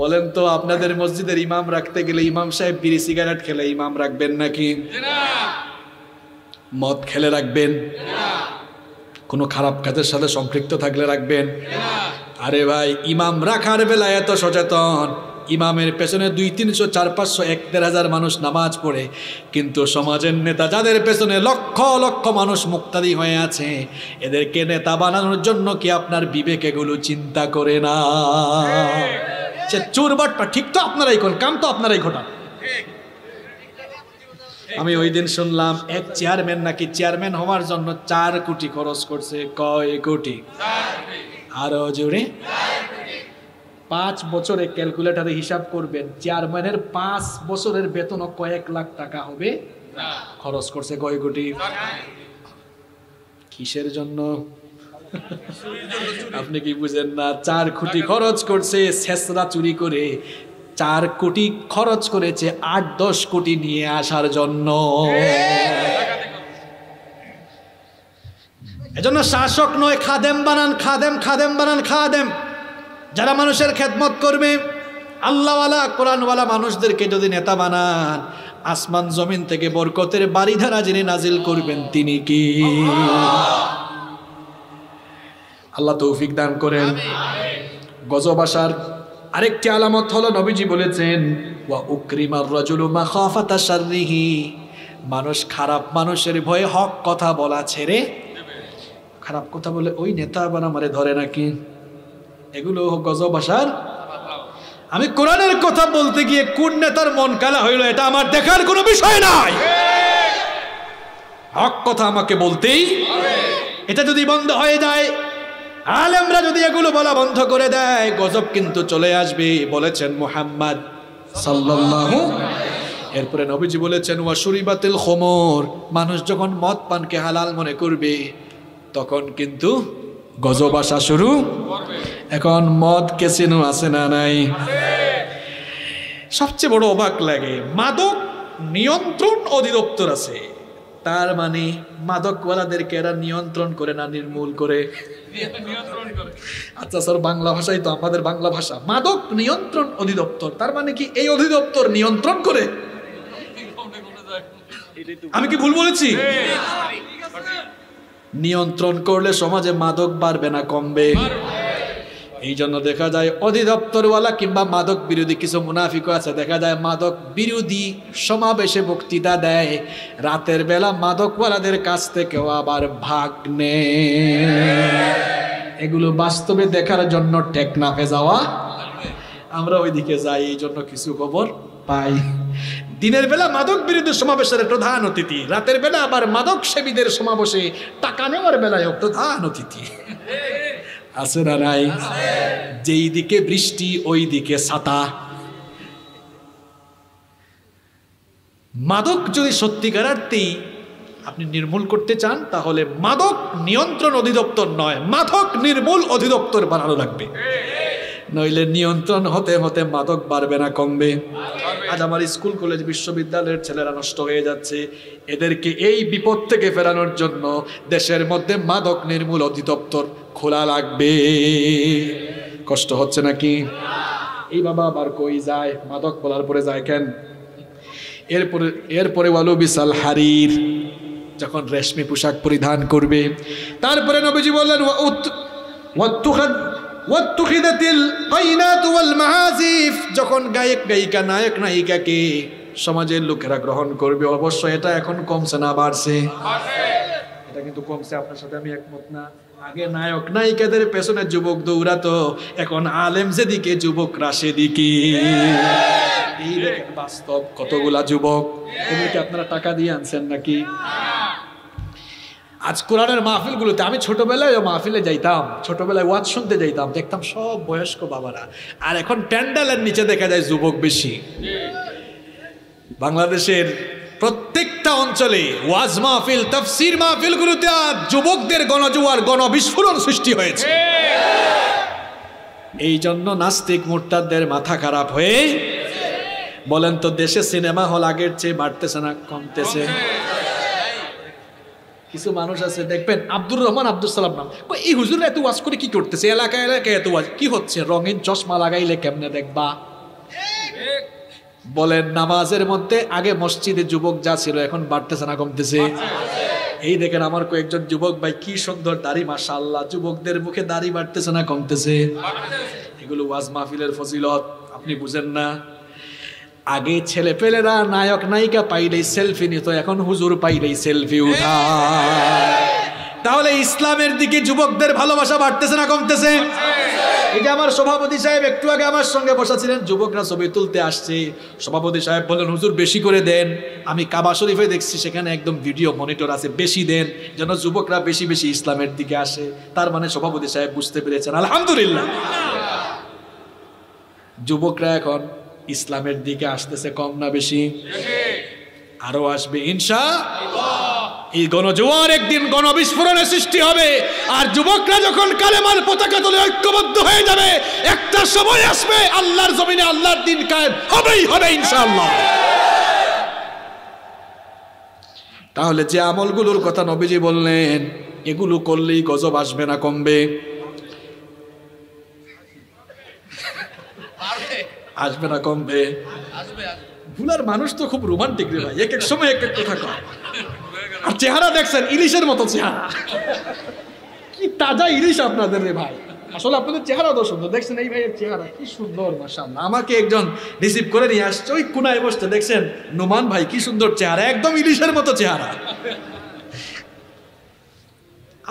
বলেন তো আপনাদের মসজিদের ইমাম রাখতে গেলে ইমাম সাহেব বিড়ি সিগারেট খেলে ইমাম রাখবেন নাকি? মদ খেলে রাখবেন? কোনো খারাপ কাজের সাথে সম্পৃক্ত থাকলে রাখবেন? আরে ভাই, ইমাম রাখার বেলায় এত সচেতন, ইমামের পেছনে 200, 300, 400, 1-1,500 মানুষ নামাজ পড়ে, কিন্তু সমাজের নেতা যাদের পেছনে লক্ষ লক্ষ মানুষ মুক্তাদি হয়ে আছে, এদেরকে নেতা বানানোর জন্য কি আপনার বিবেক এগুলো চিন্তা করে না? সে চোর বাটপা, ঠিক তো আপনারাই করেন, কাম তো আপনারাই ঘটান। আমি ওই দিন শুনলাম এক চেয়ারম্যান নাকি চেয়ারম্যান হওয়ার জন্য 4 কোটি খরচ করছে। কয় কোটি? আরো জোরে। 5 বছরে ক্যালকুলেটারে হিসাব করবেন, চেয়ারম্যানের 5 বছরের বেতনও কয়েক লাখ টাকা হবে, খরচ করছে কয় কোটি? কিসের জন্য? আপনি কি বুঝেন না? 4 কোটি খরচ করছে ছেসরা চুরি করে, 4 কোটি খরচ করেছে 8-10 কোটি নিয়ে আসার জন্য। এজন্য শাসক নয়, খাদেম বানান, খাদেম খাদেম বানান, খাদেম। যারা মানুষের খেদমত করবে, আল্লাহওয়ালা কোরআনওয়ালা মানুষদেরকে যদি নেতা বানান, আসমান জমিন থেকে বরকতের বাড়িধারা যিনি নাজিল করবেন তিনি কি? আল্লাহ তৌফিক দান করেন। গজব আসার আরেকটি আলামত হলো, নবীজি বলেছেন ওয়া উকরিমার রাজুলু মাখাফাতা শাররিহি, মানুষ খারাপ মানুষের ভয়ে হক কথা বলা ছেড়ে খারাপ কথা বলে ওই নেতা আবার আমারে ধরে নাকি, এগুলো গজব আসার। আমি কোরআনের কথা বলতে গিয়ে কোন নেতার মন কালা হইল এটা আমার দেখার কোনো বিষয় নাই। হক কথা আমাকে বলতেই, এটা যদি বন্ধ হয়ে যায়, আলেমরা যদি এগুলো বলা বন্ধ করে দেয়, গজব কিন্তু চলে আসবে, বলেছেন মুহাম্মদ সাল্লাল্লাহু। এরপরে নবীজি বলেছেন ওয়া শুরিবাতিল খুমুর, মানুষ যখন মদ পানকে হালাল মনে করবে তখন কিন্তু গজব আসা শুরু করবে। এখন মদ ক্যাসিনো আছে না নাই? সবচেয়ে বড় অবাক লাগে, মাদক নিয়ন্ত্রণ অধিদপ্তর আছে, তার মানে মাদকওয়ালাদেরকে এরা নিয়ন্ত্রণ করে না নির্মূল করে? আচ্ছা স্যার, বাংলা ভাষাই তো আমাদের বাংলা ভাষা। মাদক নিয়ন্ত্রণ অধিদপ্তর, তার মানে কি এই অধিদপ্তর নিয়ন্ত্রণ করে? আমি কি ভুল বলেছি? নিয়ন্ত্রণ করলে সমাজে মাদক বাড়বে না কমবে? এই জন্য দেখা যায় অধিদপ্তরওয়ালা কিংবা মাদক বিরোধী কিছু মুনাফিক আছে, দেখা যায় মাদক বিরোধী সমাবেশে বক্তৃতা দেয়, রাতের বেলা মাদকওয়ালাদের কাছ থেকেও আবার ভাগ নেয়। এগুলো বাস্তবে দেখার জন্য টেকনাফে যাওয়া, আমরা ওইদিকে যাই, এই জন্য কিছু খবর পাই। দিনের বেলা মাদক বিরোধী সমাবেশের প্রধান অতিথি, রাতের বেলা আবার মাদক সেবীদের সমাবেশে টাকা নেওয়ার বেলায় প্রধান অতিথি। আছে না নাই? যেই দিকে বৃষ্টি ওই দিকে ছাতা। মাদক যদি সত্যিকার অর্থেই আপনি নির্মূল করতে চান, তাহলে মাদক নিয়ন্ত্রণ অধিদপ্তর নয়, মাদক নির্মূল অধিদপ্তর বানানো লাগবে, নইলে নিয়ন্ত্রণ হতে হতে মাদক বাড়বে না কমবে। আজ আমার স্কুল কলেজ বিশ্ববিদ্যালয়ের ছেলেরা নষ্ট হয়ে যাচ্ছে, এদেরকে এই বিপদ থেকে ফেরানোর জন্য দেশের মধ্যে মাদক নির্মূল অধিদপ্তর খোলা লাগবে। কষ্ট হচ্ছে নাকি? এই বাবা আবার কই যায়, মাদক বলার পরে যায় কেন? এরপরে ওয়ালু বিসাল হারির, যখন রেশমি পোশাক পরিধান করবে। তারপরে নবীজি বললেন যখন গায়ক গায়িকা নায়ক নায়িকাকে সমাজের লোকেরা গ্রহণ করবে, অবশ্য এটা এখন কমছে না বাড়ছে? এটা কিন্তু কমছে, আপনার সাথে আমি একমত না। আগে নায়ক নায়িকাদের পেছনে যুবক দৌড়াতো, এখন আলেম যেদিকে যুবকরা সেদিকে। এই দেখেন বাস্তব কতগুলা যুবক, এদেরকে আপনারা টাকা দিয়ে আনছেন নাকি? আজ কোরআনের মাহফিলগুলোতে, আমি ছোটবেলায় মাহফিলে যাইতাম, ছোটবেলায় ওয়াজ শুনতে যাইতাম, দেখতাম সব বয়স্ক বাবারা, আর এখন প্যান্ডেলের নিচে দেখা যায় যুবক বেশি। বাংলাদেশের প্রত্যেকটা অঞ্চলে ওয়াজ মাহফিল, তাফসীর মাহফিলগুলোতে আজ যুবকদের গণজোয়ার, গণবিস্ফোরণ সৃষ্টি হয়েছে। এই জন্য নাস্তিক মুরতাদদের মাথা খারাপ হয়ে, বলেন তো দেশে সিনেমা হল আগের চেয়ে বাড়তেছে না কমতেছে? কিছু মানুষ আছে দেখবেন, আব্দুর রহমান আব্দুল সালাম নাম, এই হুজুররা এত ওয়াজ করে কি করতেছে, এলাকায় এলাকায় এত ওয়াজ কি হচ্ছে, রঙিন চশমা লাগাইলে কেমনে দেখবা? বলেন নামাজের মধ্যে আগে মসজিদে যুবক যা ছিল এখন বাড়তেছে না কমতেছে? এই দেখেন আমার কয়েকজন যুবক ভাই কি সুন্দর দাড়ি, মাশাআল্লাহ, যুবকদের মুখে দাড়ি বাড়তেছে না কমতেছে? এগুলো ওয়াজ মাহফিলের ফজিলত, আপনি বুঝেন না। আগে ছেলে পেলেরা নায়ক নায়িকা পাইলেই সেলফি নিত, এখন হুজুর পাইলেই সেলফি উঠায়। তাহলে ইসলামের দিকে যুবকদের ভালোবাসা বাড়তেছে না কমতেছে? এই যে আমার সভাপতি সাহেব একটু আগে আমার সঙ্গে বসা ছিলেন, যুবকরা ছবি তুলতে আসছে, সভাপতি সাহেব বললেন হুজুর বেশি করে দেন। আমি কাবা শরীফে দেখছি সেখানে একদম ভিডিও মনিটর আছে, বেশি দেন যেন যুবকরা বেশি বেশি ইসলামের দিকে আসে। তার মানে সভাপতি সাহেব বুঝতে পেরেছেন, আলহামদুলিল্লাহ, যুবকরা এখন ইসলামের দিকে আসতেছে, কম না বেশি? আরো আসবে ইনশাআল্লাহ। এই গণজোয়ার একদিন গণবিস্ফোরণের সৃষ্টি হবে, আর যুবকরা যখন কালেমার পতাকা তুলে ঐক্যবদ্ধ হয়ে যাবে, একটা সময় আসবে আল্লাহর জমিনে আল্লাহর দিন কায়েম হবেই হবে ইনশাআল্লাহ। তাহলে যে আমলগুলোর কথা নবীজি বললেন, এগুলো করলেই গজব আসবে না কমবে? আসবে না কমবে? ভুলার মানুষ তো খুব রোমান্টিক রে ভাই, এক এক সময় এক এক কথা কয়। আর চেহারা দেখছেন ইলিশের মতো চেহারা, কি তাজা ইলিশ আপনাদের রে ভাই। আসলে আপনাদের চেহারা তো সুন্দর, দেখছেন এই ভাইয়ের চেহারা কি সুন্দর মাশাআল্লাহ। আমাকে একজন রিসিভ করে নিয়ে আসছে, ওই কোনায় বসতে, দেখছেন নোমান ভাই কি সুন্দর চেহারা, একদম ইলিশের মতো চেহারা।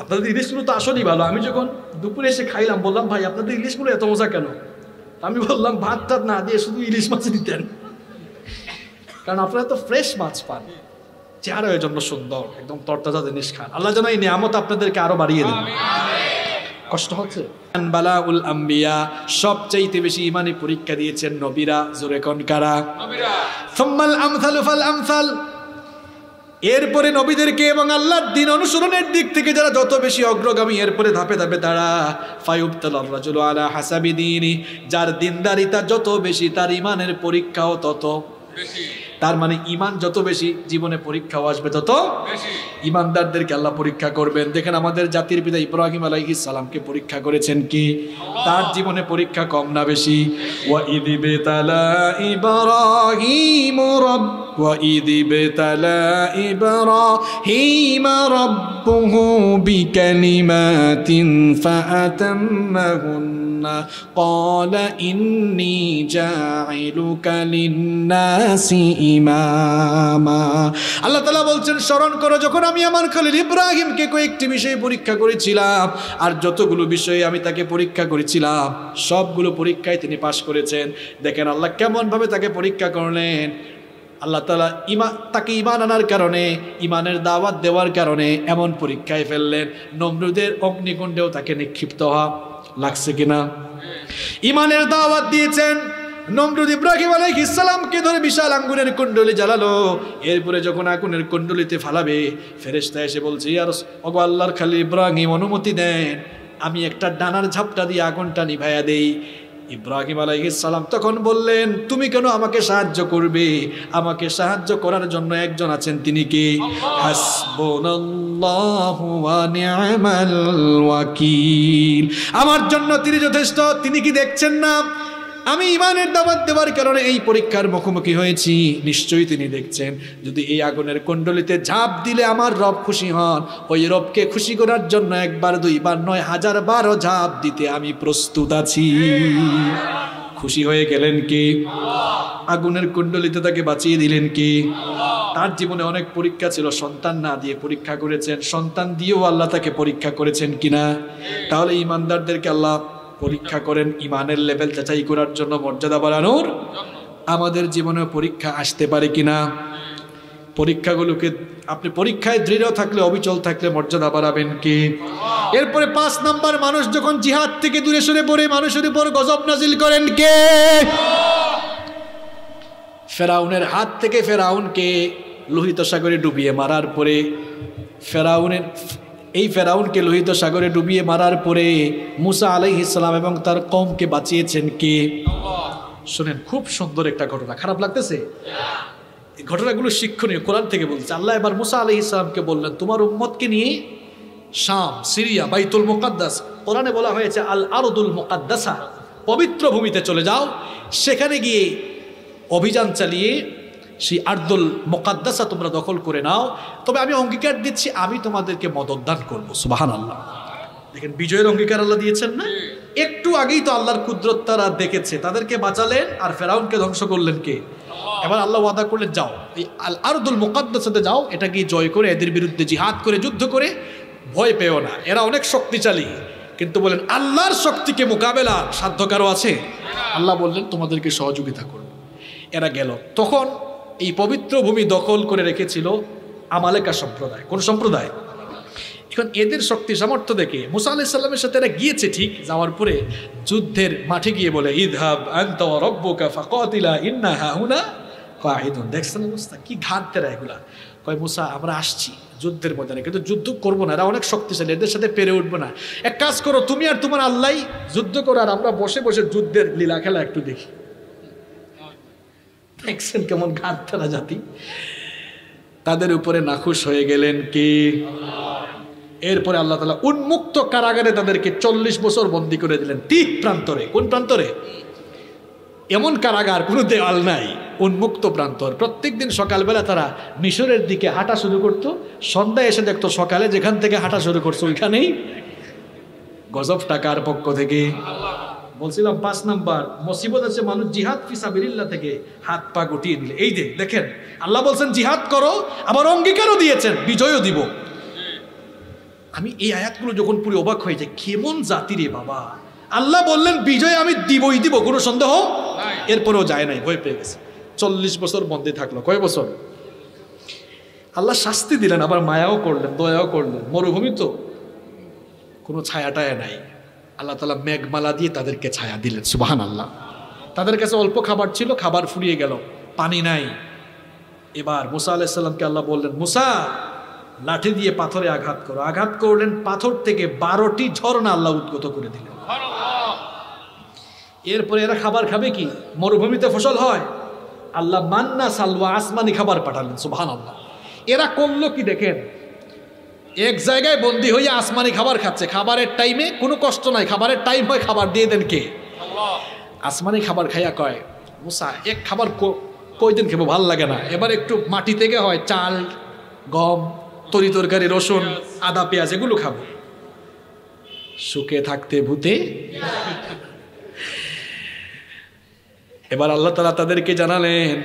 আপনাদের ইলিশগুলো তো আসলেই ভালো। আমি যখন দুপুরে এসে খাইলাম, বললাম ভাই আপনাদের ইলিশগুলো এত মজা কেন? আমি বললাম ভাত টাত না দিয়ে শুধু ইলিশ মাছ দিতেন, কারণ আপনারা তো ফ্রেশ মাছ পান, চেহারা এর জন্য সুন্দর, একদম তরতাজা জিনিস খান। আল্লাহ যেন এই নিয়ামত আপনাদেরকে আরো বাড়িয়ে দেন। কষ্ট হচ্ছে? বালাউল আম্বিয়া, সবচাইতে বেশি ইমানি পরীক্ষা দিয়েছেন নবীরা। জোরে কোন কারা? নবীরা। সুম্মাল আমসালু ফাল আমসাল, এরপরে নবীদেরকে এবং আল্লাহর দ্বীন অনুসরণের দিক থেকে যারা যত বেশি অগ্রগামী, এরপরে ধাপে ধাপে তারা ফায়ুবতালার রাজুলু আলা হাসাবি দীনি, যার দিনদারিতা যত বেশি তার ইমানের পরীক্ষাও তত বেশি। তার মানে ইমান যত বেশি, জীবনে পরীক্ষাও আসবে তত বেশি। ইমানদারদেরকে আল্লাহ পরীক্ষা করবেন। দেখেন আমাদের জাতির পিতা ইব্রাহিম আলাইহিস সালামকে পরীক্ষা করেছেন কি? তার জীবনে পরীক্ষা কম না বেশি? ওয়া ইযি বিতালা ইব্রাহিম ওয়া ইযি বিতালা ইব্রাহিম রাব্বুহু বিকালিমাতিন ফাআতাম্মাহুন্না ক্বালা ইন্নী জাইলুকা লিন-নাসি ইমামা। আল্লাহ তাআলা বলছেন, স্মরণ করো যখন আমি আমার খলিল ইব্রাহিমকে কয়েকটি বিষয়ে পরীক্ষা করেছিলাম, আর যতগুলো বিষয়ে আমি তাকে পরীক্ষা করেছিলাম সবগুলো পরীক্ষায় তিনি পাশ করেছেন। দেখেন আল্লাহ কেমন ভাবে তাকে পরীক্ষা করলেন। আল্লাহ তাআলা তাকে ঈমান আনার কারণে, ঈমানের দাওয়াত দেওয়ার কারণে এমন পরীক্ষায় ফেললেন, নমরুদের অগ্নিকুণ্ডেও তাকে নিক্ষিপ্ত হওয়া লাগছে কিনা? ঈমানের দাওয়াত দিয়েছেন, নমরুদ ইব্রাহিম আলাইহিস সালামকে ধরে বিশাল আগুনের কুণ্ডলী জ্বালালো। এরপরে যখন আগুনের কুণ্ডলীতে ফালাবে, ফেরেশতা এসে বলছে, ইয়া রাসূল, আল্লাহর খালি ইব্রাহিম অনুমতি দেন, আমি একটা ডানার ঝাপটা দিয়ে আগুনটা নিভাইয়া দেই। ইব্রাহিম আলাইহিস সালাম তখন বললেন, তুমি কেন আমাকে সাহায্য করবে? আমাকে সাহায্য করার জন্য একজন আছেন, তিনি কে? হাসবুনাল্লাহু ওয়া নি'মাল ওয়াকিল, আমার জন্য তিনি যথেষ্ট। তিনি কি দেখছেন না আমি ইমানের দাওয়াত দেওয়ার কারণে এই পরীক্ষার মুখোমুখি হয়েছি? নিশ্চয়ই তিনি দেখছেন। যদি এই আগুনের কুণ্ডলীতে ঝাঁপ দিলে আমার রব খুশি হন, ওই রবকে খুশি করার জন্য একবার দুইবার নয়, 1000 বারও ঝাঁপ দিতে আমি প্রস্তুত আছি। খুশি হয়ে গেলেন কে? আগুনের কুণ্ডলীতে তাকে বাঁচিয়ে দিলেন কে? তার জীবনে অনেক পরীক্ষা ছিল, সন্তান না দিয়ে পরীক্ষা করেছেন, সন্তান দিয়েও আল্লাহ তাকে পরীক্ষা করেছেন কিনা? তাহলে ইমানদারদেরকে আল্লাহ পরীক্ষা করেন ইমানের লেভেল যাচাই করার জন্য, মর্যাদা বাড়ানোর। আমাদের জীবনে পরীক্ষা আসতে পারে কিনা? পরীক্ষাগুলোকে আপনি পরীক্ষায় দৃঢ় থাকলে, অবিচল থাকলে মর্যাদা বাড়াবেন কে? এরপরে 5 নাম্বার, মানুষ যখন জিহাদ থেকে দূরে সরে পড়ে মানুষের উপর গজব নাজিল করেন কে? ফেরাউনের হাত থেকে ফেরাউনকে লোহিত সাগরে ডুবিয়ে মারার পরে, ফেরাউনকে লোহিত সাগরে ডুবিয়ে মারার পরে মুসা আলাইহিস সালাম এবং তার কওমকে বাঁচিয়েছেন কে? শুনেন, খুব সুন্দর একটা ঘটনা। খারাপ লাগতেছে? এই ঘটনাগুলো শিক্ষণীয়, কোরআন থেকে বলছে। আল্লাহ এবার মুসা আলাইহিস সালামকে বললেন, তোমার উম্মতকে নিয়ে শাম, সিরিয়া, বাইতুল মুকাদ্দাস, কোরআনে বলা হয়েছে আল আরদুল মুকাদ্দাসা, পবিত্র ভূমিতে চলে যাও। সেখানে গিয়ে অভিযান চালিয়ে সেই আরদুল মুকাদ্দাসা তোমরা দখল করে নাও। তবে আমি অঙ্গীকার দিচ্ছি, আমি তোমাদেরকে মদদ দান করবো। সুবহানাল্লাহ। দেখেন বিজয়ের অঙ্গীকার আল্লাহ দিয়েছেন না? একটু আগেই তো আল্লাহর কুদরত তারা দেখেছে, তাদেরকে বাঁচালেন, আর ফেরাউনকে ধ্বংস করলেন কে? এবার আল্লাহ ওয়াদা করলেন, যাও এই আল আরদুল মুকাদ্দাসাতে যাও, এটা গিয়ে জয় করে এদের বিরুদ্ধে জিহাদ করে, যুদ্ধ করে, ভয় পেও না, এরা অনেক শক্তিশালী। কিন্তু বলেন আল্লাহর শক্তিকে মোকাবেলা সাধ্য কারো আছে? আল্লাহ বললেন তোমাদেরকে সহযোগিতা করব। এরা গেল। তখন এই পবিত্র ভূমি দখল করে রেখেছিল আমালেকা সম্প্রদায়। কোন সম্প্রদায়? এখন এদের শক্তি সামর্থ্য দেখে মুসা আলাইহিস সালামের সাথে এরা গিয়েছে ঠিক, যাওয়ার পরে যুদ্ধের মাঠে গিয়ে বলে, ইযহাব আনতা ওয়া রাব্বুকা ফাকাতিলা ইন্না হাহুনা কাহিদুন, দেখছেন অবস্থা কি ঘাট তেরা এগুলা। কয় মুসা আমরা আসছি যুদ্ধের ময়দানে, কিন্তু যুদ্ধ করবো না, এরা অনেক শক্তিশালী, এদের সাথে পেরে উঠবো না। এক কাজ করো, তুমি আর তোমার আল্লাহ যুদ্ধ করো, আর আমরা বসে বসে যুদ্ধের লীলা খেলা একটু দেখি। দেখছেন কেমন ঘাট তেরা জাতি। তাদের উপরে নাখুশ হয়ে গেলেন কি? এরপরে আল্লাহ তাআলা উন্মুক্ত কারাগারে তাদেরকে 40 বছর বন্দী করে দিলেন। তীর প্রান্তরে। কোন প্রান্তরে? এমন কারাগার, কোনো দেওয়াল নাই, উন্মুক্ত প্রান্তর। প্রত্যেকদিন সকালবেলা তারা মিশরের দিকে হাঁটা শুরু করত, সন্ধ্যায় এসে দেখতো সকালে যেখান থেকে হাঁটা শুরু করছে ওইখানেই গজব টাকার পক্ষ থেকে। বলছিলাম 5 নাম্বার মুসিবত আছে মানুষ জিহাদ ফি সাবিলিল্লাহ থেকে হাত পা গুটিয়ে নিলে। এই যে দেখেন আল্লাহ বলছেন জিহাদ করো, আবার অঙ্গীকারও দিয়েছেন বিজয়ও দিব। আমি এই আয়াতগুলো যখন পুরো অবাক হয়ে যাই, কেমন জাতি রে বাবা। আল্লাহ বললেন বিজয় আমি দিবই দিব, কোনো সন্দেহ। এরপরেও যায় নাই, ভয় পেয়ে গেছে। 40 বছর বন্দী থাকলো। কয় বছর? আল্লাহ শাস্তি দিলেন, আবার মায়াও করলেন, দয়াও করলেন। মরুভূমি তো, কোনো ছায়া টায়া নাই। আল্লাহ তাআলা মেঘমালা দিয়ে তাদেরকে ছায়া দিলেন। সুবহানাল্লাহ। তাদের কাছে অল্প খাবার ছিল, খাবার ফুরিয়ে গেল, পানি নাই। এবার মুসা আলাইহিস সালামকে আল্লাহ বললেন, মুসা লাঠি দিয়ে পাথরে আঘাত করো। আঘাত করলেন, পাথর থেকে 12টি ঝর্ণা আল্লাহ উদ্গত করে দিলেন। এরপরে এরা খাবার খাবে কি? মরুভূমিতে ফসল হয়, আল্লাহ মান্না সালওয়া আসমানি খাবার পাঠালেন। সুবহানাল্লাহ। এরা করলো কি দেখেন, এক জায়গায় বন্দী হয়ে আসমানি খাবার খাচ্ছে। খাবারের টাইমে কোনো কষ্ট নাই, খাবারের টাইম হয়, খাবার দিয়ে দেন কে? আল্লাহ। আসমানি খাবার খাইয়া কয় মুসা এক খাবার কয়দিন খেবো, ভাল লাগে না, এবার একটু মাটি থেকে হয় চাল, গম, তরি তরকারি, রসুন, আদা, পেঁয়াজ, এগুলো খাবো। সুখে থাকতে ভূতে। এবার আল্লাহ তাআলা তাদেরকে জানালেন,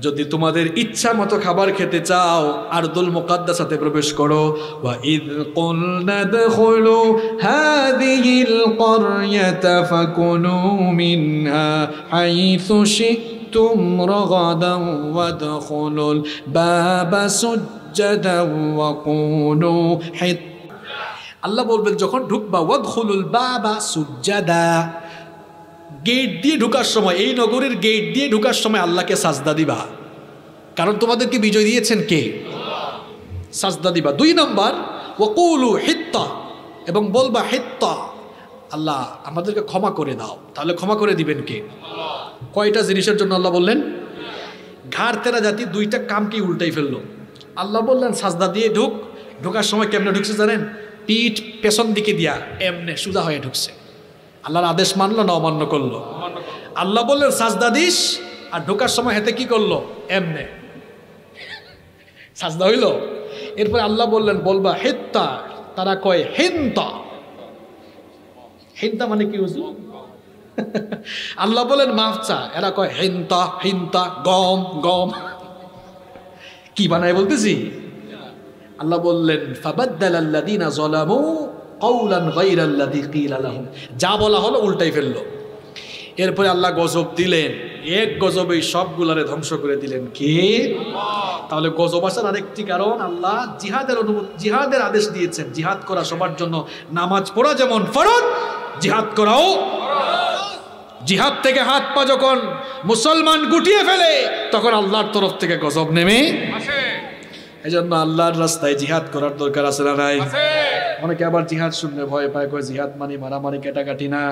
যদি তোমাদের ইচ্ছা মতো খাবার খেতে চাও আরদুল মুকাদ্দাসাতে প্রবেশ করো। ওয়া ইয কুলনা দখুলু হাযিহিল ক্বরয়াতা ফাকুনু মিনহা হাইসু শি'তুম রাগাদান ওয়াদখুলুল বাবা সুজ্জাদান ওয়া কুনু হিত। আল্লাহ বলবেন যখন ঢুকবা, ওয়াদখুলুল বাবা সুজ্জাদা, গেট দিয়ে ঢুকার সময়, এই নগরীর গেট দিয়ে ঢুকার সময় আল্লাহকে সাজদা দিবা, কারণ তোমাদেরকে বিজয় দিয়েছেন কে? সাজদা দিবা। 2 নম্বর ওয়াকুলু হিত্তা, এবং বলবা হিত্তা, আল্লাহ আমাদেরকে ক্ষমা করে দাও। তাহলে ক্ষমা করে দিবেন কে? কয়টা জিনিসের জন্য আল্লাহ বললেন? ঘাড় তেরা জাতি 2টা কামকে উল্টাই ফেললো। আল্লাহ বললেন সাজদা দিয়ে ঢুক, ঢোকার সময় কেমনে ঢুকছে জানেন? পিঠ পেছন দিকে দিয়া এমনে সোজা হয়ে ঢুকছে। আল্লাহর আদেশ মানলো না অমান্য করলো? আল্লাহ বললেন সাজদা দিস, আর ঢোকার সময় হাতে কি করলো? এমনে সাজদা হইল। এরপর আল্লাহ বললেন বলবা হিত্তা, তারা কয় হিন্তা। হিন্তা মানে কি হুজুর? আল্লাহ বলেন মাফ চা, এরা কয় হিন্তা হিন্তা, গম গম। কি বানায় বলতেছি? আল্লাহ বললেন ফাবাদদালাল্লাযীনা যালামু কাওলান গায়রাল্লাযী ক্বিলা লাহুম, যা বলা হলো উল্টাই ফেললো। এরপরে আল্লাহ গজব দিলেন, এক গজবেই সবগুলারে ধ্বংস করে দিলেন। কে? তাহলে গজব আসার আরেকটি কারণ, আল্লাহ জিহাদের আদেশ দিয়েছেন। জিহাদ করা সবার জন্য, নামাজ পড়া যেমন ফরজ, জিহাদ করাও। জিহাদ থেকে হাত পা যখন মুসলমান গুটিয়ে ফেলে, তখন আল্লাহর তরফ থেকে গজব নেমে আসে। এজন্য আল্লাহর রাস্তায় জিহাদ করার দরকার আছে না নাই? অনেকে আবার জিহাদ শুনলে ভয় পায়, কয় জিহাদ মানে মারামারি কাটাকাটি না।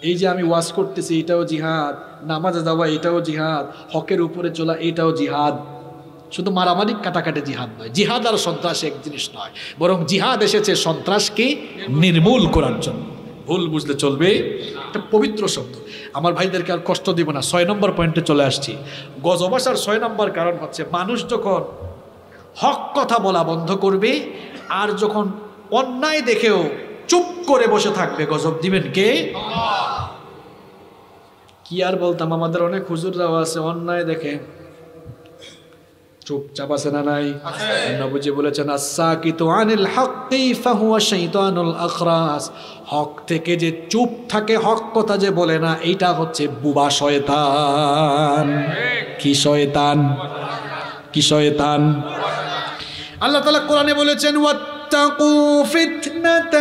এই যে আমি ওয়াজ করতেছি এটাও জিহাদ, নামাজে যাওয়া এটাও জিহাদ, হকের উপরে চলা এটাও জিহাদ। শুধু মারামারি কাটাকাটি জিহাদ নয়। জিহাদ আর সন্ত্রাস এক জিনিস নয়, বরং জিহাদ এসেছে সন্ত্রাসকে নির্মূল করার জন্য। ভুল বুঝলে চলবে, এটা পবিত্র শব্দ। আমার ভাইদেরকে আর কষ্ট দিব না। 6 নম্বর পয়েন্টে চলে আসছি। গজব আসার 6 নম্বর কারণ হচ্ছে, মানুষ যখন হক কথা বলা বন্ধ করবে, আর যখন অন্যায় দেখেও চুপ করে বসে থাকবে, গজব দিবেন কে? কি আর বলতাম, আমাদের অনেক হুজুররাও আছে অন্যায় দেখে চুপচাপ আছে না নাই? নবীজি বলেছেন আস-সাকিতু আনিল হাক্কি ফাহুয়া শাইতানুল আখরাস, হক থেকে যে চুপ থাকে, হক কথা যে বলে না, এইটা হচ্ছে বুবা শয়তান। কি শয়তান? কি শয়তান? আল্লাহ তাআলা কোরআনে বলেছেন واتقوا فتنة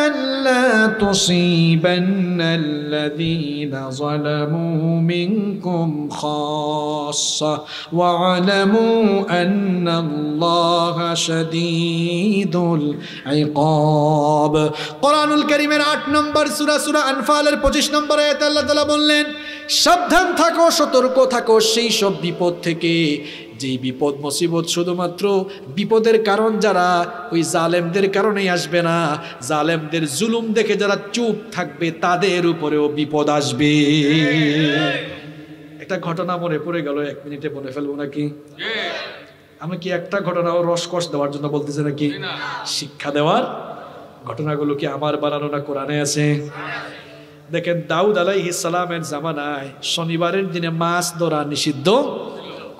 لا تصيبن الذين ظلموا منكم خاصة واعلموا أن الله شديد العقاب কোরআনুল কারীমের 8 নম্বর সূরা আনফালের 25 নম্বর আয়াতে আল্লাহ তাআলা বললেন সাবধান থাকো সতর্ক থাকো সেই সব বিপদ থেকে যেই বিপদ মুসিবত শুধুমাত্র বিপদের কারণ যারা ওই জালেমদের কারণেই আসবে না, জালেমদের জুলুম দেখে যারা চুপ থাকবে তাদের উপরেও বিপদ আসবে। একটা ঘটনা মনে পড়ে গেল, 1 মিনিটে বলে ফেলবো নাকি? আমি কি একটা ঘটনাও রসকস দেওয়ার জন্য বলতেছি নাকি? শিক্ষা দেওয়ার ঘটনাগুলো কি আমার বানানো না কোরআনে আছে? দেখেন দাউদ আলাইহিস সালামের জামানায় শনিবারের দিনে মাছ ধরা নিষিদ্ধ।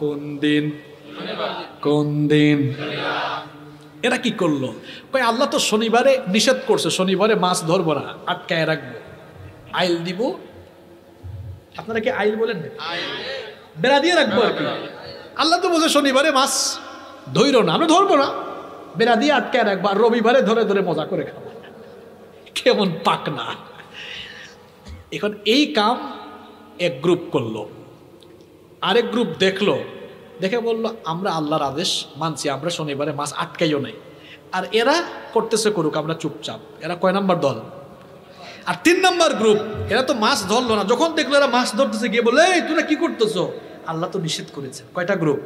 কোন দিন? কোন দিন? এরা কি করলো? কই আল্লাহ তো শনিবারে নিষেধ করছে, শনিবারে মাছ ধরবো না, আটকায় রাখবো, আইল দিব। আপনারা কি আইল বলেন? বেড়া দিয়ে রাখবো আর কি। আল্লাহ তো বলছে শনিবারে মাছ ধরো না, আমরা ধরবো না, বেড়া দিয়ে আটকায় রাখবো, আর রবিবারে ধরে ধরে মজা করে খাবো। কেমন পাক না। এখন এই কাম এক গ্রুপ করলো, আরেক গ্রুপ দেখলো, দেখে বললো আমরা আল্লাহর আদেশ মানছি, আমরা শনিবারে মাছ আটকাইও নাই। আর এরা করতেছে করুক, আমরা চুপচাপ। এরা কয় নাম্বার দল? আর 3 নাম্বার গ্রুপ, এরা তো মাছ ধরলো না, যখন দেখলো এরা মাছ ধরতেছে গিয়ে বলে এই তোরা কি করতেছো, আল্লাহ তো নিষেধ করেছে। কয়টা গ্রুপ?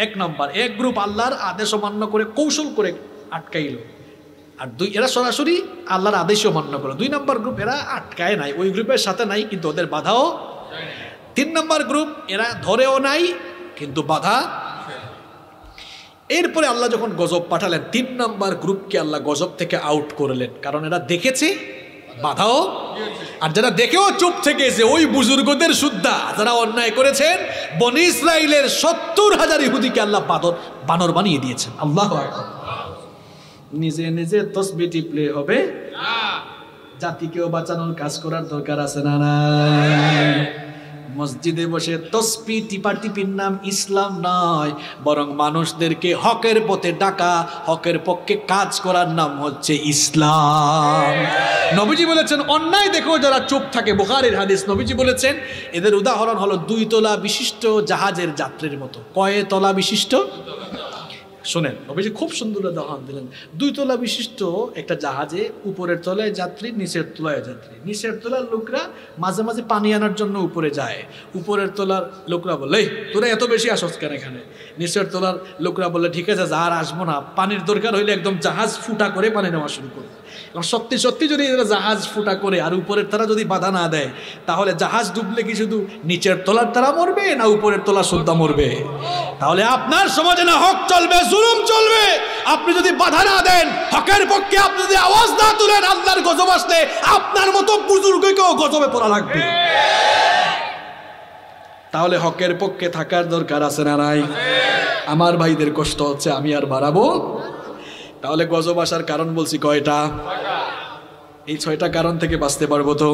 1 নাম্বার এক গ্রুপ আল্লাহর আদেশ অমান্য করে কৌশল করে আটকাইলো, আর 2 এরা সরাসরি আল্লাহর আদেশও মান্য করলো। 2 নাম্বার গ্রুপ এরা আটকায় নাই, ওই গ্রুপের সাথে নাই কিন্তু ওদের বাধাও। 3 নাম্বার গ্রুপ এরা ধরেও নাই কিন্তু বাধা। এরপরে আল্লাহ যখন গজব পাঠালেন 3 নাম্বার গ্রুপকে আল্লাহ গজব থেকে আউট করলেন, কারণ এরা দেখেছে বাধাও, আর যারা দেখেও চুপ থেকেছে ওই বুজুর্গদের সুদ্ধা যারা অন্যায় করেছেন। বনি ইসরাইলের 70,000 ইহুদিকে আল্লাহ বানর বানিয়ে দিয়েছেন। আল্লাহু আকবার। নিজে নিজে তসবিহ টিপলে হবে না, জাতিকেও বাঁচানোর কাজ করার দরকার আছে না? নাই। মসজিদে বসে তসবিহ টিপাটিপির নাম ইসলাম নয়, বরং মানুষদেরকে হকের পথে ডাকা, হকের পক্ষে কাজ করার নাম হচ্ছে ইসলাম। নবীজি বলেছেন অন্যায় দেখেও যারা চুপ থাকে, বুখারীর হাদিস, নবীজি বলেছেন এদের উদাহরণ হলো 2 তলা বিশিষ্ট জাহাজের যাত্রীর মতো। কয় তলা বিশিষ্ট? শোনেন, নবীজি খুব সুন্দর উদাহরণ দিলেন। 2 তলা বিশিষ্ট একটা জাহাজে উপরের তলায় যাত্রী, নিচের তলায় যাত্রী। নিচের তলার লোকরা মাঝে মাঝে পানি আনার জন্য উপরে যায়, উপরের তলার লোকরা বলে তোরা এত বেশি আসছ কেন এখানে? নিচের তলার লোকরা বলে ঠিক আছে আর আসবো না, পানির দরকার হইলে একদম জাহাজ ফুটা করে পানি নেওয়া শুরু করবে। সত্যি সত্যি যদি এরা জাহাজ ফুটা করে আর উপরের তারা যদি বাধা না দেয়, তাহলে জাহাজ ডুবলে কি শুধু নিচের তলার তারা মরবে না উপরের তলা সুদ্ধা মরবে? তাহলে আপনার সমাজে না হক চলবে, জুলুম চলবে। আপনি যদি বাধা না দেন, হকের পক্ষে আপনি যদি আওয়াজ না তুলেন, আল্লাহর গজব আসলে আপনার মতো বুজুর্গকেও গজবে পড়া লাগবে। তাহলে হকের পক্ষে থাকার দরকার আছে না নাই? আমার ভাইদের কষ্ট হচ্ছে, আমি আর বাড়াবো? তাহলে গজব আসার কারণ বলছি কয়টা? এই 6টা কারণ থেকে বাঁচতে পারবো তো?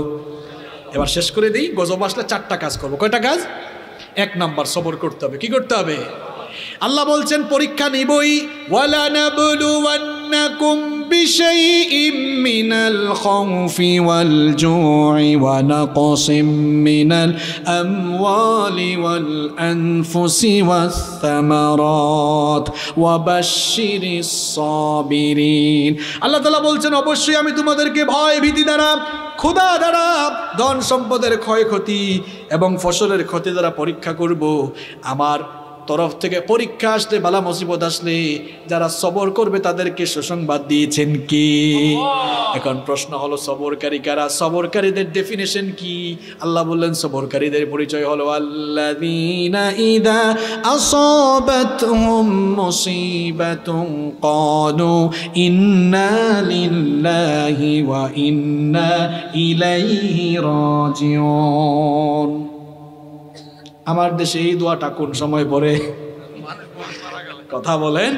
এবার শেষ করে দিই। গজব আসলে 4টা কাজ করবো। কয়টা কাজ? 1 নাম্বার সবর করতে হবে। কি করতে হবে? আল্লাহ বলছেন পরীক্ষা নিবই। ওয়ালা নাবলুওয়ান্নাকুম বিশাইইম মিনাল খাউফি ওয়াল জু'i ওয়া নাকসিম মিনাল আমওয়ালি ওয়াল আনফুসি ওয়াস সামারাত ওয়া বাশশিরিস সাবিরিন। আল্লাহ তাআলা বলছেন অবশ্যই আমি তোমাদেরকে ভয় ভীতি দ্বারা, ক্ষুধা দ্বারা, ধন সম্পদের ক্ষয়ক্ষতি এবং ফসলের ক্ষতি দ্বারা পরীক্ষা করব। আমার তরফ থেকে পরীক্ষা আসলে, বালা মুসিবত আসলে যারা সবর করবে তাদেরকে সুসংবাদ দিয়েছেন কি? এখন প্রশ্ন হলো সবরকারী কারা? সবরকারীদের ডেফিনেশন কি? আল্লাহ বললেন সবরকারীদের পরিচয় হলো আল্লাযীনা ইযা আসাবাতহুম মুসিবাতুন ক্বালু ইন্না লিল্লাহি ওয়া ইন্না ইলাইহি রাজিউন। আমার দেশে এই দোয়াটা কোন সময় পড়ে? কথা বলেন।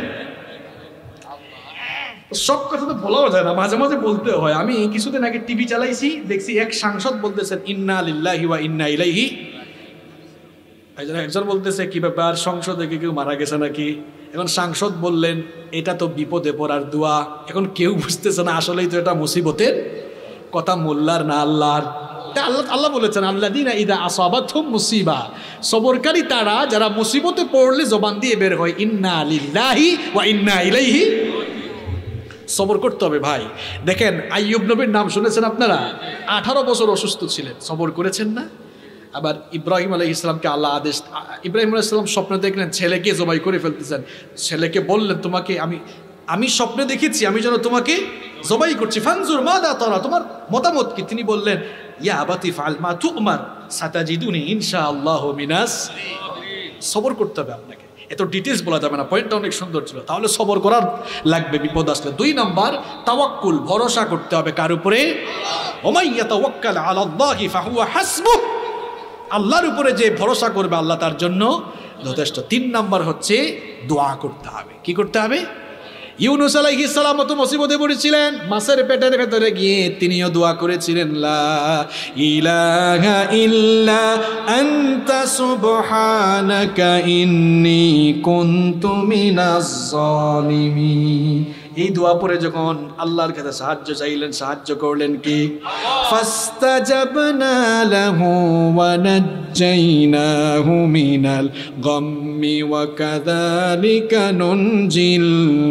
সব কথা তো বলাও যায় না, মাঝে মাঝে বলতে হয়। আমি কিছুদিন আগে টিভি চালাইছি, দেখছি এক সাংসদ বলতেছেন ইন্না লিল্লাহি ওয়া ইন্না ইলাইহি। একজন বলতেছে কি ব্যাপার, সংসদে কেউ মারা গেছে নাকি? এখন সাংসদ বললেন এটা তো বিপদে পড়ার দোয়া। এখন কেউ বুঝতেছে না আসলেই তো এটা মুসিবতের কথা, মোল্লার না আল্লাহর। আল্লাহ বলেছেন আল্লাযীনা ইযা আসাবাতহুম মুসিবা, সবরকারী তারা যারা মুসিবতে পড়লে জবান দিয়ে বের হয় ইন্না লিল্লাহি ওয়া ইন্না ইলাইহি। সবর করতে হবে ভাই। দেখেন আইয়ুব নবীর নাম শুনেছেন আপনারা? 18 বছর অসুস্থ ছিলেন, সবর করেছেন না? আবার ইব্রাহিম আলাইহিস সালামকে আল্লাহ আদেশ, ইব্রাহিম আলাইহিস সালাম স্বপ্নে দেখলেন ছেলেকে জবাই করে ফেলতেছেন। ছেলেকে বললেন তোমাকে আমি স্বপ্নে দেখেছি আমি যেন তোমাকে জবাই করছি, ফানজুর মাদা তারা, তোমার মতামত কি? তিনি বললেন ইয়া আবাতি ফাআল মা তু'মার সাতাজিদুনি ইনশাআল্লাহু মিনাস। সবর করতে হবে আপনাকে, এত ডিটেইলস বলা যাবে না, পয়েন্টটা অনেক সুন্দর ছিল। তাহলে সবর করার লাগবে বিপদ আসলে। 2 নাম্বার তাওয়াক্কুল, ভরসা করতে হবে কার উপরে? ওমাই ইয়াতাওয়াক্কাল আলাল্লাহি ফাহুয়া হাসবুহ, আল্লাহর উপরে যে ভরসা করবে আল্লাহ তার জন্য যথেষ্ট। 3 নাম্বার হচ্ছে দোয়া করতে হবে। কি করতে হবে? ইউনুস আলাইহিস সালাম তো মুসিবতে পড়েছিলেন, মাছের পেটের ভেতরে গিয়ে তিনিও দোয়া করেছিলেন লা ইলাহা ইল্লা আনতা সুবহানাকা ইন্নী কুনতু মিনাজ জালিমিন। এই দোয়া পড়ে যখন আল্লাহর কাছে সাহায্য চাইলেন, সাহায্য করলেন কি? ফাস্তাজাবনা লাহু ওয়া নাজ্জাইনাহু মিনাল গাম্মি ওয়া কাযালিকা নুনজিল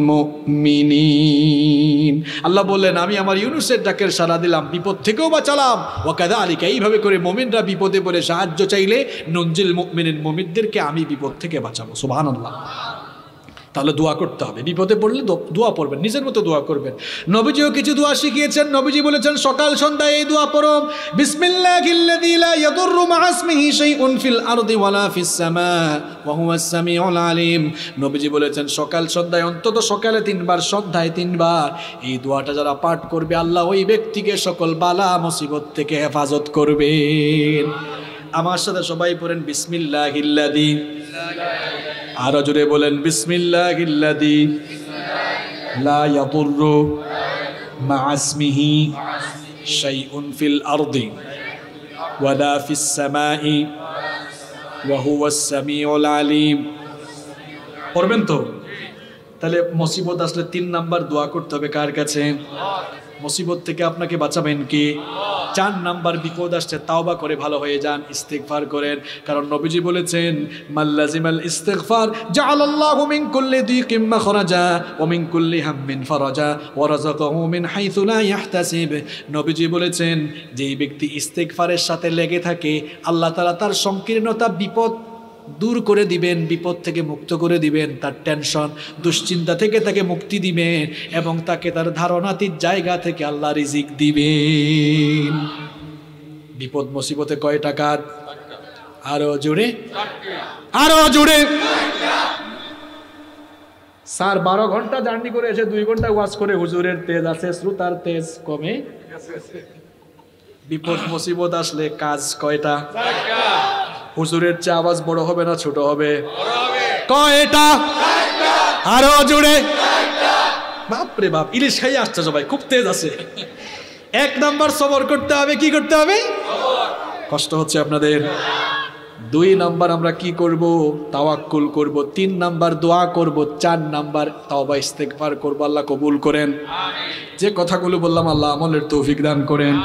মুমিনিন। আল্লাহ বললেন আমি আমার ইউনুসের ডাকের সাড়া দিলাম, বিপদ থেকেও বাঁচালাম। ওয়া কাযালিকা, এইভাবে করে মুমিনরা বিপদে পড়ে সাহায্য চাইলে নুনজিল মুমিনিন, মুমিনদেরকে আমি বিপদ থেকে বাঁচাবো। সুবহানাল্লাহ। তাহলে দোয়া করতে হবে, বিপদে পড়লে দোয়া পড়বেন, নিজের মতো দোয়া করবেন। নবীজিও কিছু দোয়া শিখিয়েছেন। নবীজি বলেছেন সকাল সন্ধ্যায় এই দোয়া পড়ো, বিসমিল্লাহিল্লাযী লা ইয়াদুররু মা'a ইসমিহি শাইউন ফিল আরদি ওয়ালা ফিস সামা ওয়া হুয়াস সামিউল আলিম। নবীজি বলেছেন সকাল সন্ধ্যায়, অন্তত সকালে 3 বার, সন্ধ্যায় 3 বার এই দোয়াটা যারা পাঠ করবে আল্লাহ ওই ব্যক্তিকে সকল বালা মুসিবত থেকে হেফাজত করবেন। আমার সাথে সবাই পড়েন বিসমিল্লাহিল্লাযী, আরো জোরে বলেন বিসমিল্লাহিল্লাযী লা ইয়াদুররু মা'a ইসমিহি শাইউন ফিল আরদি ওয়ালা ফিস সামাই ওয়া হুয়াস সামিউল আলিম। পড়বেন তো? তাহলে মুসিবত আসলে 3 নাম্বার দোয়া করতে হবে কার কাছে? মুসিবত থেকে আপনাকে বাঁচাবেন কি? 4 নাম্বার বিপদ আসছে তাওবা করে ভালো হয়ে যান, ইস্তিগফার করেন। কারণ নবীজি বলেছেন মাল্লাজিমাল ইস্তিগফার জাআলাল্লাহু মিন কুল্লি দিকিম মাখরাজা ওয়া মিন কুল্লি হাম্মিন ফারাজা ওয়া রাযাকাহু মিন হাইথু লা ইয়াহতাসিব। নবীজি বলেছেন যেই ব্যক্তি ইস্তিগফারের সাথে লেগে থাকে আল্লাহ তাআলা তার সংকীর্ণতা বিপদ দূর করে দিবেন, বিপদ থেকে মুক্ত করে দিবেন, তার টেনশন দুশ্চিন্তা থেকে তাকে মুক্তি দিবেন এবং তাকে তার ধারণাতীত জায়গা থেকে আল্লাহ রিজিক দিবেন। বিপদ মুসিবতে কয় টাকা? আরো জোরে, আরো জোরে। স্যার 12 ঘন্টা জার্নি করে এসে 2 ঘন্টা ওয়াজ করে হুজুরের তেজ আছে, শ্রোতার তেজ কমে। বিপদ মুসিবত আসলে কাজ কয়টা? হুজুরের চেয়ে আওয়াজ বড় হবে না ছোট হবে? কয়টা? আরো জোরে। বাপরে বাপ, ইলিশ খাইয়ে আসছে সবাই, খুব তেজ আছে। 1 নাম্বার সবর করতে হবে। কি করতে হবে? কষ্ট হচ্ছে আপনাদের। 2 নাম্বার আমরা কি করব? তাওয়াক্কুল করব। 3 নাম্বার দোয়া করব। 4 নাম্বার তাওবা ইস্তিগফার করব। আল্লাহ কবুল করেন। যে কথাগুলো বললাম আল্লাহ আমলের তৌফিক দান করেন।